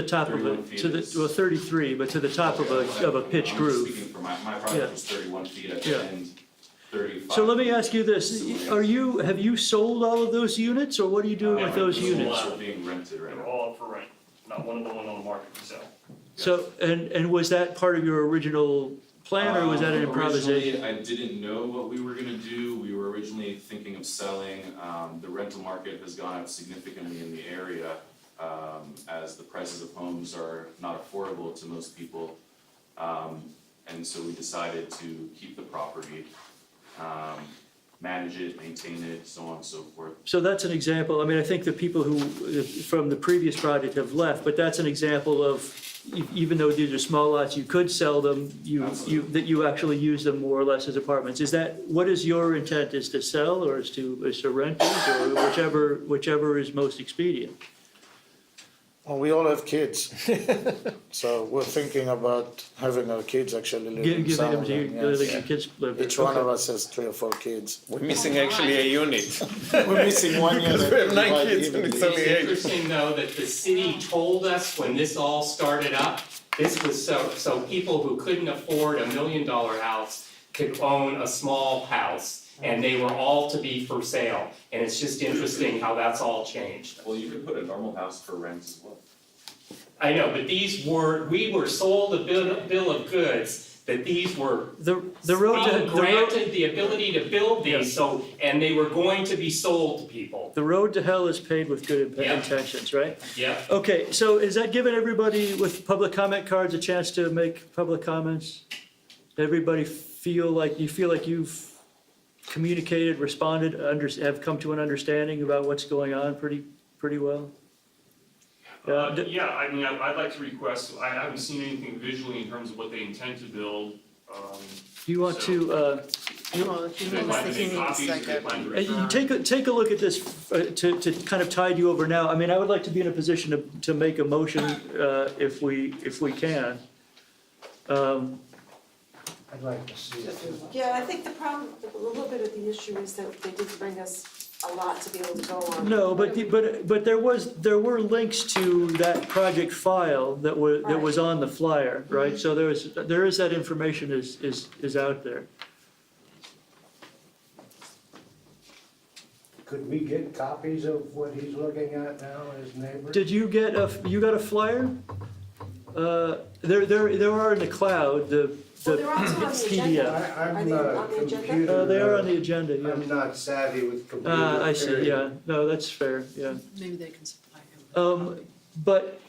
S1: top of
S9: 31
S1: a,
S9: feet
S1: to the,
S9: is-
S1: well, 33, but to the top of a pitched
S9: I'm
S1: roof.
S9: speaking for my
S1: Yeah.
S9: project was 31 feet at the
S1: Yeah.
S9: end, 35.
S1: So let me ask you this, have you sold all of those units, or what are you doing with those units?
S9: They're being rented right
S14: They're
S9: now.
S14: all up for rent, not one of the one on the market for sale.
S1: So, and was that part of your original plan, or was that an improvisation?
S9: Originally, I didn't know what we were gonna do. We were originally thinking of selling. The rental market has gone up significantly in the area, as the prices of homes are not affordable to most people. And so we decided to keep the property, manage it, maintain it, so on and so forth.
S1: So that's an example, I mean, I think the people who, from the previous project have left, but that's an example of, even though these are small lots, you could sell them, that you actually use them more or less as apartments. Is that, what is your intent, is to sell, or is to rent these, or whichever is most expedient?
S20: Well, we all have kids, so we're thinking about having our kids actually live in
S1: Giving
S20: some
S1: them
S20: of
S1: to
S20: them,
S1: your,
S20: yes.
S1: your kids live there.
S20: Each one
S1: Okay.
S20: of us has 3 or 4 kids.
S22: We're missing actually a unit.
S20: We're missing one unit.
S22: Because we have 9
S20: divided
S22: kids and
S20: evenly.
S22: it's only
S4: It's
S22: 8.
S4: interesting, though, that the city told us when this all started up This was so people who couldn't afford $1 million house could own a small house, and they were all to be for sale. And it's just interesting how that's all changed.
S9: Well, you could put a normal house for rent as well.
S4: I know, but we were sold a bill of goods that these were
S1: The road to,
S4: being granted the ability to build these, so, and they were going to be sold to people.
S1: the road to hell is paved with good
S4: Yeah.
S1: intentions, right?
S4: Yeah.
S1: Okay, so is that giving everybody with public comment cards a chance to make public comments? Everybody feel like you've communicated, responded, have come to an understanding about what's going on pretty well?
S14: Yeah, I mean, I'd like to request, I haven't seen anything visually in terms of what they intend to build.
S1: Do you want to,
S14: Do they plan to make copies? Do they plan to
S1: you
S14: return?
S1: take a look at this to kind of tide you over now. I mean, I would like to be in a position to make a motion if we can.
S21: I'd like to see it.
S5: Yeah, I think the problem, a little bit of the issue is that they did bring us a lot to be able to go on.
S1: No, but there were links to that project file that was on the flyer, right? So there is that information is out there.
S21: Could we get copies of what he's looking at now, his neighbor?
S1: Did you get you got a flyer? There are in the cloud, the
S5: they're also on the agenda.
S1: PDF.
S21: I'm
S5: Are they on the agenda?
S21: computer.
S1: They are on the agenda, yeah.
S21: I'm not savvy with computer.
S1: I see,
S21: period.
S1: yeah. No, that's fair, yeah.
S12: Maybe they can supply him.
S1: But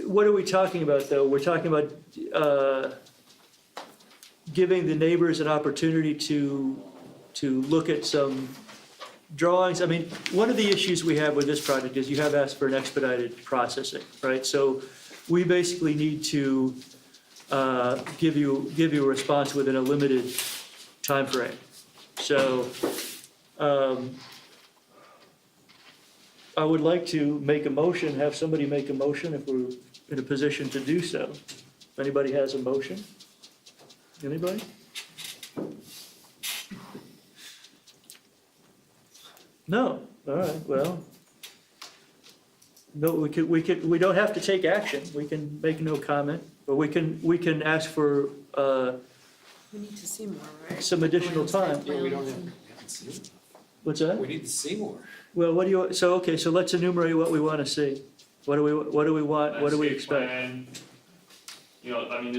S1: what are we talking about, though? We're talking about giving the neighbors an opportunity to look at some drawings. I mean, one of the issues we have with this project is you have asked for an expedited processing, right? So we basically need to give you a response within a limited timeframe. So I would like to make a motion, have somebody make a motion if we're in a position to do so. If anybody has a motion? Anybody? No, all right, well. No, we don't have to take action, we can make no comment, but we can ask for
S12: We need to see more, right?
S1: some additional time.
S7: Yeah, we don't have to see.
S1: What's that?
S7: We need to see more.
S1: Well, what do you, so let's enumerate what we want to see. What do we want, what do we
S14: Landscape
S1: expect?
S14: plan. You know, I mean,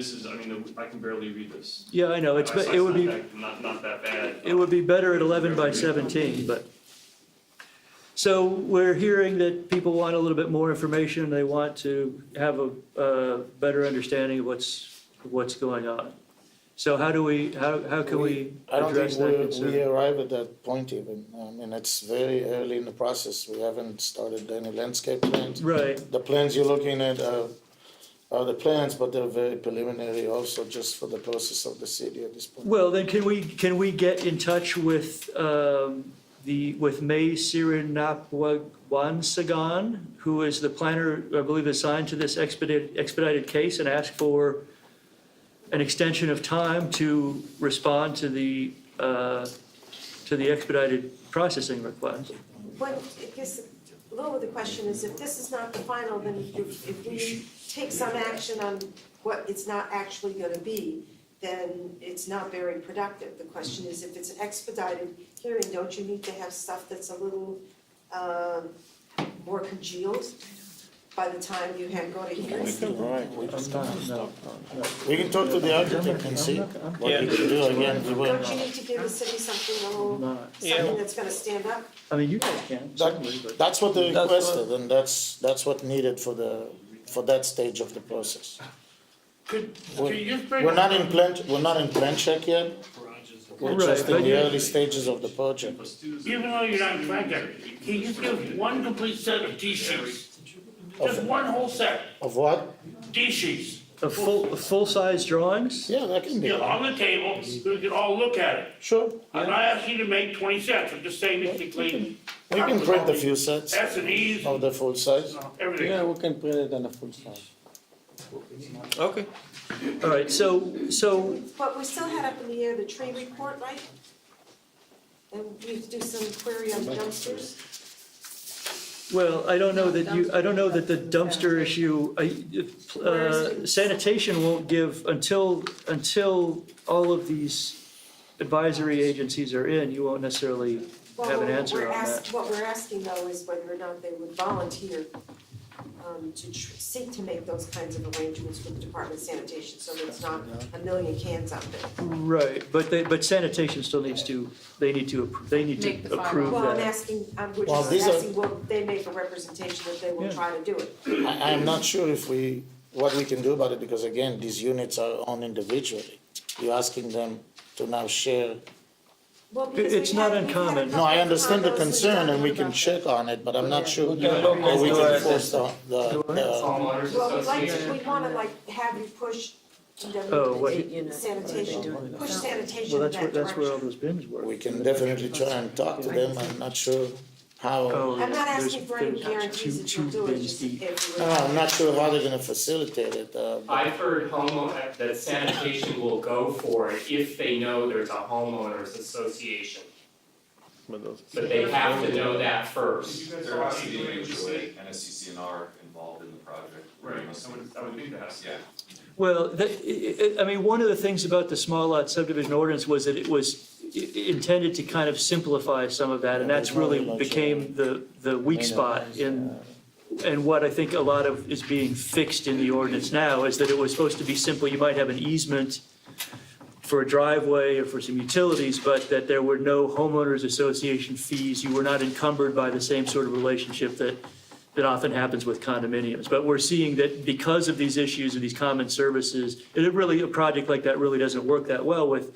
S14: I can barely read this.
S1: Yeah, I know, it would be,
S14: Not that bad.
S1: it would be better at 11 by 17, but. So we're hearing that people want a little bit more information, they want to have a better understanding of what's going on. So how can we
S20: I don't
S1: address
S20: think
S1: that
S20: we
S1: concern?
S20: arrive at that point even. I mean, it's very early in the process. We haven't started any landscape plans.
S1: Right,
S20: The plans you're looking at are the plans, but they're very preliminary also, just for the process of the city at this point.
S1: well, then can we get in touch with with May Sirinapwansagan, who is the planner, I believe, assigned to this expedited case, and ask for an extension of time to respond to the expedited processing request?
S5: What, I guess, a little of the question is, if this is not the final, then if we take some action on what it's not actually gonna be, then it's not very productive. The question is, if it's an expedited hearing, don't you need to have stuff that's a little more congealed by the time you go to hearing?
S20: We can talk to the architect and see what we can do again. We will.
S5: Don't you need to give the city something something that's gonna stand up?
S1: I mean, you guys can, certainly, but.
S20: That's what they requested, and that's what needed for that stage of the process.
S3: Could you just bring?
S20: We're not in plan check yet. We're just in the early stages of the project.
S3: Even though you're not in plan check, can you just give one complete set of D-sheets? Just one whole set,
S20: Of what?
S3: D-sheets.
S1: Of full-size drawings?
S20: Yeah, that can be.
S3: You know, on the table, we can all look at it.
S20: Sure.
S3: I'm not asking you to make 20 sets, I'm just saying basically.
S20: We can print a few sets
S3: S and E's,
S20: of the full size.
S3: everything.
S19: Yeah, we can print it on a full size.
S22: Okay.
S1: All right, so,
S5: But we still had up in the air the tree report, right? And we have to do some query on the dumpsters.
S1: Well, I don't know that the dumpster issue, sanitation won't give, until all of these advisory agencies are in, you won't necessarily have an answer on that.
S5: What we're asking though is whether or not they would volunteer seek to make those kinds of arrangements with the Department of Sanitation, so that it's not a million cans out there.
S1: Right, but sanitation still needs to, they need to
S8: Make the
S1: approve
S5: Well, I'm
S1: that.
S5: asking, we're
S20: Well,
S5: just
S20: these are-
S5: asking, will they make a representation that they will
S1: Yeah.
S5: try to do it?
S20: I'm not sure what we can do about it, because again, these units are owned individually. You're asking them to now share.
S5: Well, because
S1: It's
S5: we've
S1: not
S5: had- we've had a
S1: uncommon.
S20: No, I
S5: couple
S20: understand the
S5: condos we've
S20: concern and we
S5: done
S20: can
S5: about
S20: check on it, but I'm not sure
S19: Yeah,
S20: how we
S19: do
S20: can
S19: it.
S20: enforce the,
S4: Homeowners
S5: Well, we'd like
S4: Association.
S5: to, we wanna like have you push
S1: Oh, what-
S5: sanitation, push sanitation
S1: Well,
S5: in that
S1: that's where all
S5: direction.
S1: those bins were.
S20: we can definitely try and talk to them. I'm not sure how.
S1: Oh,
S5: I'm not
S1: there's-
S5: asking for any
S1: there's
S5: guarantees that
S1: two
S5: you'll do it,
S1: bins
S5: just
S1: deep.
S5: if you
S20: No,
S5: would.
S20: I'm not sure how they're gonna facilitate it.
S4: I've heard that sanitation will go for it if they know there's a homeowners association. But they have to know that first.
S9: There has to be an HOA and a CCNR involved in the project.
S14: Right, I would think that.
S9: Yeah.
S1: Well, I mean, one of the things about the small lot subdivision ordinance was that it was intended to kind of simplify some of that, and that's really became the weak spot in, and what I think a lot of is being fixed in the ordinance now is that it was supposed to be simple. You might have an easement for a driveway or for some utilities, but that there were no homeowners association fees. You were not encumbered by the same sort of relationship that often happens with condominiums. But we're seeing that because of these issues and these common services, a project like that really doesn't work that well with,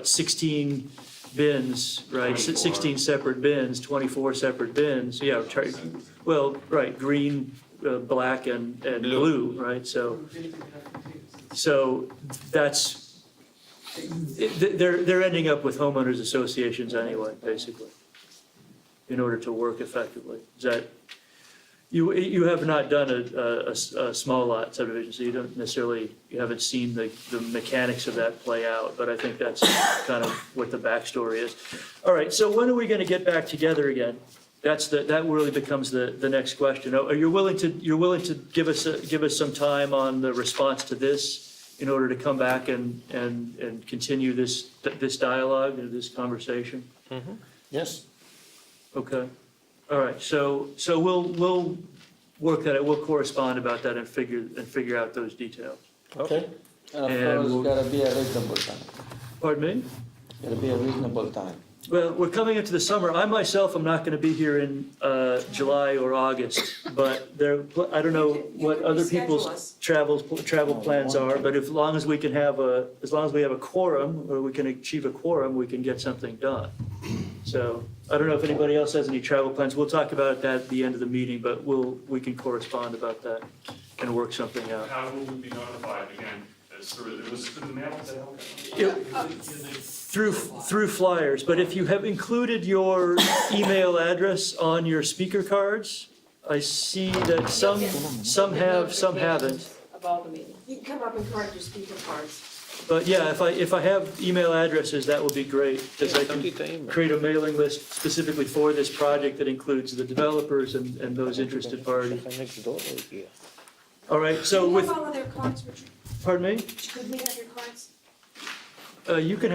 S1: 16 bins, right? 16 separate bins, 24 separate bins, yeah. Well, right, green, black, and blue, right? So that's, they're ending up with homeowners associations anyway, basically, in order to work effectively. Is that, you have not done a small lot subdivision, so you don't necessarily, you haven't seen the mechanics of that play out, but I think that's kind of what the backstory is. All right, so when are we gonna get back together again? That really becomes the next question. Are you willing to give us some time on the response to this in order to come back and continue this dialogue and this conversation?
S20: Yes.
S1: Okay. All right, so we'll work that out, we'll correspond about that and figure out those details.
S20: Okay.
S19: And of
S1: And
S19: course,
S1: we'll-
S19: gotta be a reasonable time.
S1: Pardon me?
S19: Gotta be a reasonable time.
S1: Well, we're coming into the summer. I myself am not gonna be here in July or August, but I don't know what other people's travel plans are, but as long as we have a quorum, or we can achieve a quorum, we can get something done. So, I don't know if anybody else has any travel plans. We'll talk about that at the end of the meeting, but we can correspond about that and work something out.
S14: How will we be notified again? Was it through the mail?
S1: Through flyers, but if you have included your email address on your speaker cards, I see that some have, some haven't.
S18: About the meeting.
S5: You can come up and correct your speaker cards.
S1: But yeah, if I have email addresses, that would be great, because I can create a mailing list specifically for this project that includes the developers and those interested parties. All right, so
S5: Do
S1: with,
S5: you have all of their cards, Richard?
S1: pardon me?
S5: Could we have your cards?
S1: You can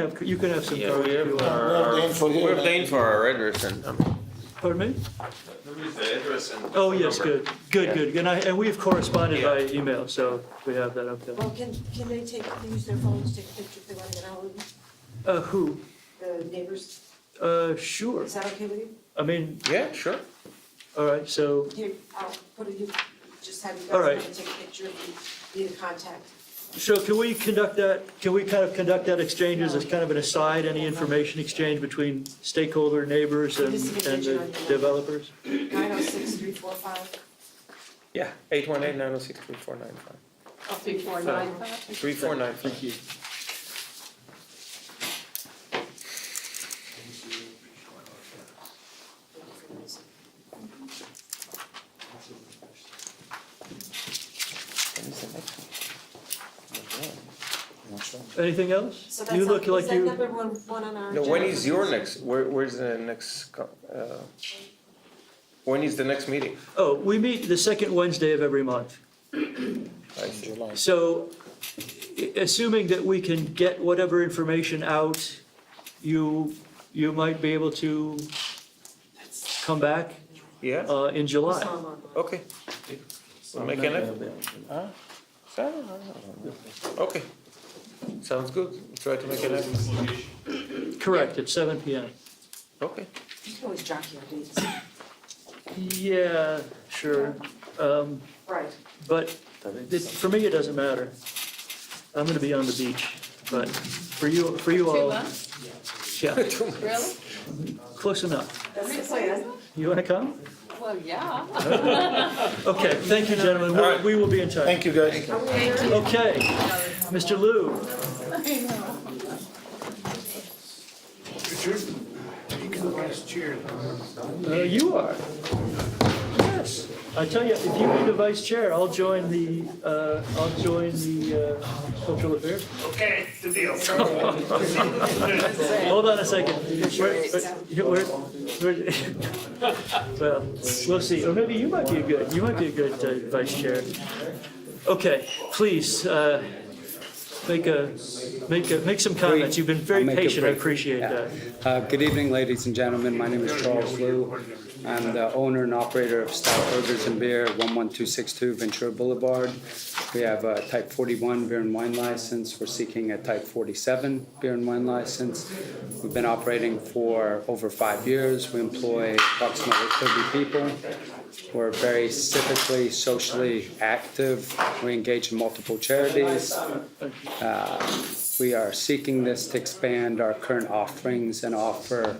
S1: have some
S22: Yeah,
S1: cards
S22: we
S1: if
S22: have
S1: you want.
S22: our, we're paying for our address and,
S1: Pardon me?
S22: the address and.
S1: Oh, yes,
S22: number.
S1: good. And we've corresponded by email, so we have that, okay.
S5: Well, can they use their phones, take a picture if they want to get hold of them?
S1: Who?
S5: The neighbors?
S1: Sure.
S5: Is that okay with you?
S1: I mean,
S22: Yeah, sure.
S1: all right, so,
S5: Here, I'll put it, just have you
S1: All
S5: guys
S1: right.
S5: come and take a picture if you need a contact.
S1: so can we kind of conduct that exchange as kind of an aside, any information exchange between stakeholder, neighbors, and the developers?
S5: 906-345.
S22: Yeah, 818-906-3495.
S12: 3495?
S22: 3495.
S1: Thank you. Anything else?
S5: So
S1: You look like
S5: is that
S1: you,
S5: number one on our
S22: No,
S5: agenda?
S22: when is your next, where's the next, When is the next meeting?
S1: Oh, we meet the second Wednesday of every month.
S22: I see.
S1: So, assuming that we can get whatever information out, you might be able to come back
S22: Yeah,
S1: in July.
S22: okay. We'll make an effort. Okay, sounds good. Try to make an effort.
S1: Correct, at 7 PM.
S22: Okay.
S18: You can always jockey our dates.
S1: Yeah, sure.
S18: Right.
S1: But for me, it doesn't matter. I'm gonna be on the beach, but for you all, yeah,
S12: Really?
S1: close enough.
S18: That's the plan.
S1: You wanna come?
S12: Well, yeah.
S1: Okay, thank you, gentlemen. We will be in touch.
S20: Thank you, guys.
S1: Okay, Mr. Liu.
S21: Speaking of vice chair.
S1: You are. Yes. I tell you, if you need a vice chair, I'll join the cultural affairs.
S14: Okay, the deal.
S1: Hold on a second. Well, we'll see. Or maybe you might be a good vice chair. Okay, please, make some comments. You've been very patient. I appreciate that.
S16: Good evening, ladies and gentlemen. My name is Charles Liu. I'm the owner and operator of Stout Burgers and Beer, 11262 Ventura Boulevard. We have a Type 41 beer and wine license. We're seeking a Type 47 beer and wine license. We've been operating for over 5 years. We employ approximately 30 people. We're very civically, socially active. We engage in multiple charities. We are seeking this to expand our current offerings and offer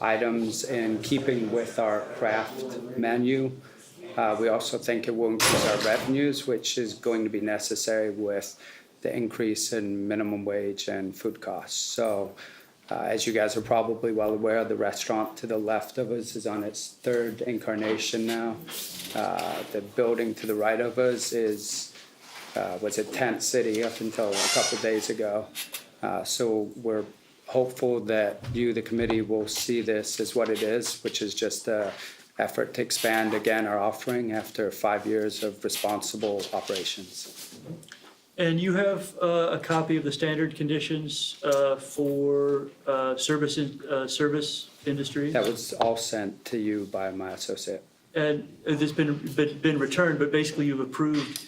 S16: items in keeping with our craft menu. We also think it will increase our revenues, which is going to be necessary with the increase in minimum wage and food costs. So, as you guys are probably well aware, the restaurant to the left of us is on its third incarnation now. The building to the right of us was a tent city up until a couple of days ago. So we're hopeful that you, the committee, will see this as what it is, which is just an effort to expand again our offering after 5 years of responsible operations.
S1: And you have a copy of the standard conditions for service industry?
S16: That was all sent to you by my associate.
S1: And it's been returned, but basically you've approved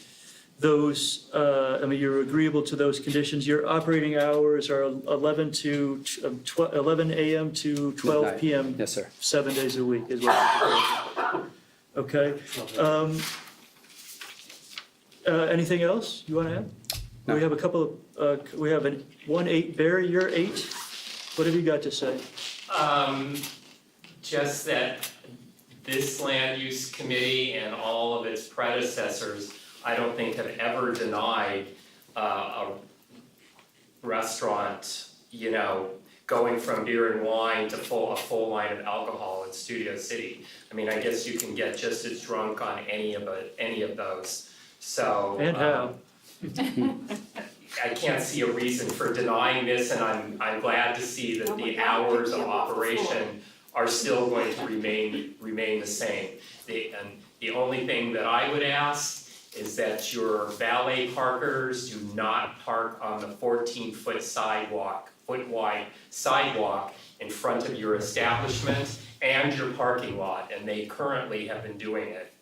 S1: those, you're agreeable to those conditions. Your operating hours are 11 a.m. to 12
S16: Midnight.
S1: p.m.
S16: Yes, sir.
S1: 7 days a week is what you're proposing. Okay. Anything else you want to add?
S16: No.
S1: We have a couple of, we have an 1-8, Barry, you're 8. What have you got to say?
S4: Just that this land use committee and all of its predecessors, I don't think have ever denied a restaurant, going from beer and wine to a full line of alcohol in Studio City. I mean, I guess you can get just as drunk on any of those. So.
S1: And how?
S4: I can't see a reason for denying this, and I'm glad to see that the hours of operation are still going to remain the same. The only thing that I would ask is that your valet parkers do not park on the 14-foot foot-wide sidewalk in front of your establishment and your parking lot, and they currently have been doing it.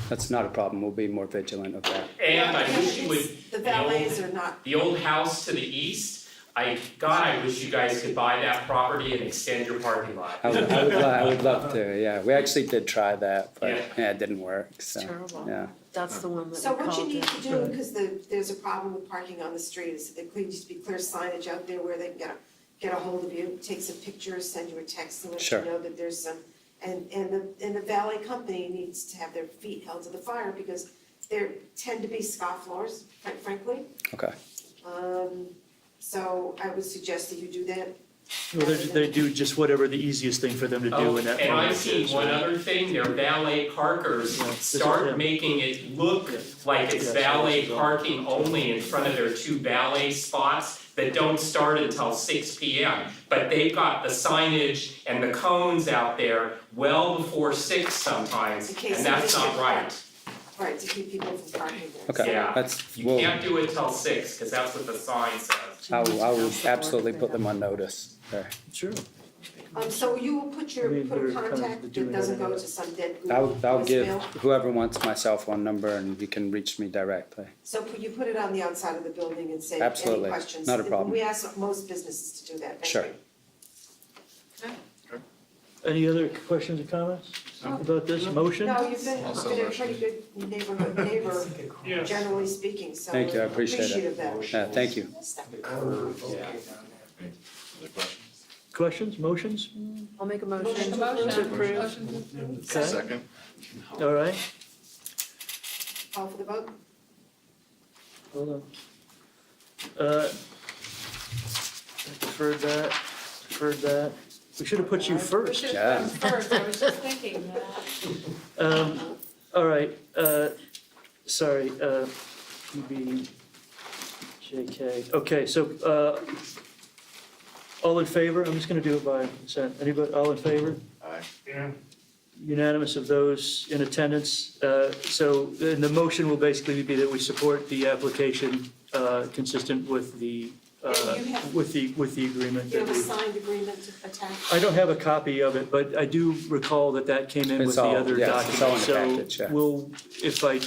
S16: That's not a problem. We'll be more vigilant of that.
S4: And I wish you would.
S5: The valets are not.
S4: The old house to the east, I wish you guys could buy that property and extend your parking lot.
S16: I would love to, yeah. We actually did try that, but yeah, it didn't work, so,
S12: Terrible.
S16: yeah.
S12: That's the one that
S5: So
S12: we
S5: what you
S12: called
S5: need
S12: it.
S5: to do, because there's a problem with parking on the street, is there needs to be clear signage out there where they can get a hold of you, take some pictures, send you a text and let
S16: Sure.
S5: you know that there's some, and the valet company needs to have their feet held to the fire because they tend to be scofflaws, quite frankly.
S16: Okay.
S5: So I would suggest that you do that.
S1: Well, they do just whatever the easiest thing for them to do in that
S4: And
S1: moment
S4: I've seen
S1: is,
S4: one
S1: right?
S4: other thing, their valet parkers start making it look like it's valet parking only in front of their 2 valet spots that don't start until 6 p.m. But they've got the signage and the cones out there well before 6 sometimes,
S5: In case
S4: and that's
S5: somebody
S4: not
S5: gets
S4: right.
S5: parked. Right, to keep people from parking there.
S16: Okay,
S4: Yeah,
S16: that's,
S4: you
S16: well,
S4: can't do it till 6, because that's what the sign says.
S16: I will absolutely put them on notice there.
S1: Sure.
S5: So you will put your,
S1: I mean,
S5: put a
S1: they're kind of
S5: contact
S1: doing
S5: that doesn't
S1: everything
S5: go
S1: else.
S5: to some dead
S16: I'll give
S5: voicemail?
S16: whoever wants my cell phone number and you can reach me directly.
S5: So you put it on the outside of the building and say, any
S16: Absolutely.
S5: questions?
S16: Not a problem.
S5: We ask most businesses to do that. Thank
S16: Sure.
S5: you.
S1: Any other questions or comments about this motion?
S5: No, you've been a pretty good neighbor,
S3: Yes.
S5: generally speaking, so
S16: Thank you, I
S5: we're
S16: appreciate
S5: appreciative
S16: it.
S5: of that.
S16: Yeah, thank you.
S9: Other questions?
S1: Questions, motions?
S12: I'll make a motion.
S1: Okay.
S9: Second.
S1: All right,
S5: Call for the vote?
S1: hold on. Deferred that. We should have put you first.
S16: Yeah.
S12: First, I was just thinking that.
S1: All right, sorry, PB, JK. Okay, so, all in favor? I'm just gonna do it by consent. Anybody, all in favor?
S9: Aye.
S3: Yeah.
S1: Unanimous of those in attendance. So then the motion will basically be that we support the application consistent with the,
S5: And you have-
S1: with the agreement.
S5: You
S1: that
S5: have a
S1: we-
S5: signed agreement attached?
S1: I don't have a copy of it, but I do recall that that came in with
S16: It's
S1: the
S16: all-
S1: other
S16: yes, it's all in
S1: document.
S16: the package, yeah.
S1: So we'll, if I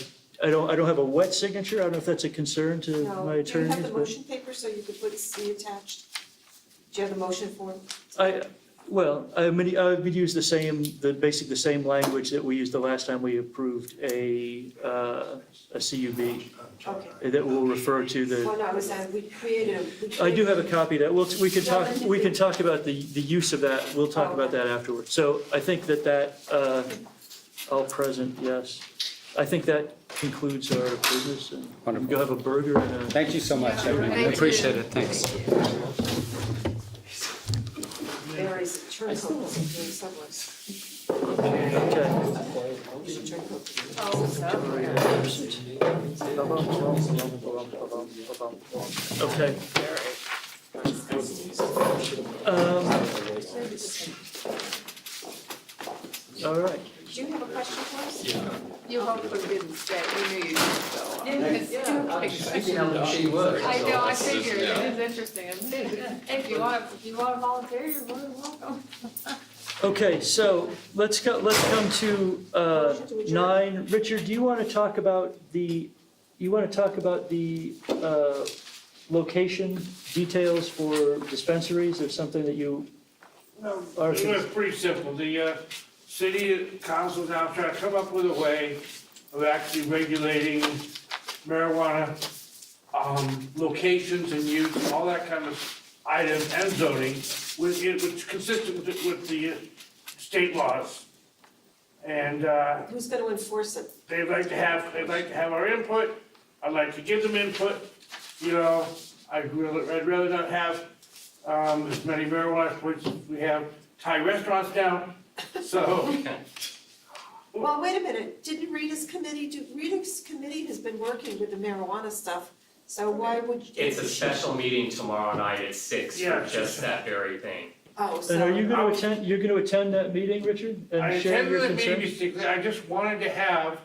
S1: don't have a wet signature, I don't know if that's a concern to
S5: No,
S1: my
S5: do you
S1: attorneys,
S5: have the
S1: but
S5: motion paper so you could put C attached? Do you have the motion form?
S1: I would use the same, basically the same language that we used the last time we approved a CUB
S5: Okay.
S1: that will refer to
S5: Well,
S1: the,
S5: no, I was saying,
S1: I do have a copy of that. We can talk about the use of that. We'll talk about that afterwards. So I think that, all present, yes. I think that concludes our business and
S16: Wonderful.
S1: go have a burger and a.
S16: Thank you so much, everyone. I
S12: Thank you.
S16: appreciate it, thanks.
S5: Varies turncoats and doing subways.
S1: Okay.
S5: You should turncoat.
S1: Okay. All right.
S5: Do you have a question for us?
S12: You hopefully didn't stay, we knew you didn't go.
S11: She would.
S12: I know, I figured, it is interesting, isn't it? If you want to volunteer, you're more than welcome.
S1: Okay, so let's come to 9. Richard, do you want to talk about the, location details for dispensaries or something that you are?
S3: It's pretty simple. The city council now trying to come up with a way of actually regulating marijuana locations and use, and all that kind of items and zoning, which is consistent with the state laws. And
S5: Who's going to enforce it?
S3: they'd like to have our input. I'd like to give them input. You know, I'd rather not have as many marijuana points as we have Thai restaurants now. So,
S5: Well, wait a minute, didn't Rita's committee has been working with the marijuana stuff, so why would?
S4: It's a special meeting tomorrow night at 6 for
S3: Yeah.
S4: just that very thing.
S5: Oh, so.
S1: And are you going to attend, you're going to attend that meeting, Richard? And
S3: I
S1: share
S3: attended
S1: your
S3: the meeting,
S1: concerns?
S3: basically, I just wanted to have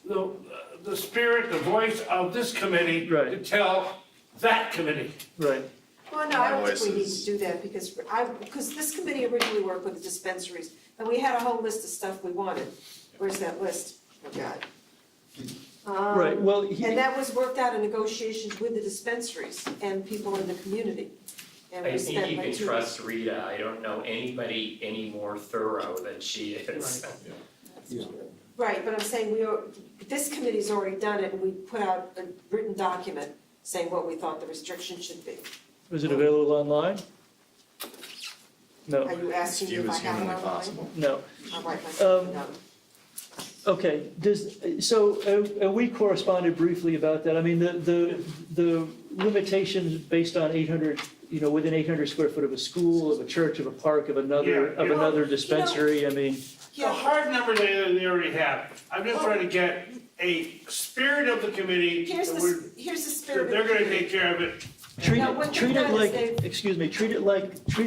S3: the spirit, the voice of this committee to tell that committee.
S1: Right.
S5: Well, no, I don't think we need to do that, because this committee originally worked with the dispensaries, and we had a whole list of stuff we wanted. Where's that list? Oh, God.
S1: Right, well,
S5: And that was worked out in negotiations with the dispensaries and people in the community. And
S4: I
S5: we
S4: think
S5: spent
S4: you
S5: like
S4: can
S5: 2
S4: trust Rita. I don't know anybody any more thorough than she is.
S5: Right, but I'm saying this committee's already done it, and we put out a written document saying what we thought the restrictions should be.
S1: Was it available online? No.
S5: Are you asking me if I have it online?
S1: No.
S5: I'll write myself a note.
S1: Okay, we corresponded briefly about that. I mean, the limitations based on 800, within 800 square foot of a school, of a church, of a park, of another dispensary, I mean.
S3: The hard number they already have. I'm just trying to get a spirit of the committee.
S5: Here's the spirit of the
S3: They're gonna
S5: committee.
S3: take care of it,
S1: Treat
S5: Now, what
S1: it, treat
S5: they've
S1: it
S5: done is
S1: like,
S5: they've-
S1: excuse me,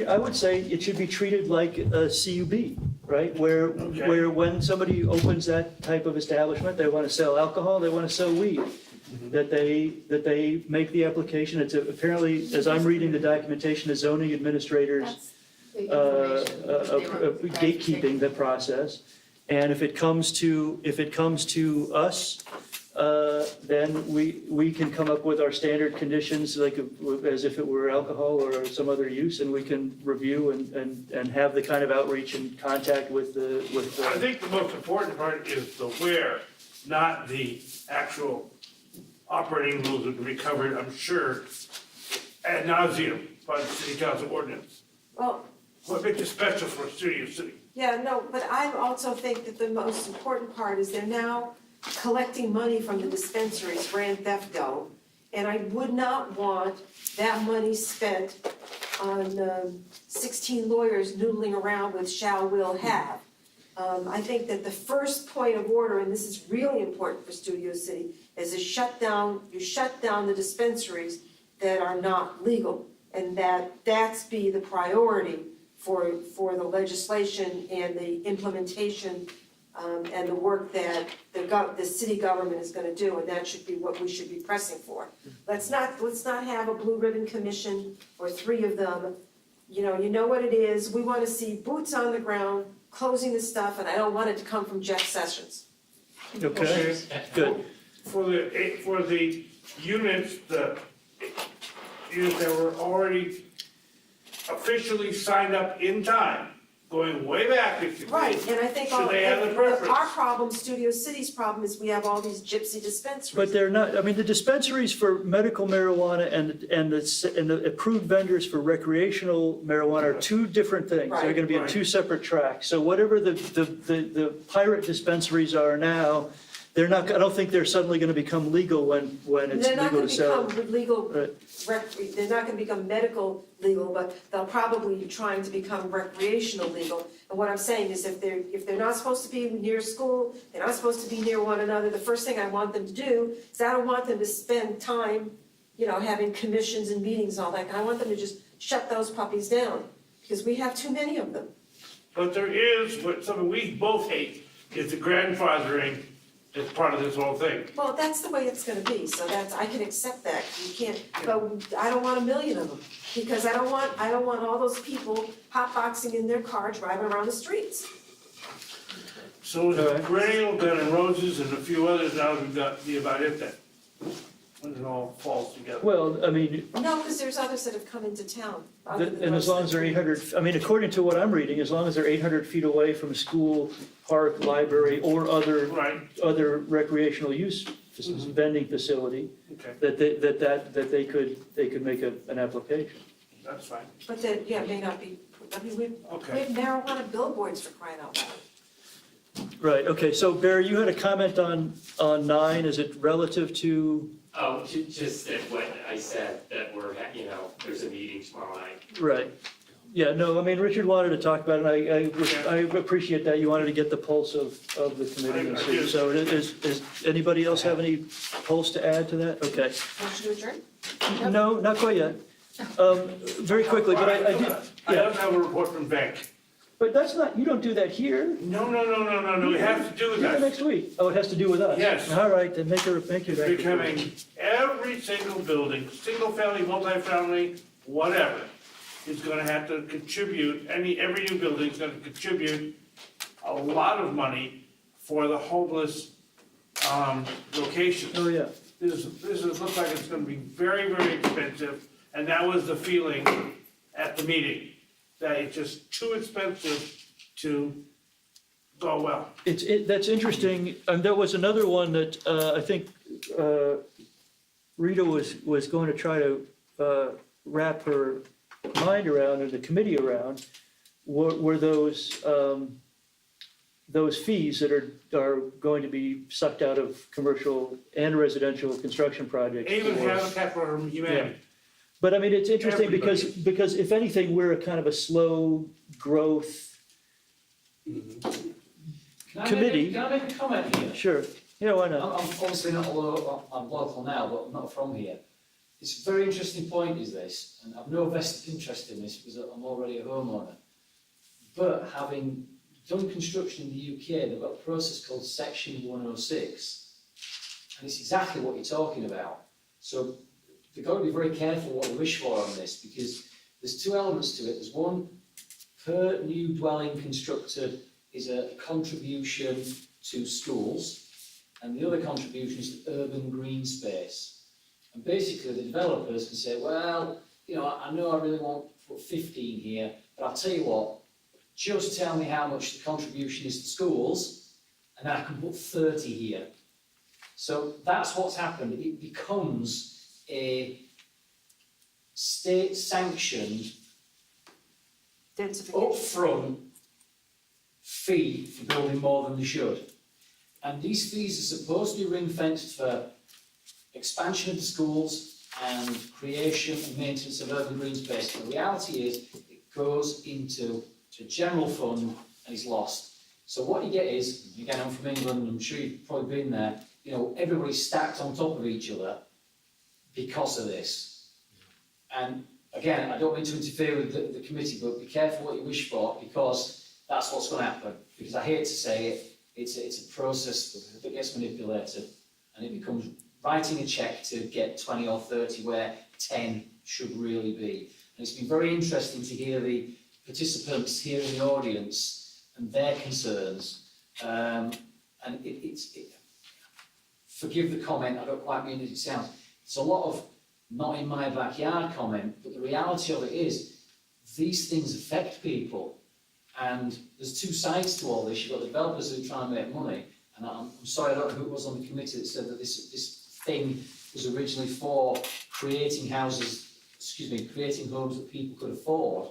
S1: I would say it should be treated like a CUB, right? Where when somebody opens that type of establishment, they want to sell alcohol, they want to sell weed. That they make the application, it's apparently, as I'm reading the documentation, the zoning administrators gatekeeping the process. And if it comes to us, then we can come up with our standard conditions, like as if it were alcohol or some other use, and we can review and have the kind of outreach and contact with the.
S3: I think the most important part is the where, not the actual operating rules that can be covered, I'm sure, ad nauseum by the city council ordinance.
S5: Well,
S3: What makes it special for a studio city?
S5: yeah, no, but I also think that the most important part is they're now collecting money from the dispensaries, grand theft go. And I would not want that money spent on 16 lawyers noodling around with shall, will, have. I think that the first point of order, and this is really important for Studio City, is you shut down the dispensaries that are not legal. And that's be the priority for the legislation and the implementation and the work that the city government is gonna do, and that should be what we should be pressing for. Let's not have a blue ribbon commission or 3 of them. You know what it is, we wanna see boots on the ground, closing the stuff, and I don't want it to come from Jeff Sessions.
S1: Okay, good.
S3: For the units that were already officially signed up in time, going way back 50
S5: Right, and I think
S3: should they have the preference?
S5: our problem, Studio City's problem, is we have all these gypsy dispensaries.
S1: But they're not, I mean, the dispensaries for medical marijuana and the approved vendors for recreational marijuana are 2 different things. They're
S5: Right.
S1: gonna be in 2 separate tracks. So whatever the pirate dispensaries are now, they're not, I don't think they're suddenly gonna become legal when it's
S5: They're not
S1: legal
S5: gonna
S1: to sell.
S5: become legal,
S1: Right.
S5: they're not gonna become medical legal, but they'll probably be trying to become recreational legal. And what I'm saying is if they're not supposed to be near school, they're not supposed to be near one another, the first thing I want them to do is I don't want them to spend time, having commissions and meetings and all that. I want them to just shut those puppies down, because we have too many of them.
S3: But there is, something we both hate, is the grandfathering as part of this whole thing.
S5: Well, that's the way it's gonna be, so I can accept that, you can't, but I don't want 1 million of them, because I don't want all those people hotboxing in their car driving around the streets.
S3: So is it Grail, Gun and Roses, and a few others, now we've got the about it then, when it all falls together.
S1: Well, I mean,
S5: No, because there's others that have come into town. other than
S1: and as
S5: those
S1: long as they're 800, I mean, according to what I'm reading, as long as they're 800 feet away from a school, park, library, or other recreational use vending facility,
S3: Okay,
S1: that they could make an application.
S3: that's fine.
S5: But that, may not be, we have marijuana billboards for crying out loud.
S1: Right, okay, so Barry, you had a comment on 9, is it relative to?
S4: Oh, just that what I said, that there's a meeting tomorrow night.
S1: Right. Yeah, no, I mean, Richard wanted to talk about it, and I appreciate that, you wanted to get the pulse of the committee. And so is anybody else have any pulse to add to that? Okay.
S5: Motion to adjourn?
S1: No, not quite yet. Very quickly, but I did,
S3: I don't have a report from Bank.
S1: but that's not, you don't do that here.
S3: No, it has to do with
S1: Do it
S3: us.
S1: next week. Oh, it has to do with us?
S3: Yes.
S1: All right, then make your.
S3: It's becoming every single building, single family, multifamily, whatever, is gonna have to contribute, every new building is gonna contribute a lot of money for the homeless, locations.
S1: Oh, yeah.
S3: This looks like it's gonna be very, very expensive, and that was the feeling at the meeting, that it's just too expensive to go well.
S1: That's interesting, and there was another one that I think Rita was going to try to wrap her mind around, or the committee around, were those fees that are going to be sucked out of commercial and residential construction projects.
S3: Even Habitat for Humanity.
S1: Yeah. But I mean, it's interesting
S3: Everybody.
S1: because if anything, we're a kind of a slow growth committee.
S15: Can I make a comment here?
S1: Sure, yeah, why not?
S15: I'm obviously not, I'm local now, but I'm not from here. It's a very interesting point, is this, and I've no vested interest in this because I'm already a homeowner. But having done construction in the UK, they've got a process called Section 106, and it's exactly what you're talking about. So they've got to be very careful what they wish for on this, because there's two elements to it. There's one, per new dwelling constructed is a contribution to schools, and the other contribution is to urban green space. And basically the developers can say, well, you know, I know I really want to put 15 here, but I'll tell you what, just tell me how much the contribution is to schools, and I can put 30 here. So that's what's happened. It becomes a state-sanctioned, upfront fee for building more than they should. And these fees are supposed to be ring-fenced for expansion of the schools and creation and maintenance of urban green space. The reality is it goes into a general fund and is lost. So what you get is, again, I'm from England, I'm sure you've probably been there, you know, everybody's stacked on top of each other because of this. And again, I don't mean to interfere with the committee, but be careful what you wish for, because that's what's going to happen. Because I hate to say it, it's a process that gets manipulated, and it becomes writing a cheque to get 20 or 30 where 10 should really be. And it's been very interesting to hear the participants here in the audience and their concerns. And forgive the comment, I don't quite mean as it sounds. It's a lot of not in my backyard comment, but the reality of it is these things affect people. And there's two sides to all this. You've got the developers who are trying to make money, and I'm sorry, I don't know who it was on the committee that said that this thing was originally for creating creating homes that people could afford,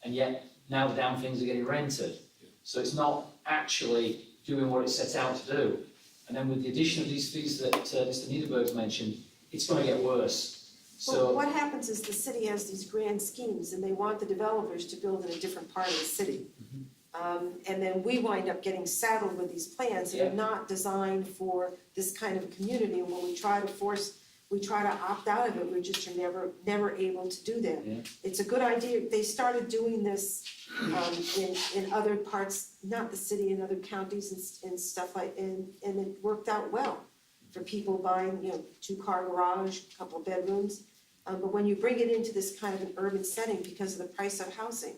S15: and yet now the damn things are getting rented. So it's not actually doing what it set out to do. And then with the addition of these fees that Mr. Niederberg's mentioned, it's going to get worse.
S18: Well, what happens is the city has these grand schemes and they want the developers to build in a different part of the city. And then we wind up getting saddled with these plans that are not designed for this kind of a community. And when we try to opt out of it, we just are never able to do that. It's a good idea. They started doing this in other parts, not the city, in other counties and stuff and it worked out well for people buying, you know, 2-car garage, a couple of bedrooms. But when you bring it into this kind of an urban setting because of the price of housing,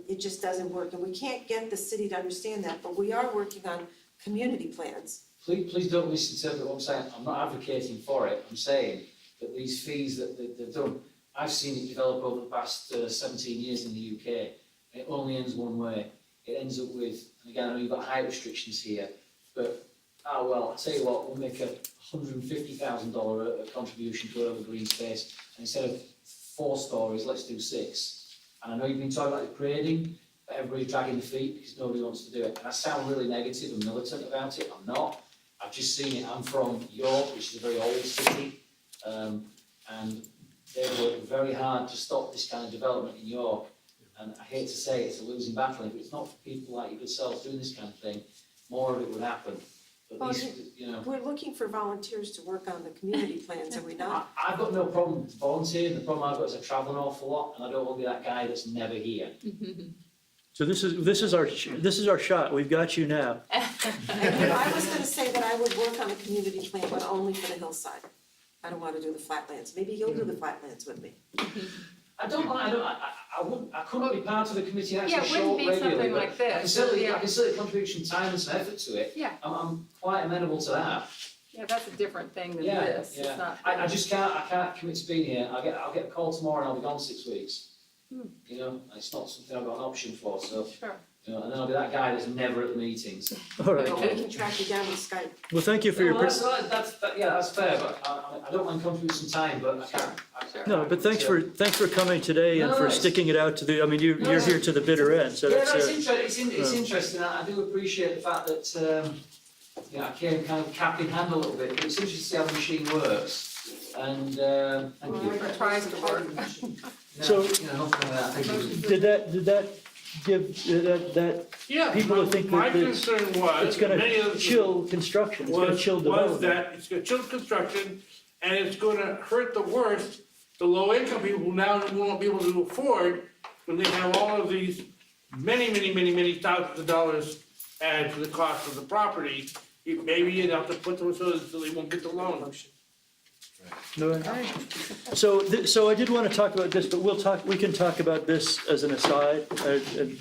S18: it just doesn't work. And we can't get the city to understand that, but we are working on community plans.
S15: Please don't misinterpret what I'm saying. I'm not advocating for it. I'm saying that these fees that they've done, I've seen it develop over the past 17 years in the UK. And it only ends one way. It ends up with, and again, I know you've got height restrictions here, but, well, I'll tell you what, we'll make a $150,000 contribution to urban green space, and instead of 4 stories, let's do 6. And I know you've been talking about the grading, but everybody's dragging their feet because nobody wants to do it. And I sound really negative and militant about it. I'm not. I've just seen it. I'm from York, which is a very old city, and they've worked very hard to stop this kind of development in York. And I hate to say it's a losing battle. If it's not for people like yourselves doing this kind of thing, more of it would happen. But
S18: Well,
S15: these, you know,
S18: We're looking for volunteers to work on the community plans, are we not?
S15: I've got no problem volunteering. The problem I've got is I travel an awful lot, and I don't want to be that guy that's never here.
S1: So this is our shot. We've got you now.
S18: I was gonna say that I would work on a community plan, but only for the hillside. I don't wanna do the flatlands. Maybe you'll do the flatlands with me.
S15: I don't mind. I couldn't be part of the committee and
S12: Yeah,
S15: actually
S12: it
S15: show
S12: wouldn't
S15: up
S12: be
S15: regularly.
S12: something
S15: But
S12: like this,
S15: I can certainly
S12: yeah.
S15: contribute some time and some effort to it.
S12: Yeah.
S15: I'm quite amenable to that.
S12: Yeah, that's a different thing than
S15: Yeah,
S12: this.
S15: yeah.
S12: It's not.
S15: I just can't commit to being here. I'll get a call tomorrow and I'll be gone 6 weeks. You know, and it's not something I've got an option for. So,
S12: Sure.
S15: you know, and then I'll be that guy that's never at the meetings.
S1: All right.
S18: But we can track you down with Skype.
S1: Well, thank you for your.
S15: Well, that's fair. But I don't mind contributing some time, but I can't.
S1: No, but thanks for coming today and
S15: No,
S1: for
S15: it's-
S1: sticking it out to the. I mean, you're here to the bitter end. So
S15: Yeah,
S1: that's.
S15: no, it's interesting. I do appreciate the fact that you know, I came kind of cap in hand a little bit. But it's interesting to see how the machine works. And thank you.
S12: It tries to work.
S1: So-
S15: you know, nothing like that. Thank you.
S1: Did that give that
S3: Yeah,
S1: people to think
S3: my
S1: that
S3: concern was,
S1: it's going
S3: many of
S1: to
S3: the-
S1: chill construction? It's going to chill
S3: was
S1: development.
S3: that it's gonna chill construction, And it's gonna hurt the worst, the low-income people who now won't be able to afford when they have all of these many thousands of dollars added to the cost of the property. Maybe you'd have to put them so they won't get the loan.
S1: So I did want to talk about this, but we can talk about this as an aside,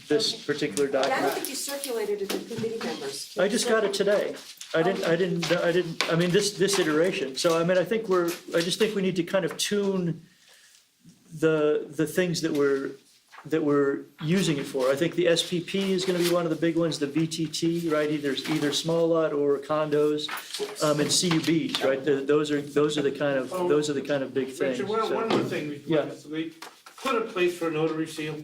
S1: this particular
S18: I don't
S1: document.
S18: think you circulated it to committee members.
S1: I just got it today. I mean, this iteration. So I mean, I just think we need to kind of tune the things that we're using it for. I think the SPP is gonna be one of the big ones, the VTT, right? Either small lot or condos, and CUBs, right? Those are the kind of big things.
S3: Richard, one more thing,
S1: Yeah.
S3: we put a place for a notary seal,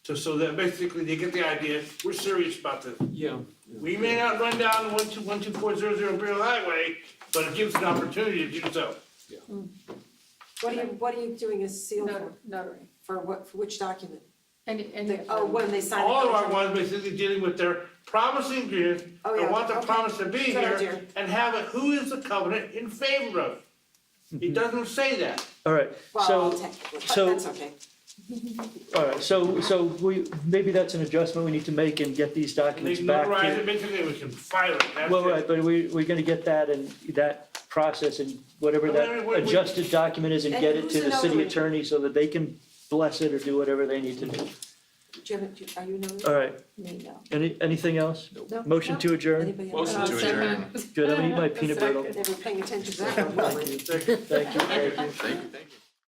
S3: so that basically they get the idea, we're serious about this.
S7: Yeah.
S3: We may not run down 12400 Imperial Highway, but it gives an opportunity to do so.
S18: What are you doing a seal for?
S12: Notary.
S18: For which document?
S12: And
S18: When they sign the
S3: All of our
S18: contract?
S3: ones basically dealing with their promising grants,
S18: Oh,
S3: and
S18: yeah,
S3: want the
S18: okay.
S3: promise to be
S18: Good
S3: here,
S18: idea.
S3: and have it, who is the covenant in favor of? It doesn't say that.
S1: All right,
S18: Well,
S1: so,
S18: technically, but
S1: so-
S18: that's okay.
S1: all right, so maybe that's an adjustment we need to make and get these
S3: They
S1: documents back
S3: notarize
S1: to.
S3: it, basically, we can file it, that's
S1: Well,
S3: it.
S1: right, but we're gonna get that and that process and whatever that
S3: we-
S1: adjusted document is and
S18: And
S1: get it
S18: who's
S1: to
S18: the
S1: the city
S18: notary?
S1: attorney so that they can bless it or do whatever they need to do.
S18: Are you knowing?
S1: All right,
S18: Me, no.
S1: anything else?
S18: No.
S1: Motion to adjourn?
S18: Anybody else?
S9: Motion to adjourn.
S1: Good, I'm gonna eat my peanut butter.
S18: They were paying attention to that one, weren't they?
S1: Thank you.
S9: Thank you.